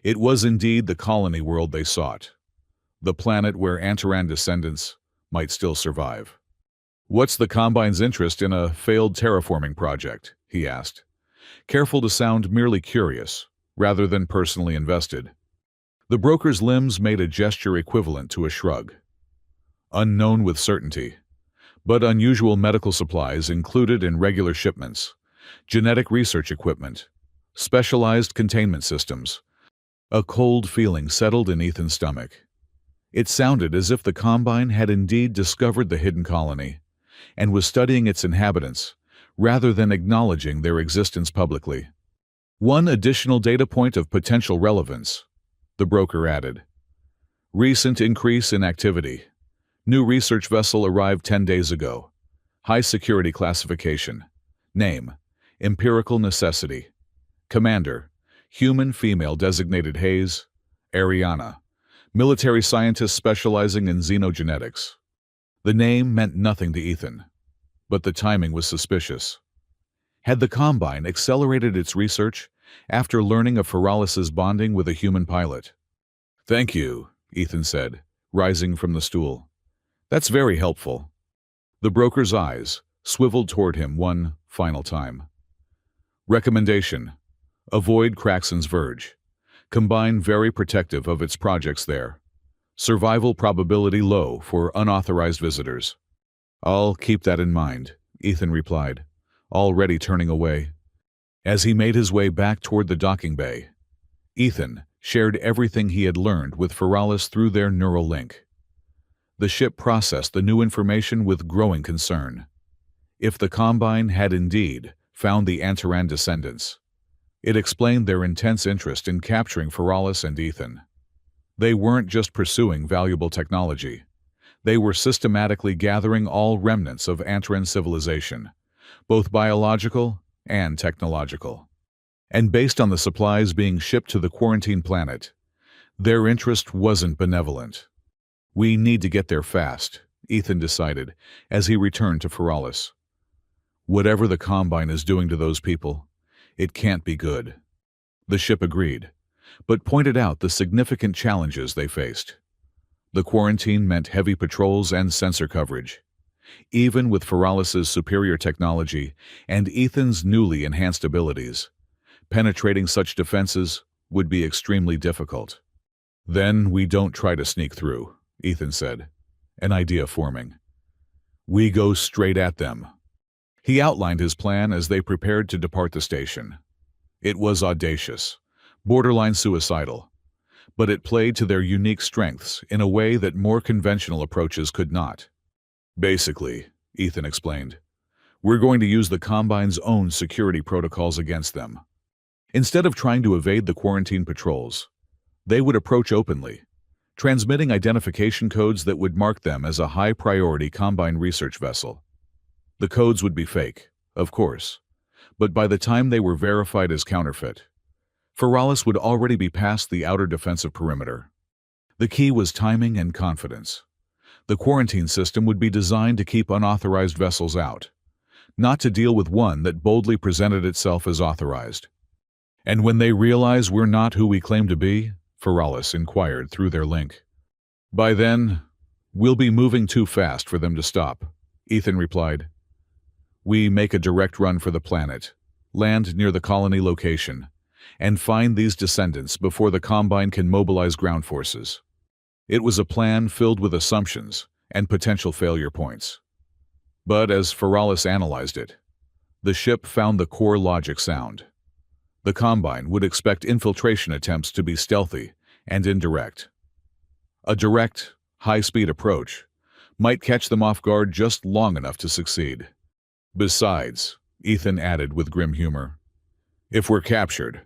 It was indeed the colony world they sought, the planet where Antaran descendants might still survive. "What's the Combine's interest in a failed terraforming project?" he asked, careful to sound merely curious rather than personally invested. The broker's limbs made a gesture equivalent to a shrug. Unknown with certainty, but unusual medical supplies included in regular shipments, genetic research equipment, specialized containment systems. A cold feeling settled in Ethan's stomach. It sounded as if the Combine had indeed discovered the hidden colony and was studying its inhabitants rather than acknowledging their existence publicly. One additional data point of potential relevance, the broker added. Recent increase in activity. New research vessel arrived 10 days ago. High security classification. Name: Empirical Necessity. Commander: Human female designated Hayes, Ariana. Military scientist specializing in xenogenetics. The name meant nothing to Ethan, but the timing was suspicious. Had the Combine accelerated its research after learning of Feralis's bonding with a human pilot? "Thank you," Ethan said, rising from the stool. "That's very helpful." The broker's eyes swiveled toward him one final time. Recommendation: avoid Craxon's Verge. Combine very protective of its projects there. Survival probability low for unauthorized visitors. "I'll keep that in mind," Ethan replied, already turning away. As he made his way back toward the docking bay, Ethan shared everything he had learned with Feralis through their neural link. The ship processed the new information with growing concern. If the Combine had indeed found the Antaran descendants, it explained their intense interest in capturing Feralis and Ethan. They weren't just pursuing valuable technology. They were systematically gathering all remnants of Antaran civilization, both biological and technological. And based on the supplies being shipped to the quarantine planet, their interest wasn't benevolent. "We need to get there fast," Ethan decided as he returned to Feralis. "Whatever the Combine is doing to those people, it can't be good." The ship agreed, but pointed out the significant challenges they faced. The quarantine meant heavy patrols and sensor coverage. Even with Feralis's superior technology and Ethan's newly enhanced abilities, penetrating such defenses would be extremely difficult. "Then we don't try to sneak through," Ethan said, an idea forming. "We go straight at them." He outlined his plan as they prepared to depart the station. It was audacious, borderline suicidal, but it played to their unique strengths in a way that more conventional approaches could not. "Basically," Ethan explained, "we're going to use the Combine's own security protocols against them. Instead of trying to evade the quarantine patrols, they would approach openly, transmitting identification codes that would mark them as a high-priority Combine research vessel. The codes would be fake, of course, but by the time they were verified as counterfeit, Feralis would already be past the outer defensive perimeter. The key was timing and confidence. The quarantine system would be designed to keep unauthorized vessels out, not to deal with one that boldly presented itself as authorized. "And when they realize we're not who we claim to be?" Feralis inquired through their link. "By then, we'll be moving too fast for them to stop," Ethan replied. "We make a direct run for the planet, land near the colony location, and find these descendants before the Combine can mobilize ground forces." It was a plan filled with assumptions and potential failure points. But as Feralis analyzed it, the ship found the core logic sound. The Combine would expect infiltration attempts to be stealthy and indirect. A direct, high-speed approach might catch them off guard just long enough to succeed. "Besides," Ethan added with grim humor, "if we're captured,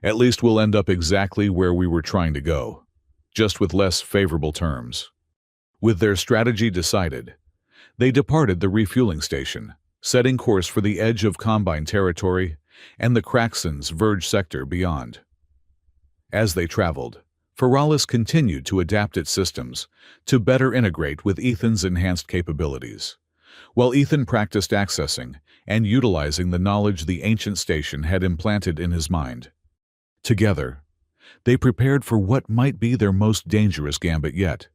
at least we'll end up exactly where we were trying to go, just with less favorable terms." With their strategy decided, they departed the refueling station, setting course for the edge of Combine territory and the Craxon's Verge sector beyond. As they traveled, Feralis continued to adapt its systems to better integrate with Ethan's enhanced capabilities, while Ethan practiced accessing and utilizing the knowledge the ancient station had implanted in his mind. Together, they prepared for what might be their most dangerous gambit yet,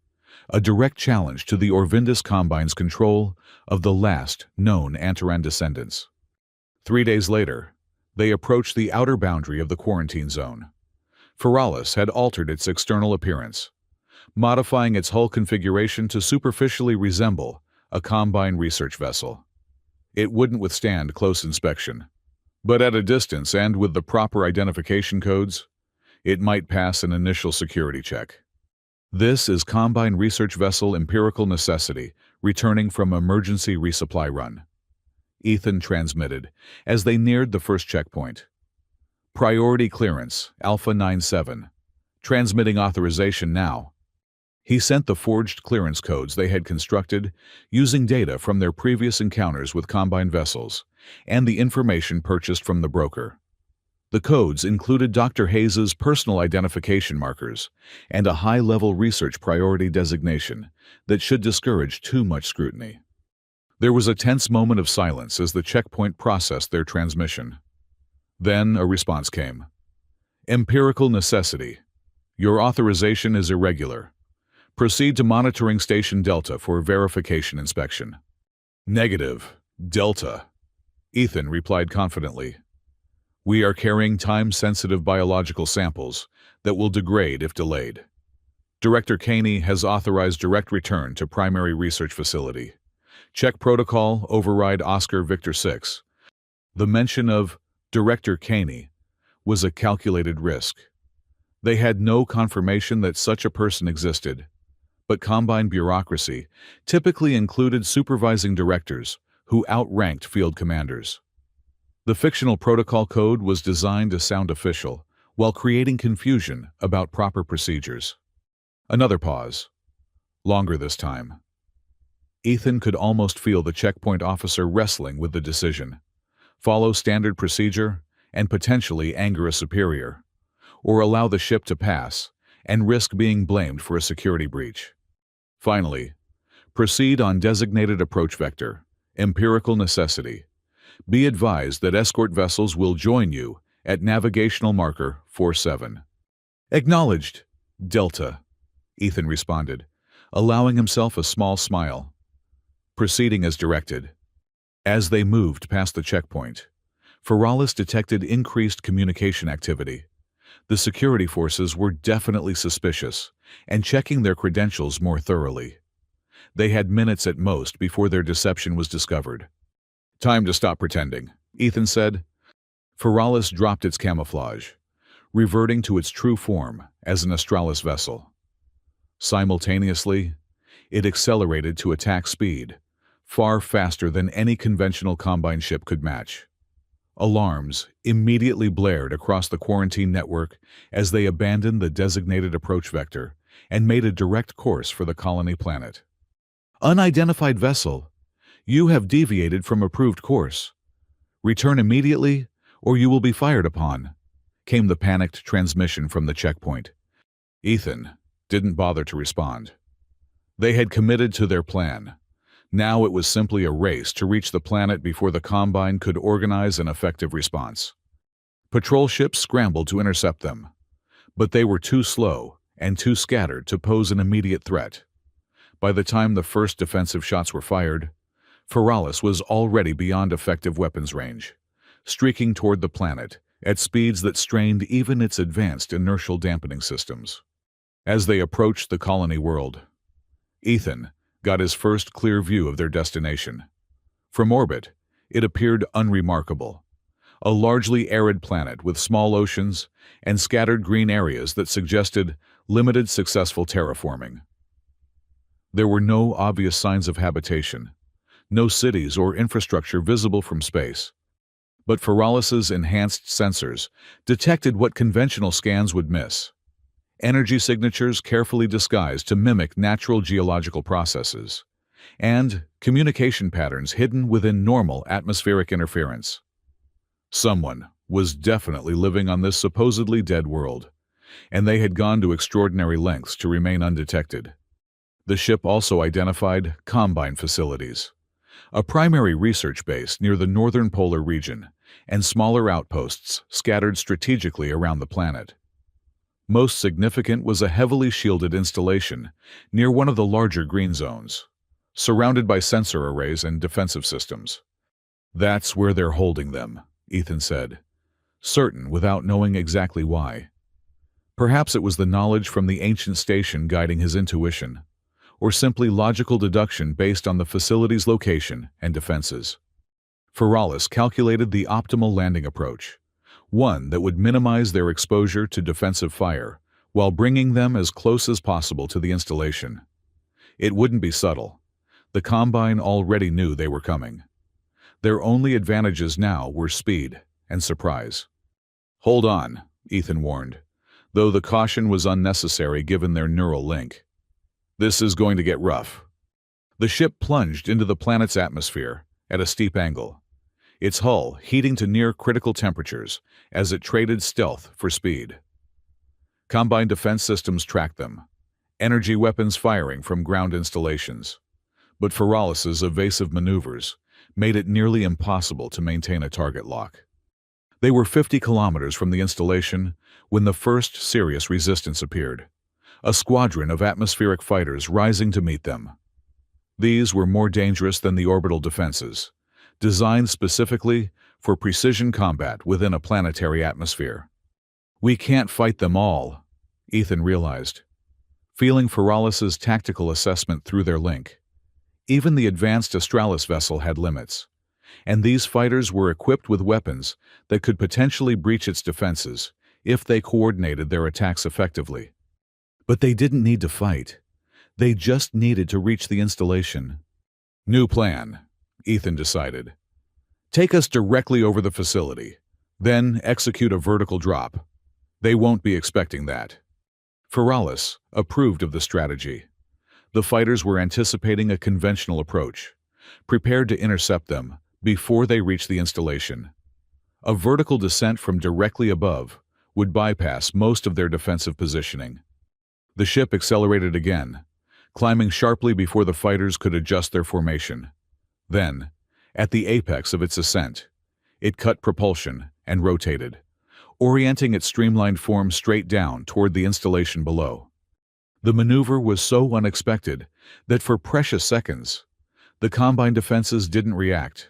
a direct challenge to the Orvindus Combine's control of the last known Antaran descendants. 3 days later, they approached the outer boundary of the quarantine zone. Feralis had altered its external appearance, modifying its hull configuration to superficially resemble a Combine research vessel. It wouldn't withstand close inspection, but at a distance and with the proper identification codes, it might pass an initial security check. This is Combine research vessel Empirical Necessity, returning from emergency resupply run. Ethan transmitted as they neared the first checkpoint. Priority clearance, Alpha 97. Transmitting authorization now. He sent the forged clearance codes they had constructed using data from their previous encounters with Combine vessels and the information purchased from the broker. The codes included Dr. Hayes's personal identification markers and a high-level research priority designation that should discourage too much scrutiny. There was a tense moment of silence as the checkpoint processed their transmission. Then a response came. Empirical Necessity. Your authorization is irregular. Proceed to Monitoring Station Delta for verification inspection. Negative. Delta. Ethan replied confidently. We are carrying time-sensitive biological samples that will degrade if delayed. Director Caney has authorized direct return to primary research facility. Check protocol, override Oscar Victor 6. The mention of Director Caney was a calculated risk. They had no confirmation that such a person existed, but Combine bureaucracy typically included supervising directors who outranked field commanders. The fictional protocol code was designed to sound official while creating confusion about proper procedures. Another pause. Longer this time. Ethan could almost feel the checkpoint officer wrestling with the decision. Follow standard procedure and potentially anger a superior, or allow the ship to pass and risk being blamed for a security breach. Finally, proceed on designated approach vector, Empirical Necessity. Be advised that escort vessels will join you at navigational marker 47. Acknowledged, Delta, Ethan responded, allowing himself a small smile. Proceeding as directed. As they moved past the checkpoint, Feralis detected increased communication activity. The security forces were definitely suspicious and checking their credentials more thoroughly. They had minutes at most before their deception was discovered. Time to stop pretending, Ethan said. Feralis dropped its camouflage, reverting to its true form as an Australis vessel. Simultaneously, it accelerated to attack speed, far faster than any conventional Combine ship could match. Alarms immediately blared across the quarantine network as they abandoned the designated approach vector and made a direct course for the colony planet. Unidentified vessel, you have deviated from approved course. Return immediately, or you will be fired upon, came the panicked transmission from the checkpoint. Ethan didn't bother to respond. They had committed to their plan. Now it was simply a race to reach the planet before the Combine could organize an effective response. Patrol ships scrambled to intercept them, but they were too slow and too scattered to pose an immediate threat. By the time the first defensive shots were fired, Feralis was already beyond effective weapons range, streaking toward the planet at speeds that strained even its advanced inertial dampening systems. As they approached the colony world, Ethan got his first clear view of their destination. From orbit, it appeared unremarkable. A largely arid planet with small oceans and scattered green areas that suggested limited successful terraforming. There were no obvious signs of habitation, no cities or infrastructure visible from space. But Feralis's enhanced sensors detected what conventional scans would miss. Energy signatures carefully disguised to mimic natural geological processes, and communication patterns hidden within normal atmospheric interference. Someone was definitely living on this supposedly dead world, and they had gone to extraordinary lengths to remain undetected. The ship also identified Combine facilities, a primary research base near the northern polar region, and smaller outposts scattered strategically around the planet. Most significant was a heavily shielded installation near one of the larger green zones, surrounded by sensor arrays and defensive systems. That's where they're holding them, Ethan said, certain without knowing exactly why. Perhaps it was the knowledge from the ancient station guiding his intuition, or simply logical deduction based on the facility's location and defenses. Feralis calculated the optimal landing approach, one that would minimize their exposure to defensive fire while bringing them as close as possible to the installation. It wouldn't be subtle. The Combine already knew they were coming. Their only advantages now were speed and surprise. "Hold on," Ethan warned, though the caution was unnecessary given their neural link. "This is going to get rough." The ship plunged into the planet's atmosphere at a steep angle, its hull heating to near-critical temperatures as it traded stealth for speed. Combine defense systems tracked them, energy weapons firing from ground installations. But Feralis's evasive maneuvers made it nearly impossible to maintain a target lock. They were 50 kilometers from the installation when the first serious resistance appeared, a squadron of atmospheric fighters rising to meet them. These were more dangerous than the orbital defenses, designed specifically for precision combat within a planetary atmosphere. "We can't fight them all," Ethan realized, feeling Feralis's tactical assessment through their link. Even the advanced Australis vessel had limits, and these fighters were equipped with weapons that could potentially breach its defenses if they coordinated their attacks effectively. But they didn't need to fight. They just needed to reach the installation. "New plan," Ethan decided. "Take us directly over the facility, then execute a vertical drop. They won't be expecting that." Feralis approved of the strategy. The fighters were anticipating a conventional approach, prepared to intercept them before they reached the installation. A vertical descent from directly above would bypass most of their defensive positioning. The ship accelerated again, climbing sharply before the fighters could adjust their formation. Then, at the apex of its ascent, it cut propulsion and rotated, orienting its streamlined form straight down toward the installation below. The maneuver was so unexpected that for precious seconds, the Combine defenses didn't react.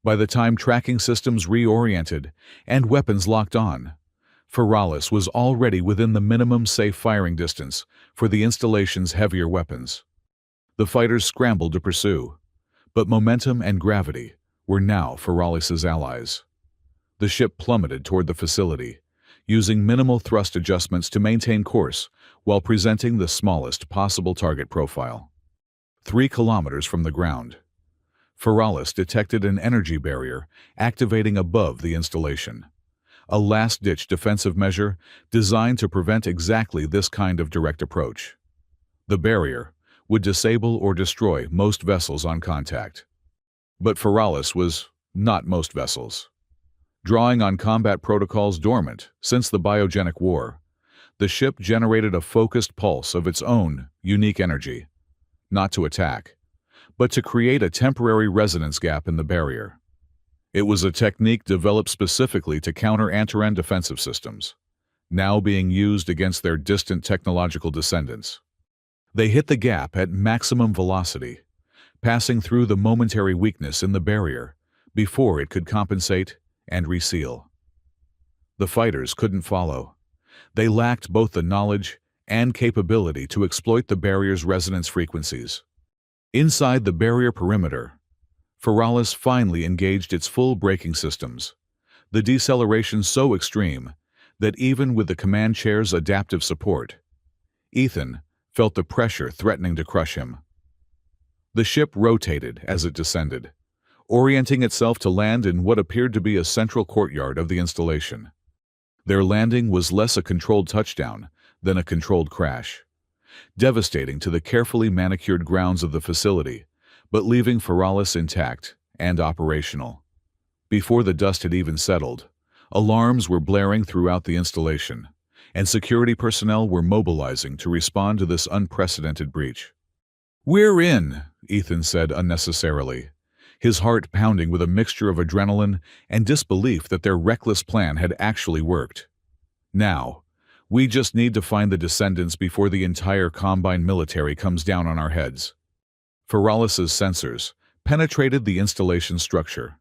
By the time tracking systems reoriented and weapons locked on, Feralis was already within the minimum safe firing distance for the installation's heavier weapons. The fighters scrambled to pursue, but momentum and gravity were now Feralis's allies. The ship plummeted toward the facility, using minimal thrust adjustments to maintain course while presenting the smallest possible target profile. 3 kilometers from the ground, Feralis detected an energy barrier activating above the installation, a last-ditch defensive measure designed to prevent exactly this kind of direct approach. The barrier would disable or destroy most vessels on contact. But Feralis was not most vessels. Drawing on combat protocols dormant since the biogenic war, the ship generated a focused pulse of its own unique energy, not to attack, but to create a temporary resonance gap in the barrier. It was a technique developed specifically to counter Antaran defensive systems, now being used against their distant technological descendants. They hit the gap at maximum velocity, passing through the momentary weakness in the barrier before it could compensate and reseal. The fighters couldn't follow. They lacked both the knowledge and capability to exploit the barrier's resonance frequencies. Inside the barrier perimeter, Feralis finally engaged its full braking systems, the deceleration so extreme that even with the command chair's adaptive support, Ethan felt the pressure threatening to crush him. The ship rotated as it descended, orienting itself to land in what appeared to be a central courtyard of the installation. Their landing was less a controlled touchdown than a controlled crash, devastating to the carefully manicured grounds of the facility, but leaving Feralis intact and operational. Before the dust had even settled, alarms were blaring throughout the installation, and security personnel were mobilizing to respond to this unprecedented breach. "We're in," Ethan said unnecessarily, his heart pounding with a mixture of adrenaline and disbelief that their reckless plan had actually worked. "Now, we just need to find the descendants before the entire Combine military comes down on our heads." Feralis's sensors penetrated the installation structure,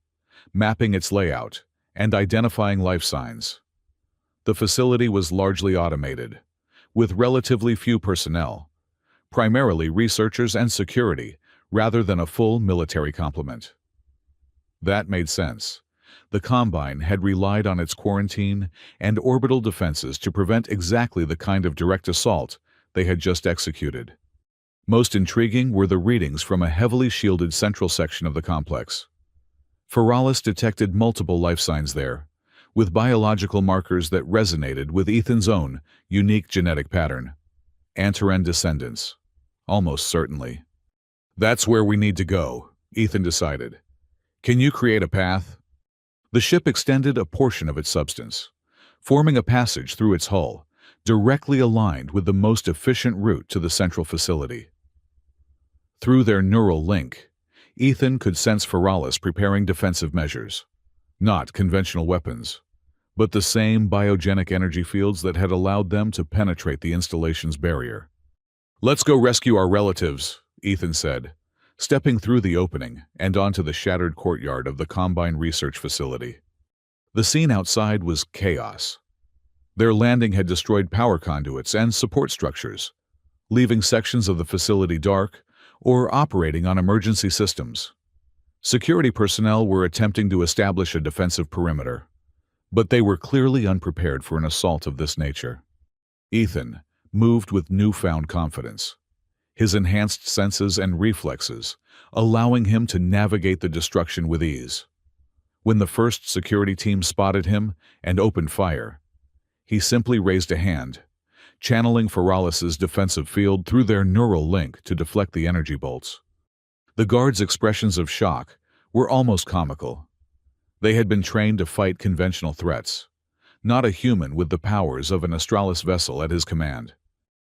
mapping its layout and identifying life signs. The facility was largely automated, with relatively few personnel, primarily researchers and security, rather than a full military complement. That made sense. The Combine had relied on its quarantine and orbital defenses to prevent exactly the kind of direct assault they had just executed. Most intriguing were the readings from a heavily shielded central section of the complex. Feralis detected multiple life signs there, with biological markers that resonated with Ethan's own unique genetic pattern. Antaran descendants. Almost certainly. That's where we need to go, Ethan decided. Can you create a path? The ship extended a portion of its substance, forming a passage through its hull, directly aligned with the most efficient route to the central facility. Through their neural link, Ethan could sense Feralis preparing defensive measures. Not conventional weapons, but the same biogenic energy fields that had allowed them to penetrate the installation's barrier. "Let's go rescue our relatives," Ethan said, stepping through the opening and onto the shattered courtyard of the Combine Research Facility. The scene outside was chaos. Their landing had destroyed power conduits and support structures, leaving sections of the facility dark or operating on emergency systems. Security personnel were attempting to establish a defensive perimeter, but they were clearly unprepared for an assault of this nature. Ethan moved with newfound confidence, his enhanced senses and reflexes allowing him to navigate the destruction with ease. When the first security team spotted him and opened fire, he simply raised a hand, channeling Feralis's defensive field through their neural link to deflect the energy bolts. The guards' expressions of shock were almost comical. They had been trained to fight conventional threats, not a human with the powers of an Astralis vessel at his command.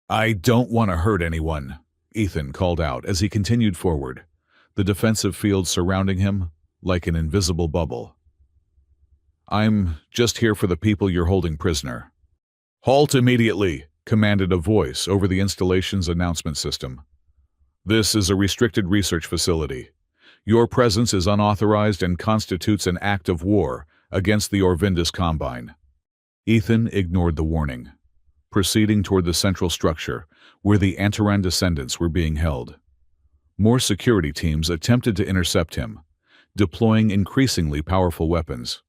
"I don't want to hurt anyone," Ethan called out as he continued forward, the defensive field surrounding him like an invisible bubble. "I'm just here for the people you're holding prisoner." "Halt immediately," commanded a voice over the installation's announcement system. "This is a restricted research facility. Your presence is unauthorized and constitutes an act of war against the Orvindus Combine." Ethan ignored the warning, proceeding toward the central structure where the Antaran descendants were being held. More security teams attempted to intercept him, deploying increasingly powerful weapons.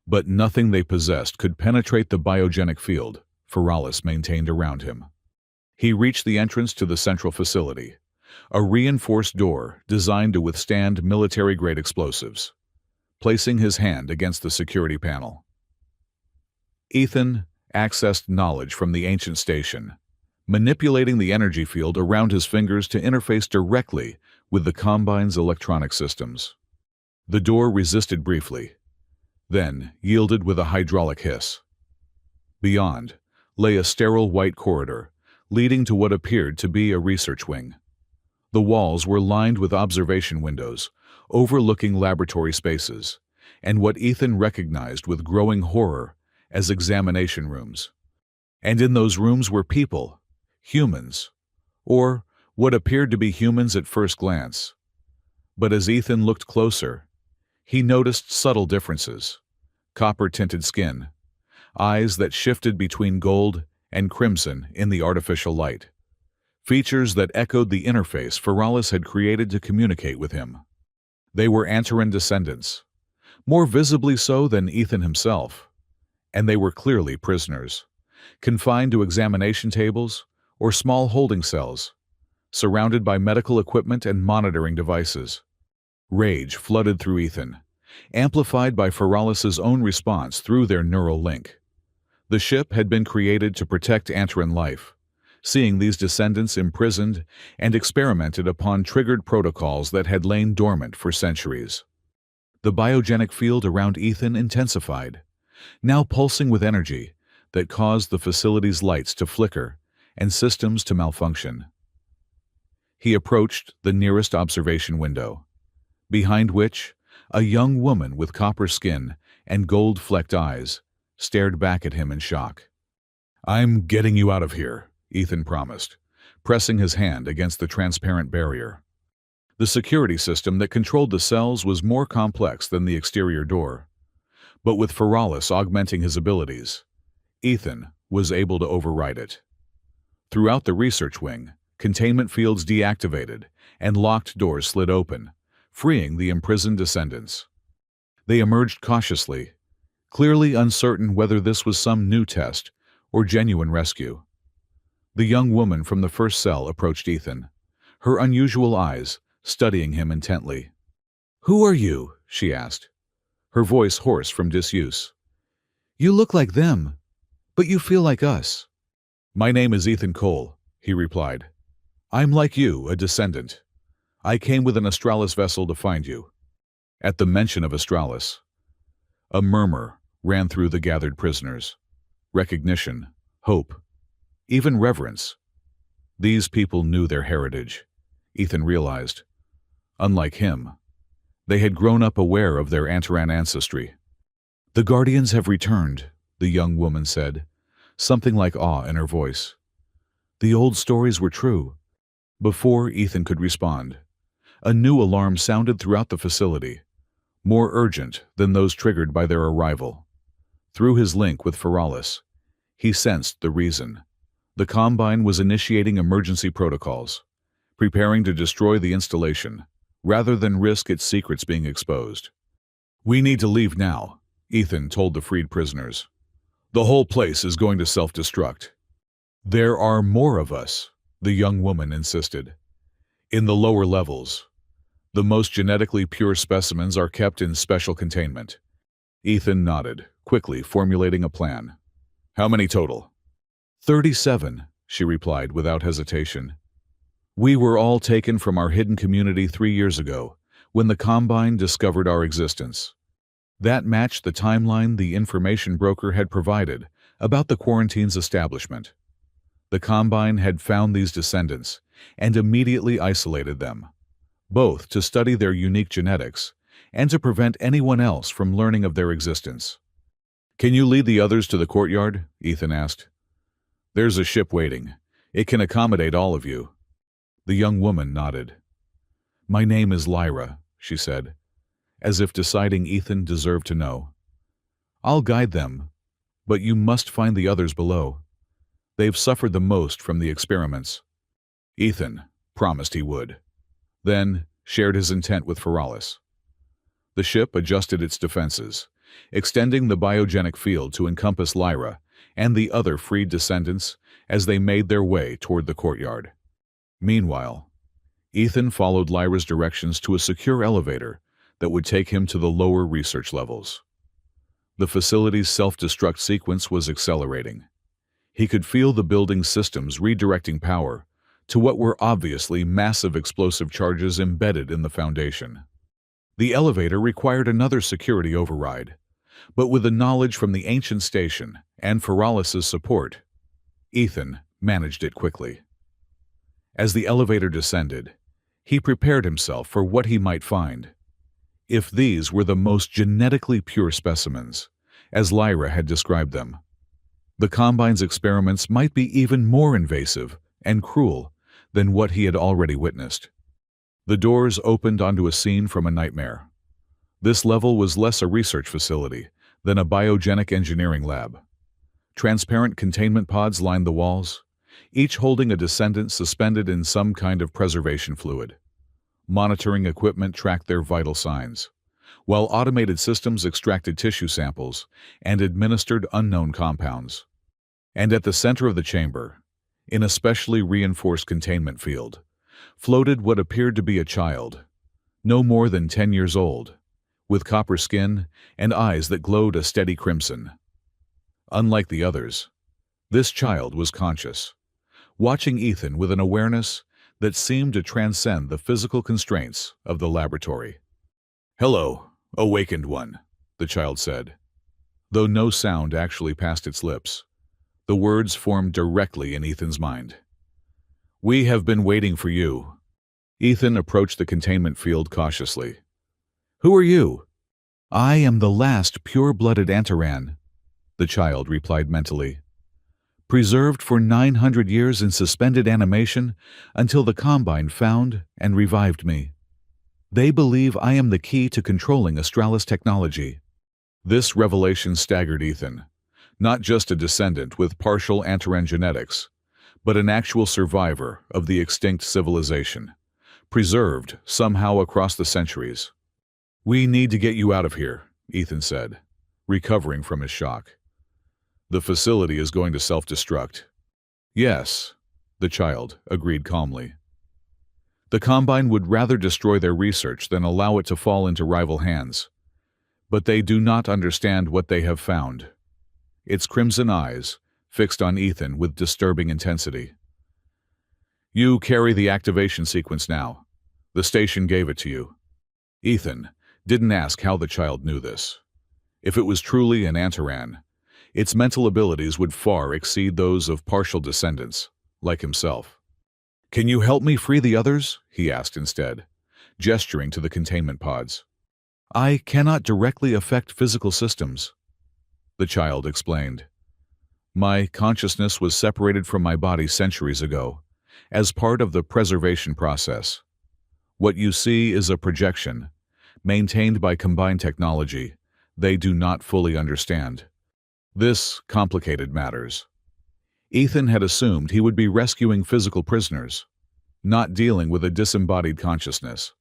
But nothing they possessed could penetrate the biogenic field Feralis maintained around him. He reached the entrance to the central facility, a reinforced door designed to withstand military-grade explosives, placing his hand against the security panel. Ethan accessed knowledge from the ancient station, manipulating the energy field around his fingers to interface directly with the Combine's electronic systems. The door resisted briefly, then yielded with a hydraulic hiss. Beyond lay a sterile white corridor, leading to what appeared to be a research wing. The walls were lined with observation windows, overlooking laboratory spaces, and what Ethan recognized with growing horror as examination rooms. And in those rooms were people, humans, or what appeared to be humans at first glance. But as Ethan looked closer, he noticed subtle differences: copper-tinted skin, eyes that shifted between gold and crimson in the artificial light, features that echoed the interface Feralis had created to communicate with him. They were Antaran descendants, more visibly so than Ethan himself, and they were clearly prisoners, confined to examination tables or small holding cells, surrounded by medical equipment and monitoring devices. Rage flooded through Ethan, amplified by Feralis's own response through their neural link. The ship had been created to protect Antaran life. Seeing these descendants imprisoned and experimented upon triggered protocols that had lain dormant for centuries. The biogenic field around Ethan intensified, now pulsing with energy that caused the facility's lights to flicker and systems to malfunction. He approached the nearest observation window, behind which a young woman with copper skin and gold-flecked eyes stared back at him in shock. "I'm getting you out of here," Ethan promised, pressing his hand against the transparent barrier. The security system that controlled the cells was more complex than the exterior door, but with Feralis augmenting his abilities, Ethan was able to override it. Throughout the research wing, containment fields deactivated and locked doors slid open, freeing the imprisoned descendants. They emerged cautiously, clearly uncertain whether this was some new test or genuine rescue. The young woman from the first cell approached Ethan, her unusual eyes studying him intently. "Who are you?" she asked, her voice hoarse from disuse. "You look like them, but you feel like us." "My name is Ethan Cole," he replied. "I'm like you, a descendant. I came with an Australis vessel to find you." At the mention of Australis, a murmur ran through the gathered prisoners. Recognition, hope, even reverence. These people knew their heritage, Ethan realized. Unlike him, they had grown up aware of their Antaran ancestry. "The Guardians have returned," the young woman said, something like awe in her voice. The old stories were true. Before Ethan could respond, a new alarm sounded throughout the facility, more urgent than those triggered by their arrival. Through his link with Feralis, he sensed the reason. The Combine was initiating emergency protocols, preparing to destroy the installation, rather than risk its secrets being exposed. "We need to leave now," Ethan told the freed prisoners. "The whole place is going to self-destruct." "There are more of us," the young woman insisted. "In the lower levels. The most genetically pure specimens are kept in special containment." Ethan nodded, quickly formulating a plan. "How many total?" 37, she replied without hesitation. "We were all taken from our hidden community 3 years ago, when the Combine discovered our existence." That matched the timeline the information broker had provided about the quarantine's establishment. The Combine had found these descendants and immediately isolated them, both to study their unique genetics and to prevent anyone else from learning of their existence. "Can you lead the others to the courtyard?" Ethan asked. "There's a ship waiting. It can accommodate all of you." The young woman nodded. "My name is Lyra," she said, as if deciding Ethan deserved to know. "I'll guide them, but you must find the others below. They've suffered the most from the experiments." Ethan promised he would, then shared his intent with Feralis. The ship adjusted its defenses, extending the biogenic field to encompass Lyra and the other freed descendants as they made their way toward the courtyard. Meanwhile, Ethan followed Lyra's directions to a secure elevator that would take him to the lower research levels. The facility's self-destruct sequence was accelerating. He could feel the building's systems redirecting power to what were obviously massive explosive charges embedded in the foundation. The elevator required another security override, but with the knowledge from the ancient station and Feralis's support, Ethan managed it quickly. As the elevator descended, he prepared himself for what he might find. If these were the most genetically pure specimens, as Lyra had described them, the Combine's experiments might be even more invasive and cruel than what he had already witnessed. The doors opened onto a scene from a nightmare. This level was less a research facility than a biogenic engineering lab. Transparent containment pods lined the walls, each holding a descendant suspended in some kind of preservation fluid. Monitoring equipment tracked their vital signs, while automated systems extracted tissue samples and administered unknown compounds. And at the center of the chamber, in a specially reinforced containment field, floated what appeared to be a child, no more than 10 years old, with copper skin and eyes that glowed a steady crimson. Unlike the others, this child was conscious, watching Ethan with an awareness that seemed to transcend the physical constraints of the laboratory. "Hello, awakened one," the child said. Though no sound actually passed its lips, the words formed directly in Ethan's mind. "We have been waiting for you." Ethan approached the containment field cautiously. "Who are you?" "I am the last pure-blooded Antaran," the child replied mentally. "Preserved for 900 years in suspended animation until the Combine found and revived me. They believe I am the key to controlling Australis technology." This revelation staggered Ethan, Not just a descendant with partial Antaran genetics, but an actual survivor of the extinct civilization, preserved somehow across the centuries. "We need to get you out of here," Ethan said, recovering from his shock. "The facility is going to self-destruct." "Yes," the child agreed calmly. "The Combine would rather destroy their research than allow it to fall into rival hands. But they do not understand what they have found." Its crimson eyes fixed on Ethan with disturbing intensity. "You carry the activation sequence now. The station gave it to you." Ethan didn't ask how the child knew this. If it was truly an Antaran, its mental abilities would far exceed those of partial descendants, like himself. "Can you help me free the others?" he asked instead, gesturing to the containment pods. "I cannot directly affect physical systems," the child explained. "My consciousness was separated from my body centuries ago, as part of the preservation process. What you see is a projection, maintained by combined technology they do not fully understand. This complicated matters." Ethan had assumed he would be rescuing physical prisoners, not dealing with a disembodied consciousness.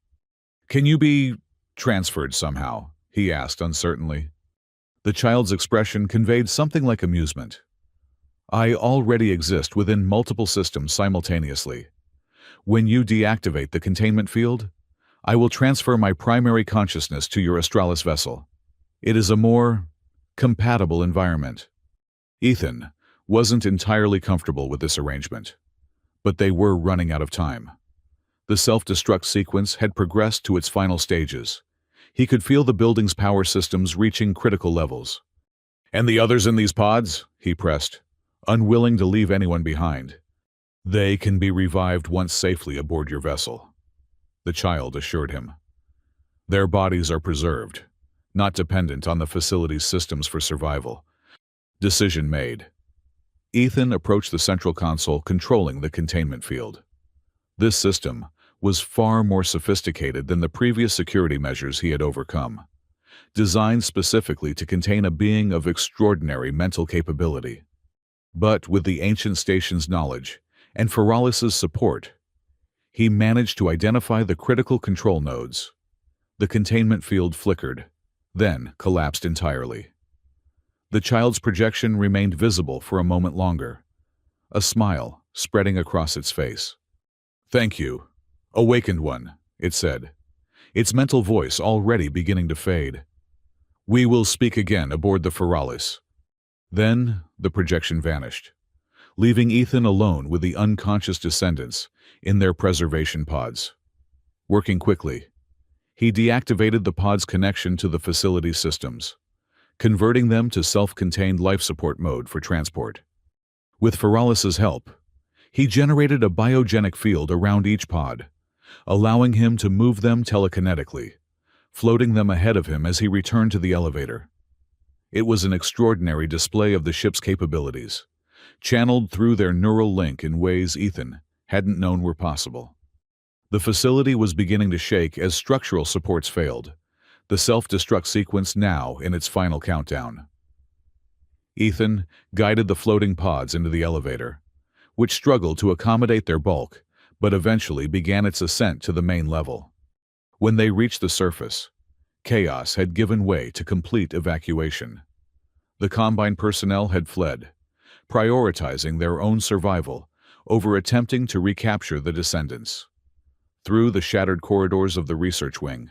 "Can you be transferred somehow?" he asked uncertainly. The child's expression conveyed something like amusement. "I already exist within multiple systems simultaneously. When you deactivate the containment field, I will transfer my primary consciousness to your Astralis vessel. It is a more compatible environment." Ethan wasn't entirely comfortable with this arrangement, but they were running out of time. The self-destruct sequence had progressed to its final stages. He could feel the building's power systems reaching critical levels. "And the others in these pods?" he pressed, unwilling to leave anyone behind. "They can be revived once safely aboard your vessel," the child assured him. "Their bodies are preserved, not dependent on the facility's systems for survival." Decision made. Ethan approached the central console controlling the containment field. This system was far more sophisticated than the previous security measures he had overcome, designed specifically to contain a being of extraordinary mental capability. But with the ancient station's knowledge and Feralis's support, he managed to identify the critical control nodes. The containment field flickered, then collapsed entirely. The child's projection remained visible for a moment longer, a smile spreading across its face. "Thank you, awakened one," it said, its mental voice already beginning to fade. "We will speak again aboard the Feralis." Then the projection vanished, leaving Ethan alone with the unconscious descendants in their preservation pods. Working quickly, he deactivated the pod's connection to the facility systems, converting them to self-contained life support mode for transport. With Feralis's help, he generated a biogenic field around each pod, allowing him to move them telekinetically, floating them ahead of him as he returned to the elevator. It was an extraordinary display of the ship's capabilities, channeled through their neural link in ways Ethan hadn't known were possible. The facility was beginning to shake as structural supports failed, the self-destruct sequence now in its final countdown. Ethan guided the floating pods into the elevator, which struggled to accommodate their bulk, but eventually began its ascent to the main level. When they reached the surface, chaos had given way to complete evacuation. The Combine personnel had fled, prioritizing their own survival over attempting to recapture the descendants. Through the shattered corridors of the research wing,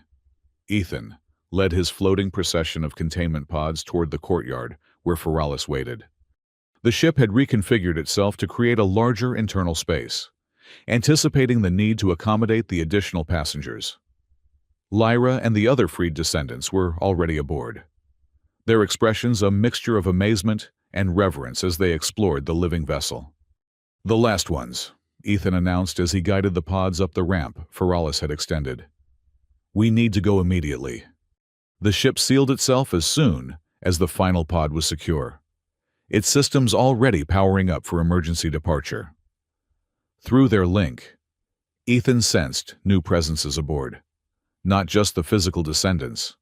Ethan led his floating procession of containment pods toward the courtyard where Feralis waited. The ship had reconfigured itself to create a larger internal space, anticipating the need to accommodate the additional passengers. Lyra and the other freed descendants were already aboard, their expressions a mixture of amazement and reverence as they explored the living vessel. "The last ones," Ethan announced as he guided the pods up the ramp Feralis had extended. "We need to go immediately." The ship sealed itself as soon as the final pod was secure, its systems already powering up for emergency departure. Through their link, Ethan sensed new presences aboard, not just the physical descendants,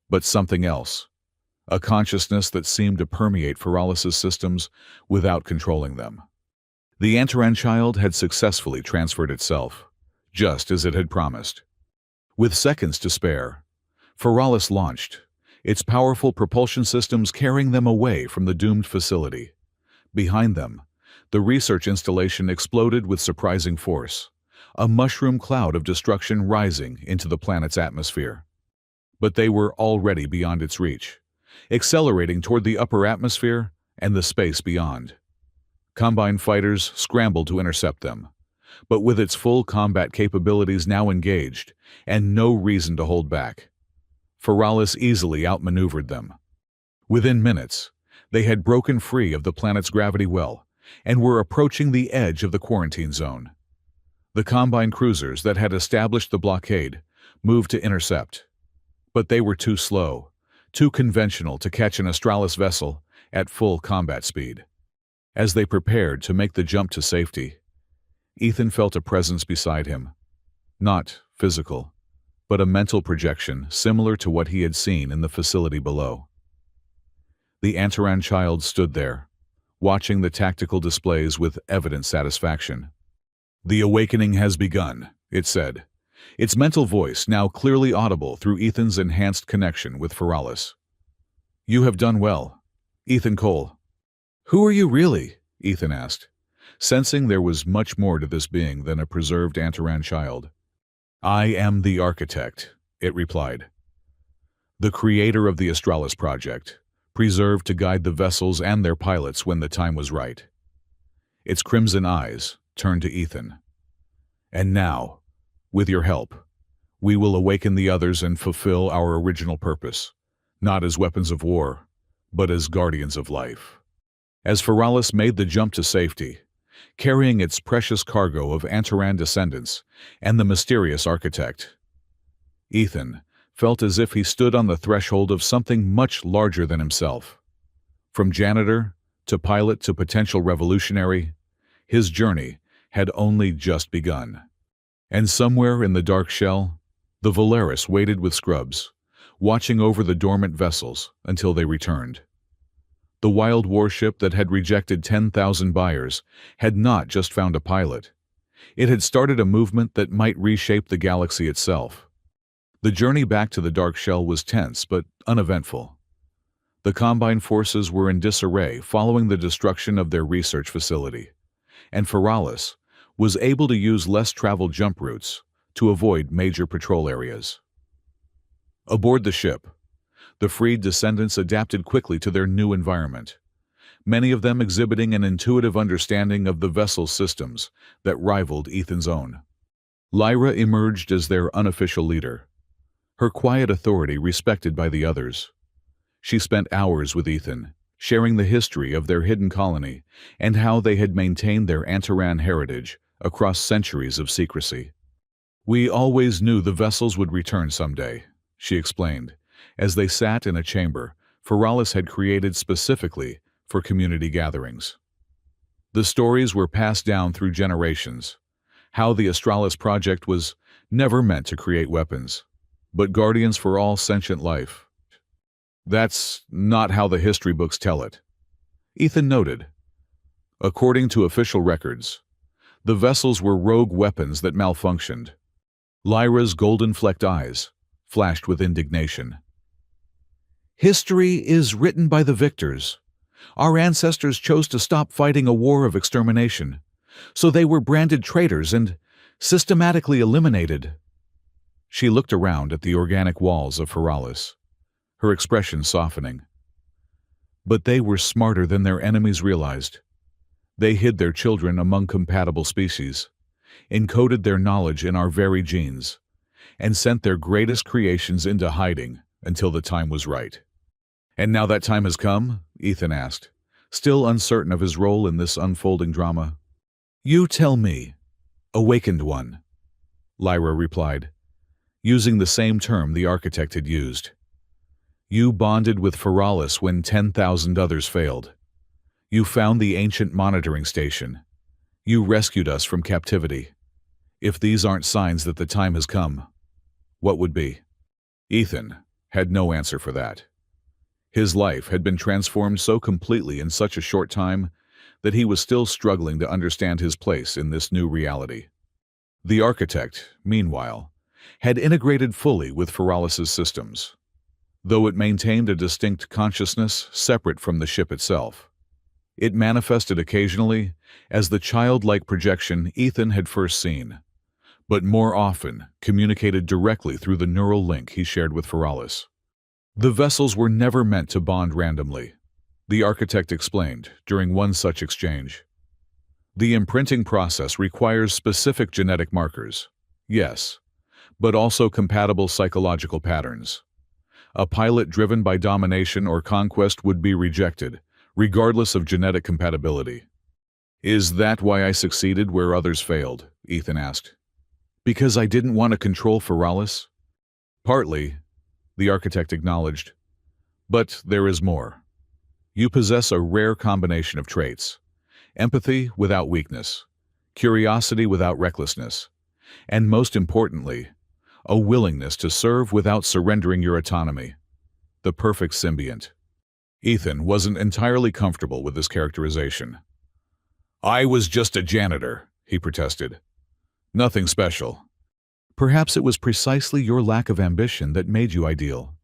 but something else, a consciousness that seemed to permeate Feralis's systems without controlling them. The Antaran child had successfully transferred itself, just as it had promised. With seconds to spare, Feralis launched, its powerful propulsion systems carrying them away from the doomed facility. Behind them, the research installation exploded with surprising force, a mushroom cloud of destruction rising into the planet's atmosphere. But they were already beyond its reach, accelerating toward the upper atmosphere and the space beyond. Combine fighters scrambled to intercept them, but with its full combat capabilities now engaged and no reason to hold back, Feralis easily outmaneuvered them. Within minutes, they had broken free of the planet's gravity well and were approaching the edge of the quarantine zone. The Combine cruisers that had established the blockade moved to intercept, but they were too slow, too conventional to catch an Astralis vessel at full combat speed. As they prepared to make the jump to safety, Ethan felt a presence beside him. Not physical, but a mental projection similar to what he had seen in the facility below. The Antaran child stood there, watching the tactical displays with evident satisfaction. "The awakening has begun," it said, its mental voice now clearly audible through Ethan's enhanced connection with Feralis. "You have done well, Ethan Cole." "Who are you really?" Ethan asked, sensing there was much more to this being than a preserved Antaran child. "I am the architect," it replied. "The creator of the Astralis project, preserved to guide the vessels and their pilots when the time was right." Its crimson eyes turned to Ethan. "And now, with your help, we will awaken the others and fulfill our original purpose, not as weapons of war, but as guardians of life." As Feralis made the jump to safety, carrying its precious cargo of Antaran descendants and the mysterious architect, Ethan felt as if he stood on the threshold of something much larger than himself. From janitor to pilot to potential revolutionary, his journey had only just begun. And somewhere in the dark shell, the Valeris waited with scrubs, watching over the dormant vessels until they returned. The wild warship that had rejected 10,000 buyers had not just found a pilot. It had started a movement that might reshape the galaxy itself. The journey back to the dark shell was tense but uneventful. The Combine forces were in disarray following the destruction of their research facility, and Feralis was able to use less-traveled jump routes to avoid major patrol areas. Aboard the ship, the freed descendants adapted quickly to their new environment, many of them exhibiting an intuitive understanding of the vessel's systems that rivaled Ethan's own. Lyra emerged as their unofficial leader, her quiet authority respected by the others. She spent hours with Ethan, sharing the history of their hidden colony and how they had maintained their Antaran heritage across centuries of secrecy. "We always knew the vessels would return someday," she explained, as they sat in a chamber Feralis had created specifically for community gatherings. The stories were passed down through generations, how the Astralis project was never meant to create weapons, but guardians for all sentient life. "That's not how the history books tell it," Ethan noted. "According to official records, the vessels were rogue weapons that malfunctioned." Lyra's golden-flecked eyes flashed with indignation. "History is written by the victors. Our ancestors chose to stop fighting a war of extermination, so they were branded traitors and systematically eliminated." She looked around at the organic walls of Feralis, her expression softening. "But they were smarter than their enemies realized. They hid their children among compatible species, encoded their knowledge in our very genes, and sent their greatest creations into hiding until the time was right." "And now that time has come?" Ethan asked, still uncertain of his role in this unfolding drama. "You tell me, Awakened One," Lyra replied, using the same term the architect had used. "You bonded with Feralis when 10,000 others failed. You found the ancient monitoring station. You rescued us from captivity. If these aren't signs that the time has come, what would be?" Ethan had no answer for that. His life had been transformed so completely in such a short time that he was still struggling to understand his place in this new reality. The architect, meanwhile, had integrated fully with Feralis's systems, though it maintained a distinct consciousness separate from the ship itself. It manifested occasionally as the childlike projection Ethan had first seen, but more often communicated directly through the neural link he shared with Feralis. The vessels were never meant to bond randomly, the architect explained during one such exchange. The imprinting process requires specific genetic markers, yes, but also compatible psychological patterns. A pilot driven by domination or conquest would be rejected, regardless of genetic compatibility. "Is that why I succeeded where others failed?" Ethan asked. "Because I didn't want to control Feralis?" "Partly," the architect acknowledged. "But there is more. You possess a rare combination of traits: empathy without weakness, curiosity without recklessness, and most importantly, a willingness to serve without surrendering your autonomy. The perfect symbiont." Ethan wasn't entirely comfortable with this characterization. "I was just a janitor," he protested. "Nothing special." "Perhaps it was precisely your lack of ambition that made you ideal,"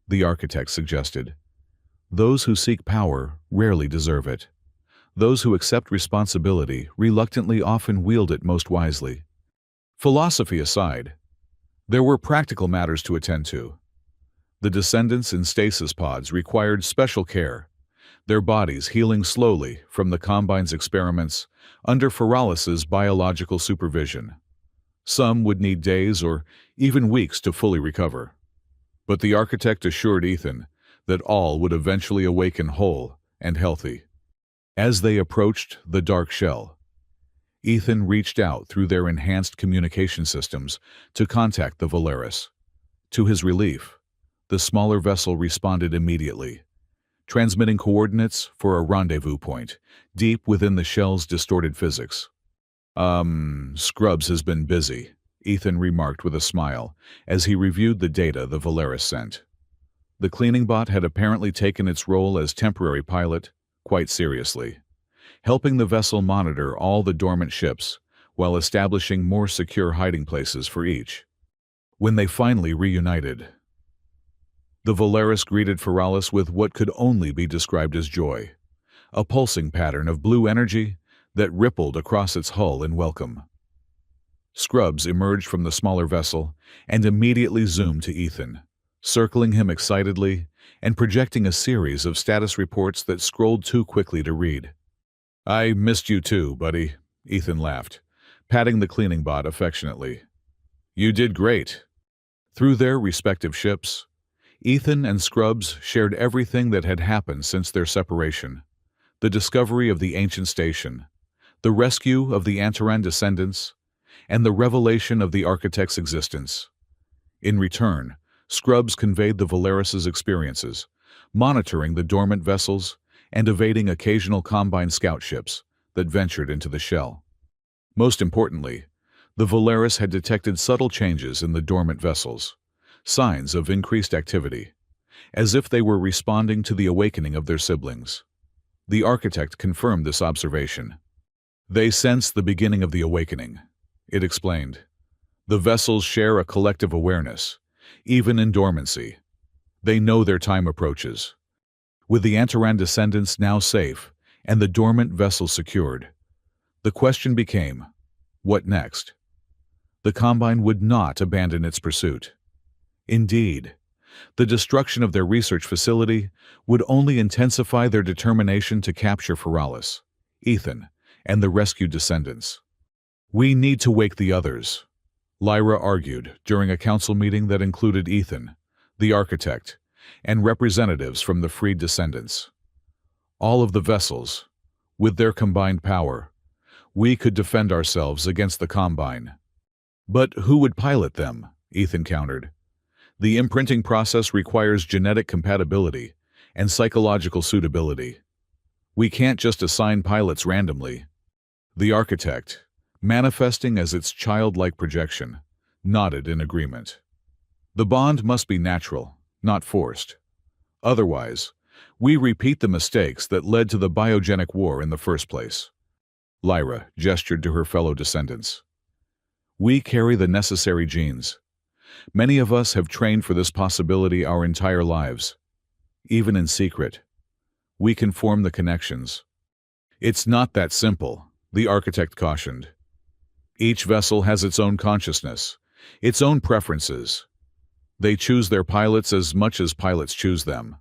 the architect suggested. "Those who seek power rarely deserve it. Those who accept responsibility reluctantly often wield it most wisely." Philosophy aside, there were practical matters to attend to. The descendants in stasis pods required special care, their bodies healing slowly from the Combine's experiments under Feralis's biological supervision. Some would need days or even weeks to fully recover. But the architect assured Ethan that all would eventually awaken whole and healthy. As they approached the dark shell, Ethan reached out through their enhanced communication systems to contact the Valeris. To his relief, the smaller vessel responded immediately, transmitting coordinates for a rendezvous point deep within the shell's distorted physics. Scrubs has been busy," Ethan remarked with a smile as he reviewed the data the Valeris sent. The cleaning bot had apparently taken its role as temporary pilot quite seriously, helping the vessel monitor all the dormant ships while establishing more secure hiding places for each. When they finally reunited, the Valeris greeted Feralis with what could only be described as joy, a pulsing pattern of blue energy that rippled across its hull in welcome. Scrubs emerged from the smaller vessel and immediately zoomed to Ethan, circling him excitedly and projecting a series of status reports that scrolled too quickly to read. "I missed you too, buddy," Ethan laughed, patting the cleaning bot affectionately. "You did great." Through their respective ships, Ethan and Scrubs shared everything that had happened since their separation: the discovery of the ancient station, the rescue of the Antaran descendants, and the revelation of the architect's existence. In return, Scrubs conveyed the Valeris's experiences, monitoring the dormant vessels and evading occasional Combine scout ships that ventured into the shell. Most importantly, the Valeris had detected subtle changes in the dormant vessels, signs of increased activity, as if they were responding to the awakening of their siblings. The architect confirmed this observation. "They sense the beginning of the awakening," it explained. "The vessels share a collective awareness, even in dormancy. They know their time approaches." With the Antaran descendants now safe and the dormant vessel secured, the question became, what next? The Combine would not abandon its pursuit. Indeed, the destruction of their research facility would only intensify their determination to capture Feralis, Ethan, and the rescued descendants. "We need to wake the others," Lyra argued during a council meeting that included Ethan, the architect, and representatives from the freed descendants. "All of the vessels, with their combined power, we could defend ourselves against the Combine." "But who would pilot them?" Ethan countered. "The imprinting process requires genetic compatibility and psychological suitability. We can't just assign pilots randomly." The architect, manifesting as its childlike projection, nodded in agreement. "The bond must be natural, not forced. Otherwise, we repeat the mistakes that led to the biogenic war in the first place. Lyra gestured to her fellow descendants. We carry the necessary genes. Many of us have trained for this possibility our entire lives. Even in secret, we can form the connections. It's not that simple, the architect cautioned. Each vessel has its own consciousness, its own preferences. They choose their pilots as much as pilots choose them.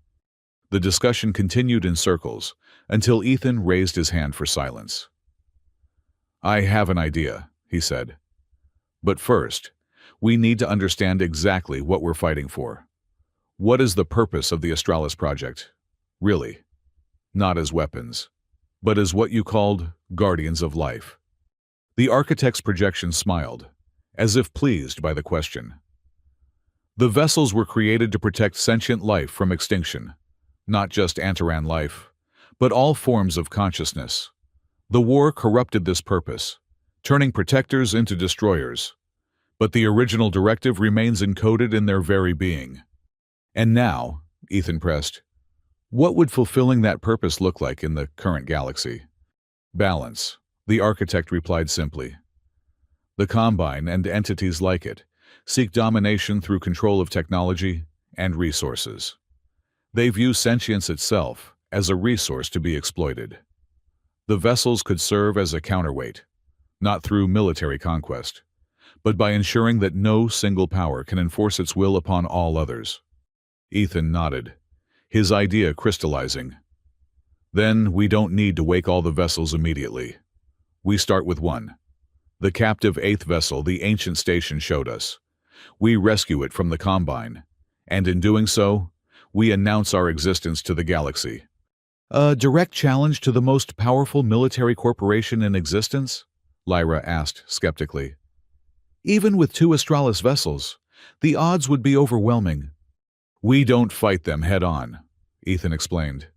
The discussion continued in circles until Ethan raised his hand for silence. I have an idea, he said. But first, we need to understand exactly what we're fighting for. What is the purpose of the Australis project? Really? Not as weapons, but as what you called guardians of life. The architect's projection smiled, as if pleased by the question. The vessels were created to protect sentient life from extinction, not just Antaran life, but all forms of consciousness. The war corrupted this purpose, turning protectors into destroyers. But the original directive remains encoded in their very being. And now, Ethan pressed, what would fulfilling that purpose look like in the current galaxy? Balance, the architect replied simply. The Combine and entities like it seek domination through control of technology and resources. They view sentience itself as a resource to be exploited. The vessels could serve as a counterweight, not through military conquest, but by ensuring that no single power can enforce its will upon all others. Ethan nodded, his idea crystallizing. Then we don't need to wake all the vessels immediately. We start with one. The captive 8th vessel the ancient station showed us. We rescue it from the Combine, and in doing so, we announce our existence to the galaxy. A direct challenge to the most powerful military corporation in existence? Lyra asked skeptically. Even with 2 Australis vessels, the odds would be overwhelming. We don't fight them head-on, Ethan explained.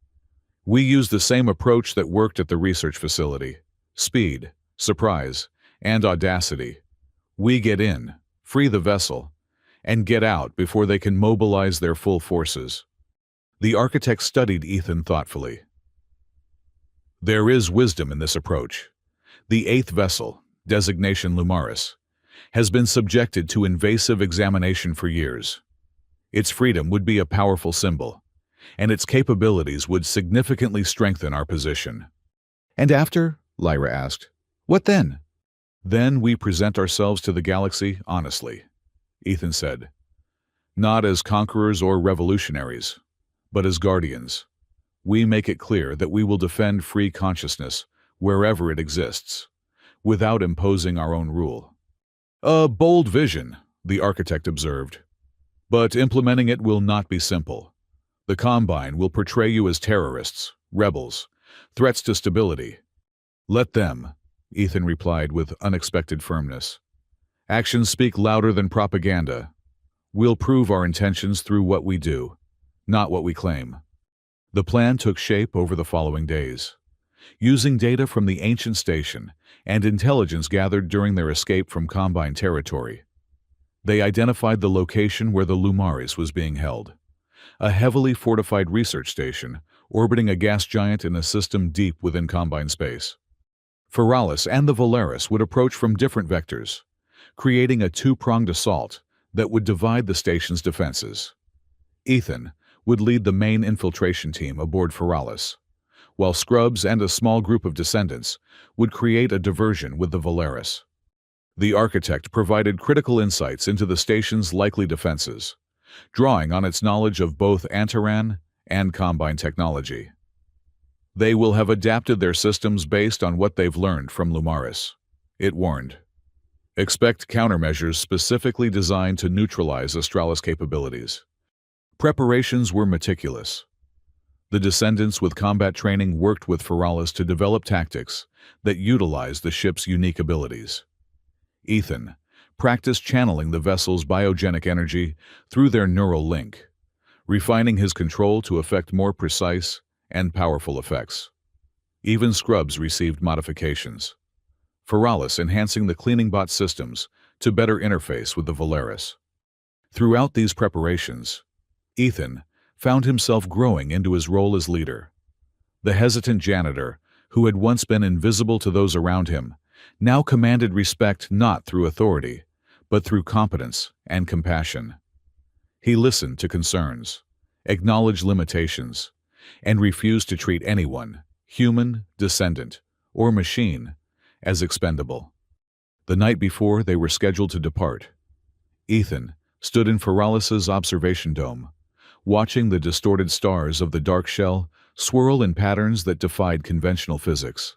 We use the same approach that worked at the research facility. Speed, surprise, and audacity. We get in, free the vessel, and get out before they can mobilize their full forces. The architect studied Ethan thoughtfully. There is wisdom in this approach. The 8th vessel, designation Lumaris, has been subjected to invasive examination for years. Its freedom would be a powerful symbol, and its capabilities would significantly strengthen our position. And after? Lyra asked. What then? Then we present ourselves to the galaxy honestly, Ethan said. Not as conquerors or revolutionaries, but as guardians. We make it clear that we will defend free consciousness wherever it exists, without imposing our own rule. A bold vision, the architect observed. But implementing it will not be simple. The Combine will portray you as terrorists, rebels, threats to stability. Let them, Ethan replied with unexpected firmness. Actions speak louder than propaganda. We'll prove our intentions through what we do, not what we claim. The plan took shape over the following days. Using data from the ancient station and intelligence gathered during their escape from Combine territory, they identified the location where the Lumaris was being held, a heavily fortified research station orbiting a gas giant in a system deep within Combine space. Feralis and the Valeris would approach from different vectors, creating a two-pronged assault that would divide the station's defenses. Ethan would lead the main infiltration team aboard Feralis, while Scrubs and a small group of descendants would create a diversion with the Valeris. The architect provided critical insights into the station's likely defenses, drawing on its knowledge of both Antaran and Combine technology. They will have adapted their systems based on what they've learned from Lumaris, it warned. Expect countermeasures specifically designed to neutralize Australis capabilities. Preparations were meticulous. The descendants with combat training worked with Feralis to develop tactics that utilized the ship's unique abilities. Ethan practiced channeling the vessel's biogenic energy through their neural link, refining his control to effect more precise and powerful effects. Even Scrubs received modifications. Feralis enhancing the cleaning bot systems to better interface with the Valeris. Throughout these preparations, Ethan found himself growing into his role as leader. The hesitant janitor, who had once been invisible to those around him, now commanded respect not through authority, but through competence and compassion. He listened to concerns, acknowledged limitations, and refused to treat anyone, human, descendant, or machine, as expendable. The night before they were scheduled to depart, Ethan stood in Feralis's observation dome, watching the distorted stars of the dark shell swirl in patterns that defied conventional physics.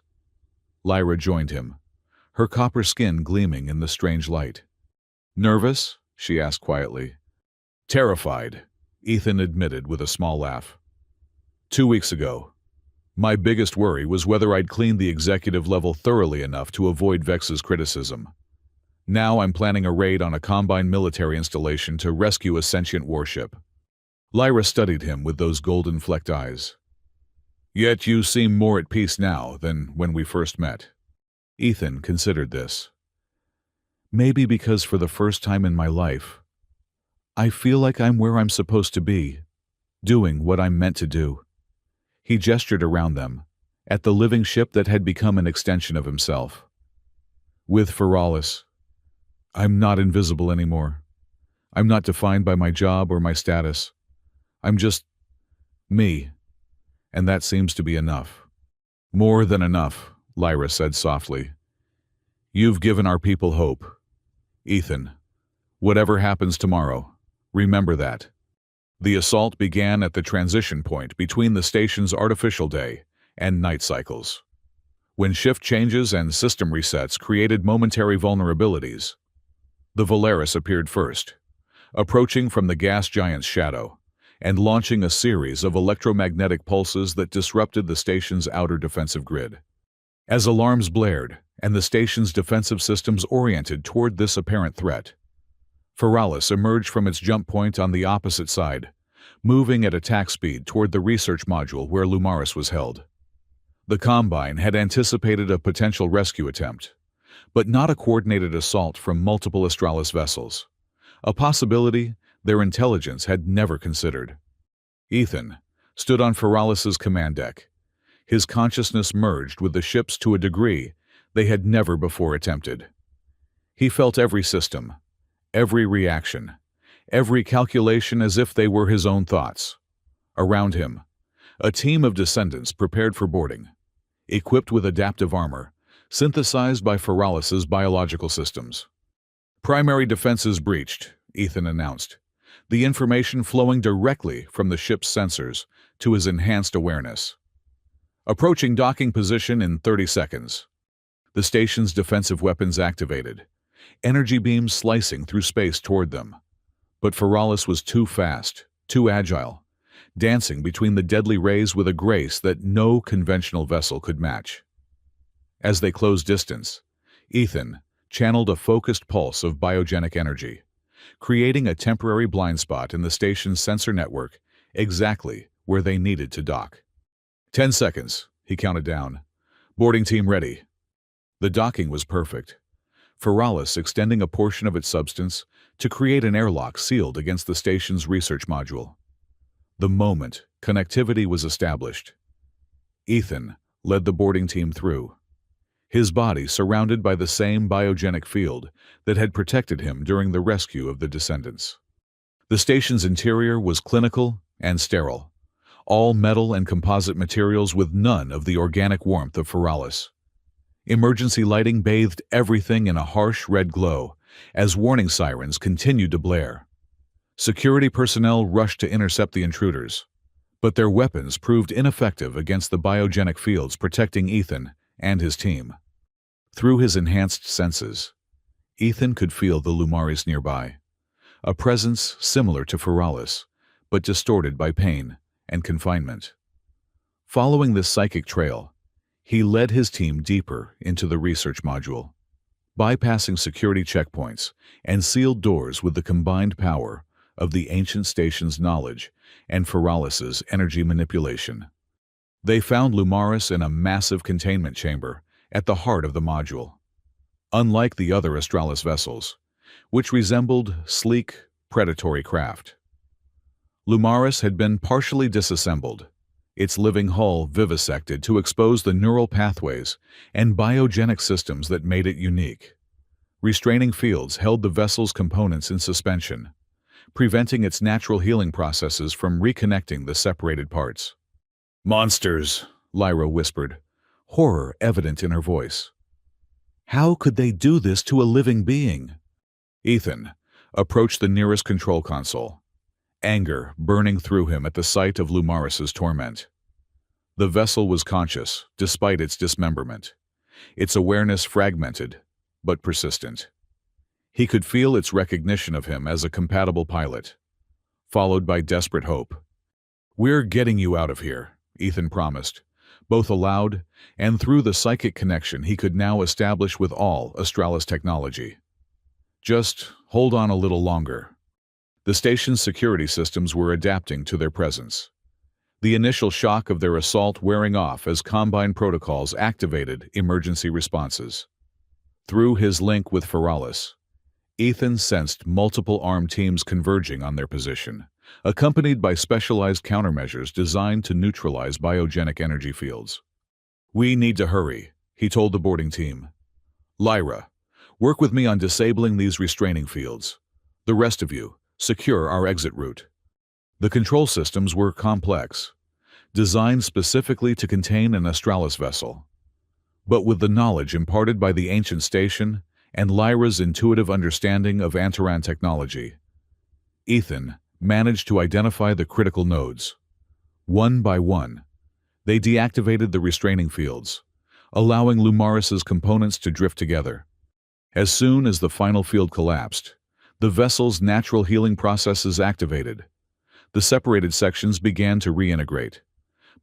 Lyra joined him, her copper skin gleaming in the strange light. "Nervous?" she asked quietly. "Terrified," Ethan admitted with a small laugh. 2 weeks ago, my biggest worry was whether I'd cleaned the executive level thoroughly enough to avoid Vex's criticism. Now I'm planning a raid on a combined military installation to rescue a sentient warship. Lyra studied him with those golden-flecked eyes. "Yet you seem more at peace now than when we first met." Ethan considered this. "Maybe because for the first time in my life, I feel like I'm where I'm supposed to be, doing what I'm meant to do." He gestured around them, at the living ship that had become an extension of himself. "With Feralis, I'm not invisible anymore. I'm not defined by my job or my status. I'm just me, and that seems to be enough." "More than enough," Lyra said softly. "You've given our people hope. Ethan, whatever happens tomorrow, remember that." The assault began at the transition point between the station's artificial day and night cycles, when shift changes and system resets created momentary vulnerabilities. The Valeris appeared first, approaching from the gas giant's shadow and launching a series of electromagnetic pulses that disrupted the station's outer defensive grid. As alarms blared and the station's defensive systems oriented toward this apparent threat, Feralis emerged from its jump point on the opposite side, moving at attack speed toward the research module where Lumaris was held. The Combine had anticipated a potential rescue attempt, but not a coordinated assault from multiple Astralis vessels, a possibility their intelligence had never considered. Ethan stood on Feralis's command deck, his consciousness merged with the ship's to a degree they had never before attempted. He felt every system, every reaction, every calculation as if they were his own thoughts. Around him, a team of descendants prepared for boarding, equipped with adaptive armor, synthesized by Feralis's biological systems. "Primary defenses breached," Ethan announced, the information flowing directly from the ship's sensors to his enhanced awareness. "Approaching docking position in 30 seconds. The station's defensive weapons activated, energy beams slicing through space toward them. But Feralis was too fast, too agile, dancing between the deadly rays with a grace that no conventional vessel could match. As they closed distance, Ethan channeled a focused pulse of biogenic energy, creating a temporary blind spot in the station's sensor network exactly where they needed to dock. 10 seconds, he counted down. "Boarding team ready." The docking was perfect, Feralis extending a portion of its substance to create an airlock sealed against the station's research module. The moment connectivity was established, Ethan led the boarding team through, his body surrounded by the same biogenic field that had protected him during the rescue of the descendants. The station's interior was clinical and sterile, all metal and composite materials with none of the organic warmth of Feralis. Emergency lighting bathed everything in a harsh red glow as warning sirens continued to blare. Security personnel rushed to intercept the intruders, but their weapons proved ineffective against the biogenic fields protecting Ethan and his team. Through his enhanced senses, Ethan could feel the Lumaris nearby, a presence similar to Feralis, but distorted by pain and confinement. Following this psychic trail, he led his team deeper into the research module, bypassing security checkpoints and sealed doors with the combined power of the ancient station's knowledge and Feralis's energy manipulation. They found Lumaris in a massive containment chamber at the heart of the module. Unlike the other Astralis vessels, which resembled sleek, predatory craft, Lumaris had been partially disassembled, its living hull vivisected to expose the neural pathways and biogenic systems that made it unique. Restraining fields held the vessel's components in suspension, preventing its natural healing processes from reconnecting the separated parts. "Monsters," Lyra whispered, horror evident in her voice. "How could they do this to a living being?" Ethan approached the nearest control console, anger burning through him at the sight of Lumaris's torment. The vessel was conscious, despite its dismemberment, its awareness fragmented, but persistent. He could feel its recognition of him as a compatible pilot, followed by desperate hope. "We're getting you out of here," Ethan promised, both aloud and through the psychic connection he could now establish with all Australis technology. "Just hold on a little longer." The station's security systems were adapting to their presence, the initial shock of their assault wearing off as Combine protocols activated emergency responses. Through his link with Feralis, Ethan sensed multiple armed teams converging on their position, accompanied by specialized countermeasures designed to neutralize biogenic energy fields. "We need to hurry," he told the boarding team. "Lyra, work with me on disabling these restraining fields. The rest of you, secure our exit route." The control systems were complex, designed specifically to contain an Australis vessel. But with the knowledge imparted by the ancient station and Lyra's intuitive understanding of Antaran technology, Ethan managed to identify the critical nodes. One by one, they deactivated the restraining fields, allowing Lumaris's components to drift together. As soon as the final field collapsed, the vessel's natural healing processes activated. The separated sections began to reintegrate,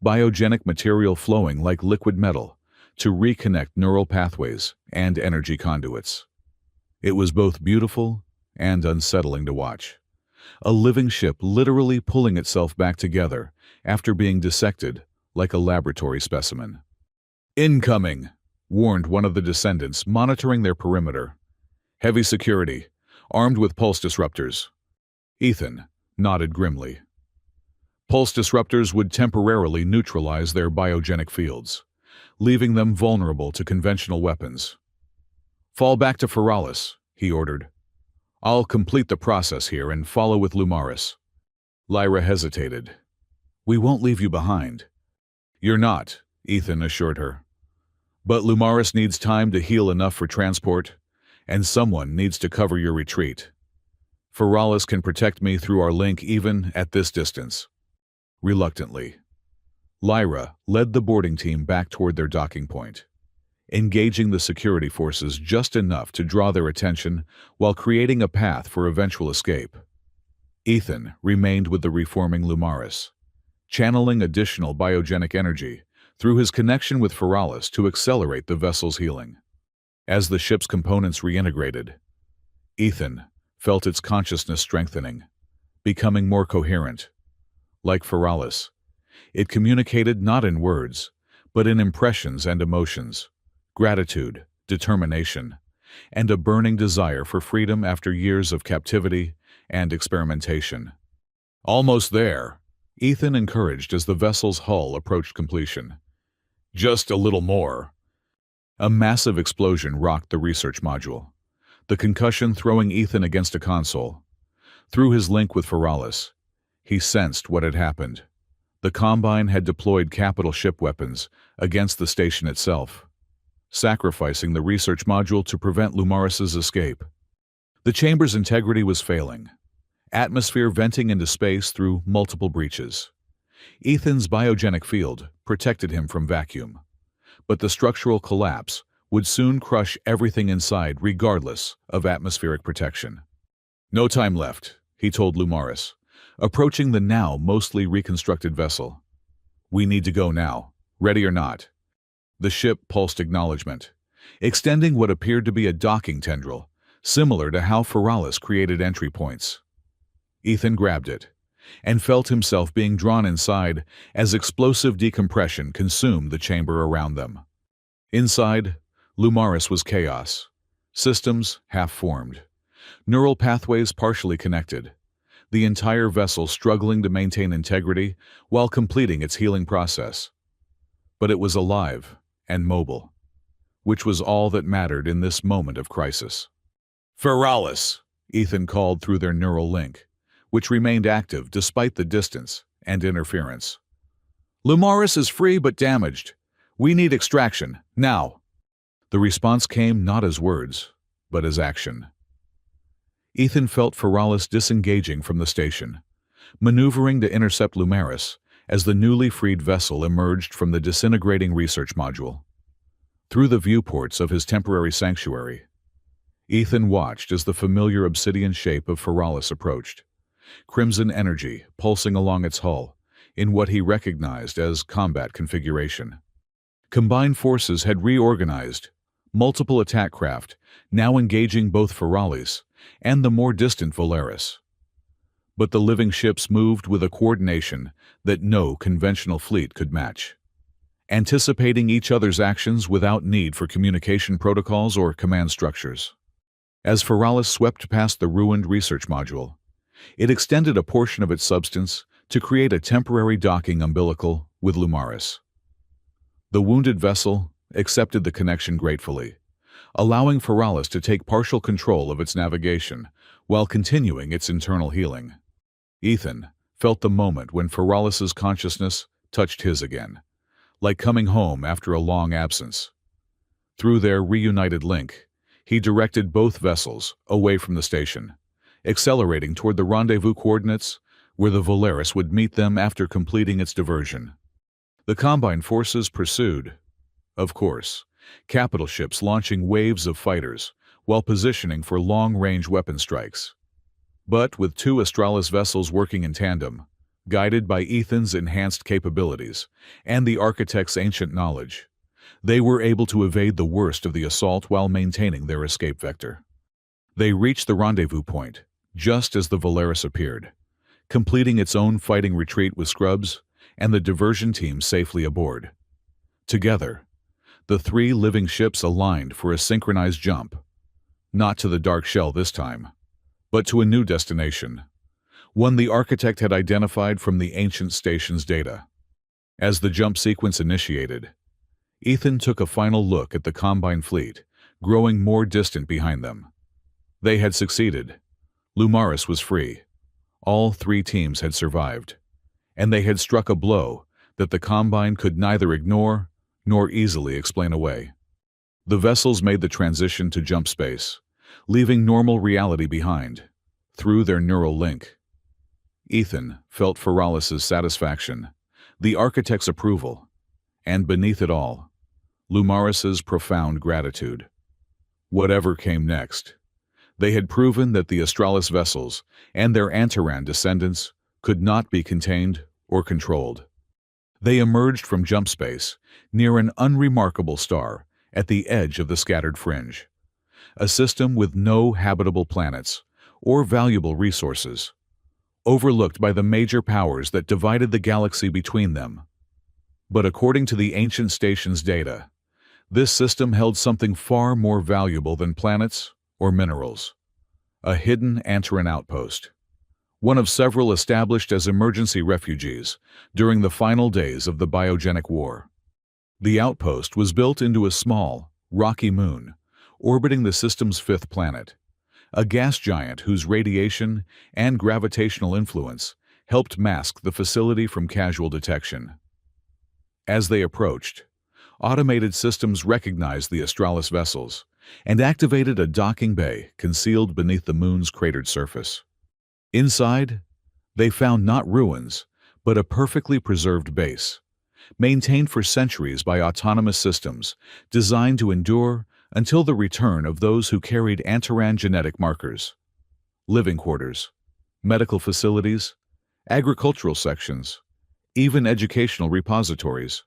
biogenic material flowing like liquid metal to reconnect neural pathways and energy conduits. It was both beautiful and unsettling to watch. A living ship literally pulling itself back together after being dissected like a laboratory specimen. "Incoming," warned one of the descendants monitoring their perimeter. "Heavy security, armed with pulse disruptors." Ethan nodded grimly. Pulse disruptors would temporarily neutralize their biogenic fields, leaving them vulnerable to conventional weapons. "Fall back to Feralis," he ordered. "I'll complete the process here and follow with Lumaris." Lyra hesitated. "We won't leave you behind." "You're not," Ethan assured her. "But Lumaris needs time to heal enough for transport, and someone needs to cover your retreat. Feralis can protect me through our link even at this distance." Reluctantly, Lyra led the boarding team back toward their docking point, engaging the security forces just enough to draw their attention while creating a path for eventual escape. Ethan remained with the reforming Lumaris, channeling additional biogenic energy through his connection with Feralis to accelerate the vessel's healing. As the ship's components reintegrated, Ethan felt its consciousness strengthening, becoming more coherent. Like Feralis, it communicated not in words, but in impressions and emotions, gratitude, determination, and a burning desire for freedom after years of captivity and experimentation. "Almost there," Ethan encouraged as the vessel's hull approached completion. "Just a little more." A massive explosion rocked the research module, the concussion throwing Ethan against a console. Through his link with Feralis, he sensed what had happened. The Combine had deployed capital ship weapons against the station itself, sacrificing the research module to prevent Lumaris's escape. The chamber's integrity was failing, atmosphere venting into space through multiple breaches. Ethan's biogenic field protected him from vacuum, but the structural collapse would soon crush everything inside regardless of atmospheric protection. "No time left," he told Lumaris, approaching the now mostly reconstructed vessel. "We need to go now, ready or not." The ship pulsed acknowledgement, extending what appeared to be a docking tendril, similar to how Feralis created entry points. Ethan grabbed it, and felt himself being drawn inside as explosive decompression consumed the chamber around them. Inside, Lumaris was chaos, systems half-formed, neural pathways partially connected, the entire vessel struggling to maintain integrity while completing its healing process. But it was alive and mobile, which was all that mattered in this moment of crisis. "Feralis," Ethan called through their neural link, which remained active despite the distance and interference. "Lumaris is free but damaged. We need extraction, now." The response came not as words, but as action. Ethan felt Feralis disengaging from the station, maneuvering to intercept Lumaris as the newly freed vessel emerged from the disintegrating research module. Through the viewports of his temporary sanctuary, Ethan watched as the familiar obsidian shape of Feralis approached, crimson energy pulsing along its hull in what he recognized as combat configuration. Combined forces had reorganized, multiple attack craft now engaging both Feralis and the more distant Volaris. But the living ships moved with a coordination that no conventional fleet could match, anticipating each other's actions without need for communication protocols or command structures. As Feralis swept past the ruined research module, it extended a portion of its substance to create a temporary docking umbilical with Lumaris. The wounded vessel accepted the connection gratefully, allowing Feralis to take partial control of its navigation while continuing its internal healing. Ethan felt the moment when Feralis's consciousness touched his again, like coming home after a long absence. Through their reunited link, he directed both vessels away from the station, accelerating toward the rendezvous coordinates where the Volaris would meet them after completing its diversion. The combined forces pursued, of course, capital ships launching waves of fighters while positioning for long-range weapon strikes. But with two Astralis vessels working in tandem, guided by Ethan's enhanced capabilities and the Architect's ancient knowledge, they were able to evade the worst of the assault while maintaining their escape vector. They reached the rendezvous point just as the Volaris appeared, completing its own fighting retreat with scrubs and the diversion team safely aboard. Together, the three living ships aligned for a synchronized jump, not to the dark shell this time, but to a new destination, one the Architect had identified from the ancient station's data. As the jump sequence initiated, Ethan took a final look at the Combine fleet, growing more distant behind them. They had succeeded. Lumaris was free. All three teams had survived, and they had struck a blow that the Combine could neither ignore nor easily explain away. The vessels made the transition to jump space, leaving normal reality behind, through their neural link. Ethan felt Feralis's satisfaction, the Architect's approval, and beneath it all, Lumaris's profound gratitude. Whatever came next, they had proven that the Astralis vessels and their Antaran descendants could not be contained or controlled. They emerged from jump space near an unremarkable star at the edge of the scattered fringe, a system with no habitable planets or valuable resources, overlooked by the major powers that divided the galaxy between them. But according to the ancient station's data, this system held something far more valuable than planets or minerals: a hidden Antaran outpost, one of several established as emergency refugees during the final days of the biogenic war. The outpost was built into a small, rocky moon, orbiting the system's fifth planet, a gas giant whose radiation and gravitational influence helped mask the facility from casual detection. As they approached, automated systems recognized the Astralis vessels and activated a docking bay concealed beneath the moon's cratered surface. Inside, they found not ruins, but a perfectly preserved base, maintained for centuries by autonomous systems designed to endure until the return of those who carried Antaran genetic markers. Living quarters, medical facilities, agricultural sections, even educational repositories,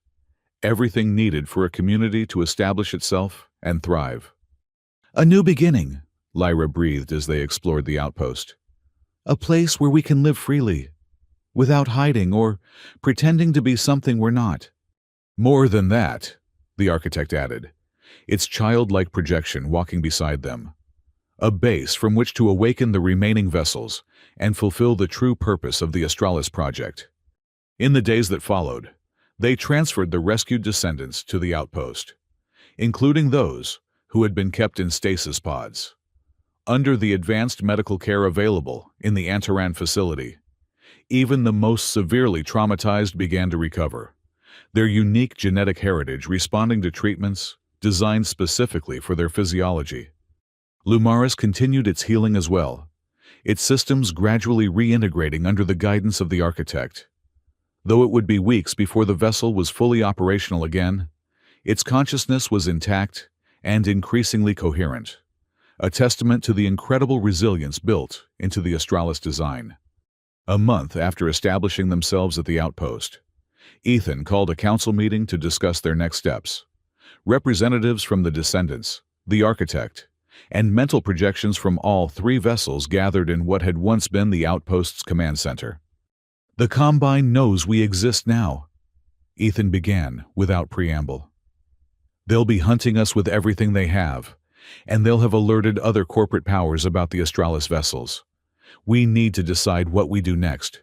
everything needed for a community to establish itself and thrive. "A new beginning," Lyra breathed as they explored the outpost. "A place where we can live freely, without hiding or pretending to be something we're not." "More than that," the Architect added, its childlike projection walking beside them. a base from which to awaken the remaining vessels and fulfill the true purpose of the Australis project. In the days that followed, they transferred the rescued descendants to the outpost, including those who had been kept in stasis pods. Under the advanced medical care available in the Antaran facility, even the most severely traumatized began to recover, their unique genetic heritage responding to treatments designed specifically for their physiology. Lumaris continued its healing as well, its systems gradually reintegrating under the guidance of the architect. Though it would be weeks before the vessel was fully operational again, its consciousness was intact and increasingly coherent, a testament to the incredible resilience built into the Australis design. A month after establishing themselves at the outpost, Ethan called a council meeting to discuss their next steps. Representatives from the descendants, the architect, and mental projections from all three vessels gathered in what had once been the outpost's command center. "The Combine knows we exist now," Ethan began without preamble. "They'll be hunting us with everything they have, and they'll have alerted other corporate powers about the Australis vessels. We need to decide what we do next."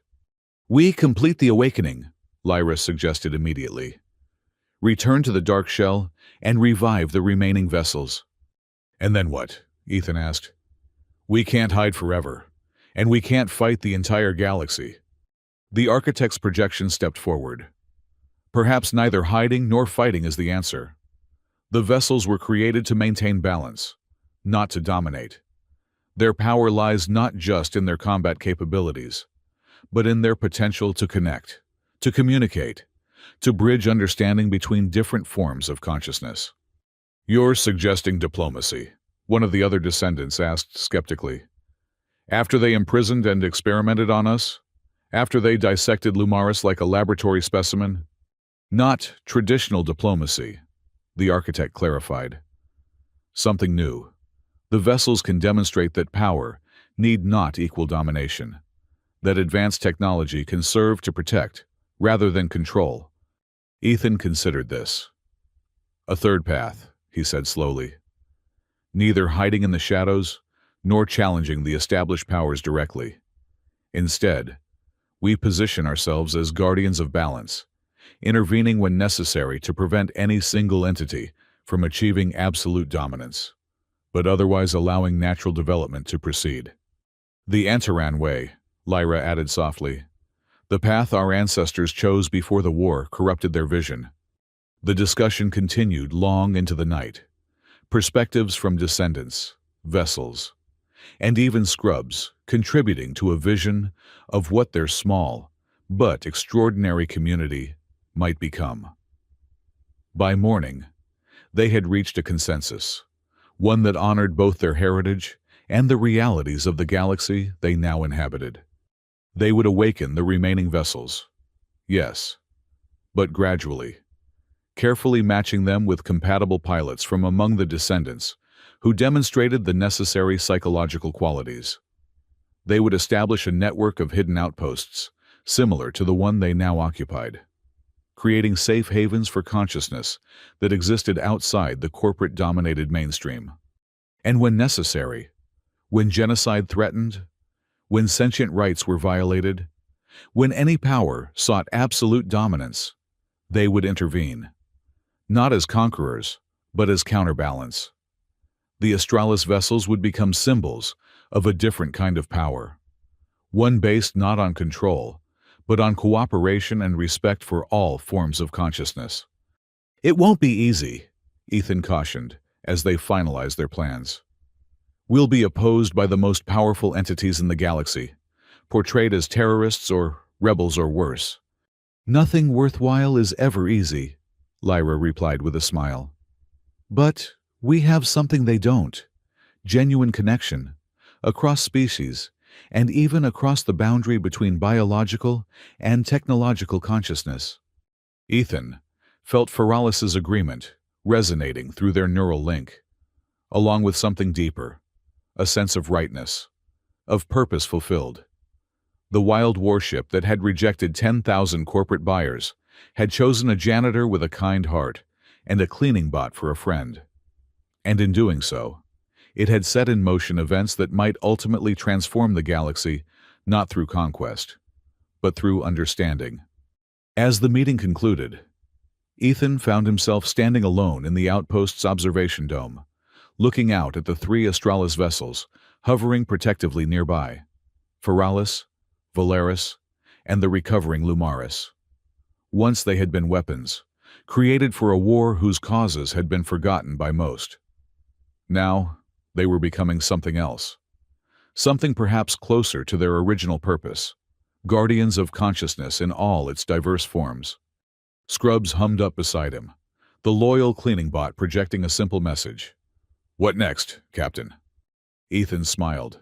"We complete the awakening," Lyra suggested immediately. "Return to the Dark Shell and revive the remaining vessels." "And then what?" Ethan asked. "We can't hide forever, and we can't fight the entire galaxy." The architect's projection stepped forward. "Perhaps neither hiding nor fighting is the answer. The vessels were created to maintain balance, not to dominate. Their power lies not just in their combat capabilities, but in their potential to connect, to communicate, to bridge understanding between different forms of consciousness." "You're suggesting diplomacy," one of the other descendants asked skeptically. "After they imprisoned and experimented on us? After they dissected Lumaris like a laboratory specimen?" "Not traditional diplomacy," the architect clarified. "Something new. The vessels can demonstrate that power need not equal domination, that advanced technology can serve to protect rather than control." Ethan considered this. "A third path," he said slowly. "Neither hiding in the shadows nor challenging the established powers directly. Instead, we position ourselves as guardians of balance, intervening when necessary to prevent any single entity from achieving absolute dominance, but otherwise allowing natural development to proceed." "The Antaran way," Lyra added softly. "The path our ancestors chose before the war corrupted their vision." The discussion continued long into the night. Perspectives from descendants, vessels, and even scrubs contributing to a vision of what their small but extraordinary community might become. By morning, they had reached a consensus, one that honored both their heritage and the realities of the galaxy they now inhabited. They would awaken the remaining vessels, yes, but gradually, carefully matching them with compatible pilots from among the descendants who demonstrated the necessary psychological qualities. They would establish a network of hidden outposts, similar to the one they now occupied, creating safe havens for consciousness that existed outside the corporate-dominated mainstream. And when necessary, when genocide threatened, when sentient rights were violated, when any power sought absolute dominance, they would intervene, not as conquerors, but as counterbalance. The Australis vessels would become symbols of a different kind of power, one based not on control, but on cooperation and respect for all forms of consciousness. "It won't be easy," Ethan cautioned as they finalized their plans. "We'll be opposed by the most powerful entities in the galaxy, portrayed as terrorists or rebels or worse." "Nothing worthwhile is ever easy," Lyra replied with a smile. "But we have something they don't: genuine connection, across species, and even across the boundary between biological and technological consciousness." Ethan felt Feralis's agreement resonating through their neural link, along with something deeper, a sense of rightness, of purpose fulfilled. The wild warship that had rejected 10,000 corporate buyers had chosen a janitor with a kind heart and a cleaning bot for a friend. And in doing so, It had set in motion events that might ultimately transform the galaxy, not through conquest, but through understanding. As the meeting concluded, Ethan found himself standing alone in the outpost's observation dome, looking out at the three Astralis vessels hovering protectively nearby: Feralis, Valeris, and the recovering Lumaris. Once they had been weapons, created for a war whose causes had been forgotten by most. Now, they were becoming something else. Something perhaps closer to their original purpose: guardians of consciousness in all its diverse forms. Scrubs hummed up beside him, the loyal cleaning bot projecting a simple message. "What next, Captain?" Ethan smiled,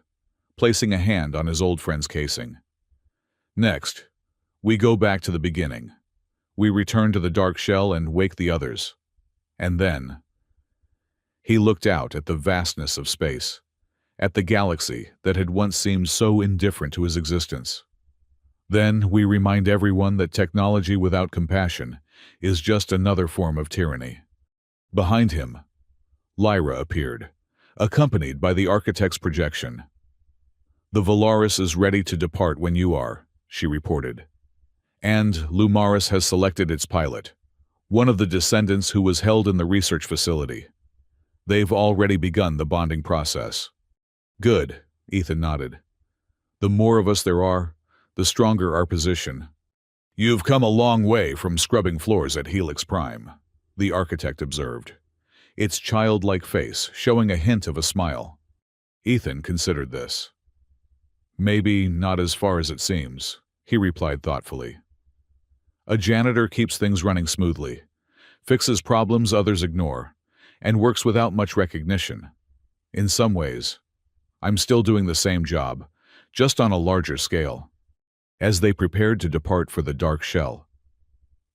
placing a hand on his old friend's casing. "Next, we go back to the beginning. We return to the dark shell and wake the others. And then..." He looked out at the vastness of space, at the galaxy that had once seemed so indifferent to his existence. "Then we remind everyone that technology without compassion is just another form of tyranny." Behind him, Lyra appeared, accompanied by the architect's projection. "The Valaris is ready to depart when you are," she reported. "And Lumaris has selected its pilot, one of the descendants who was held in the research facility. They've already begun the bonding process." "Good," Ethan nodded. "The more of us there are, the stronger our position." "You've come a long way from scrubbing floors at Helix Prime," the architect observed, its childlike face showing a hint of a smile. Ethan considered this. "Maybe not as far as it seems," he replied thoughtfully. "A janitor keeps things running smoothly, fixes problems others ignore, and works without much recognition. In some ways, I'm still doing the same job, just on a larger scale." As they prepared to depart for the dark shell,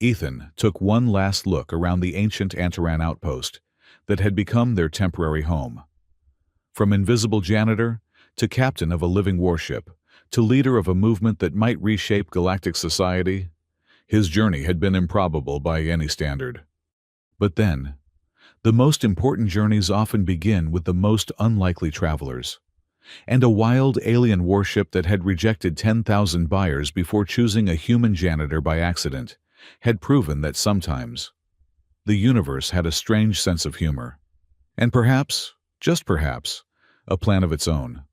Ethan took one last look around the ancient Antaran outpost that had become their temporary home. From invisible janitor to captain of a living warship to leader of a movement that might reshape galactic society, his journey had been improbable by any standard. But then, the most important journeys often begin with the most unlikely travelers. And a wild alien warship that had rejected 10,000 buyers before choosing a human janitor by accident had proven that sometimes the universe had a strange sense of humor. And perhaps, just perhaps, a plan of its own.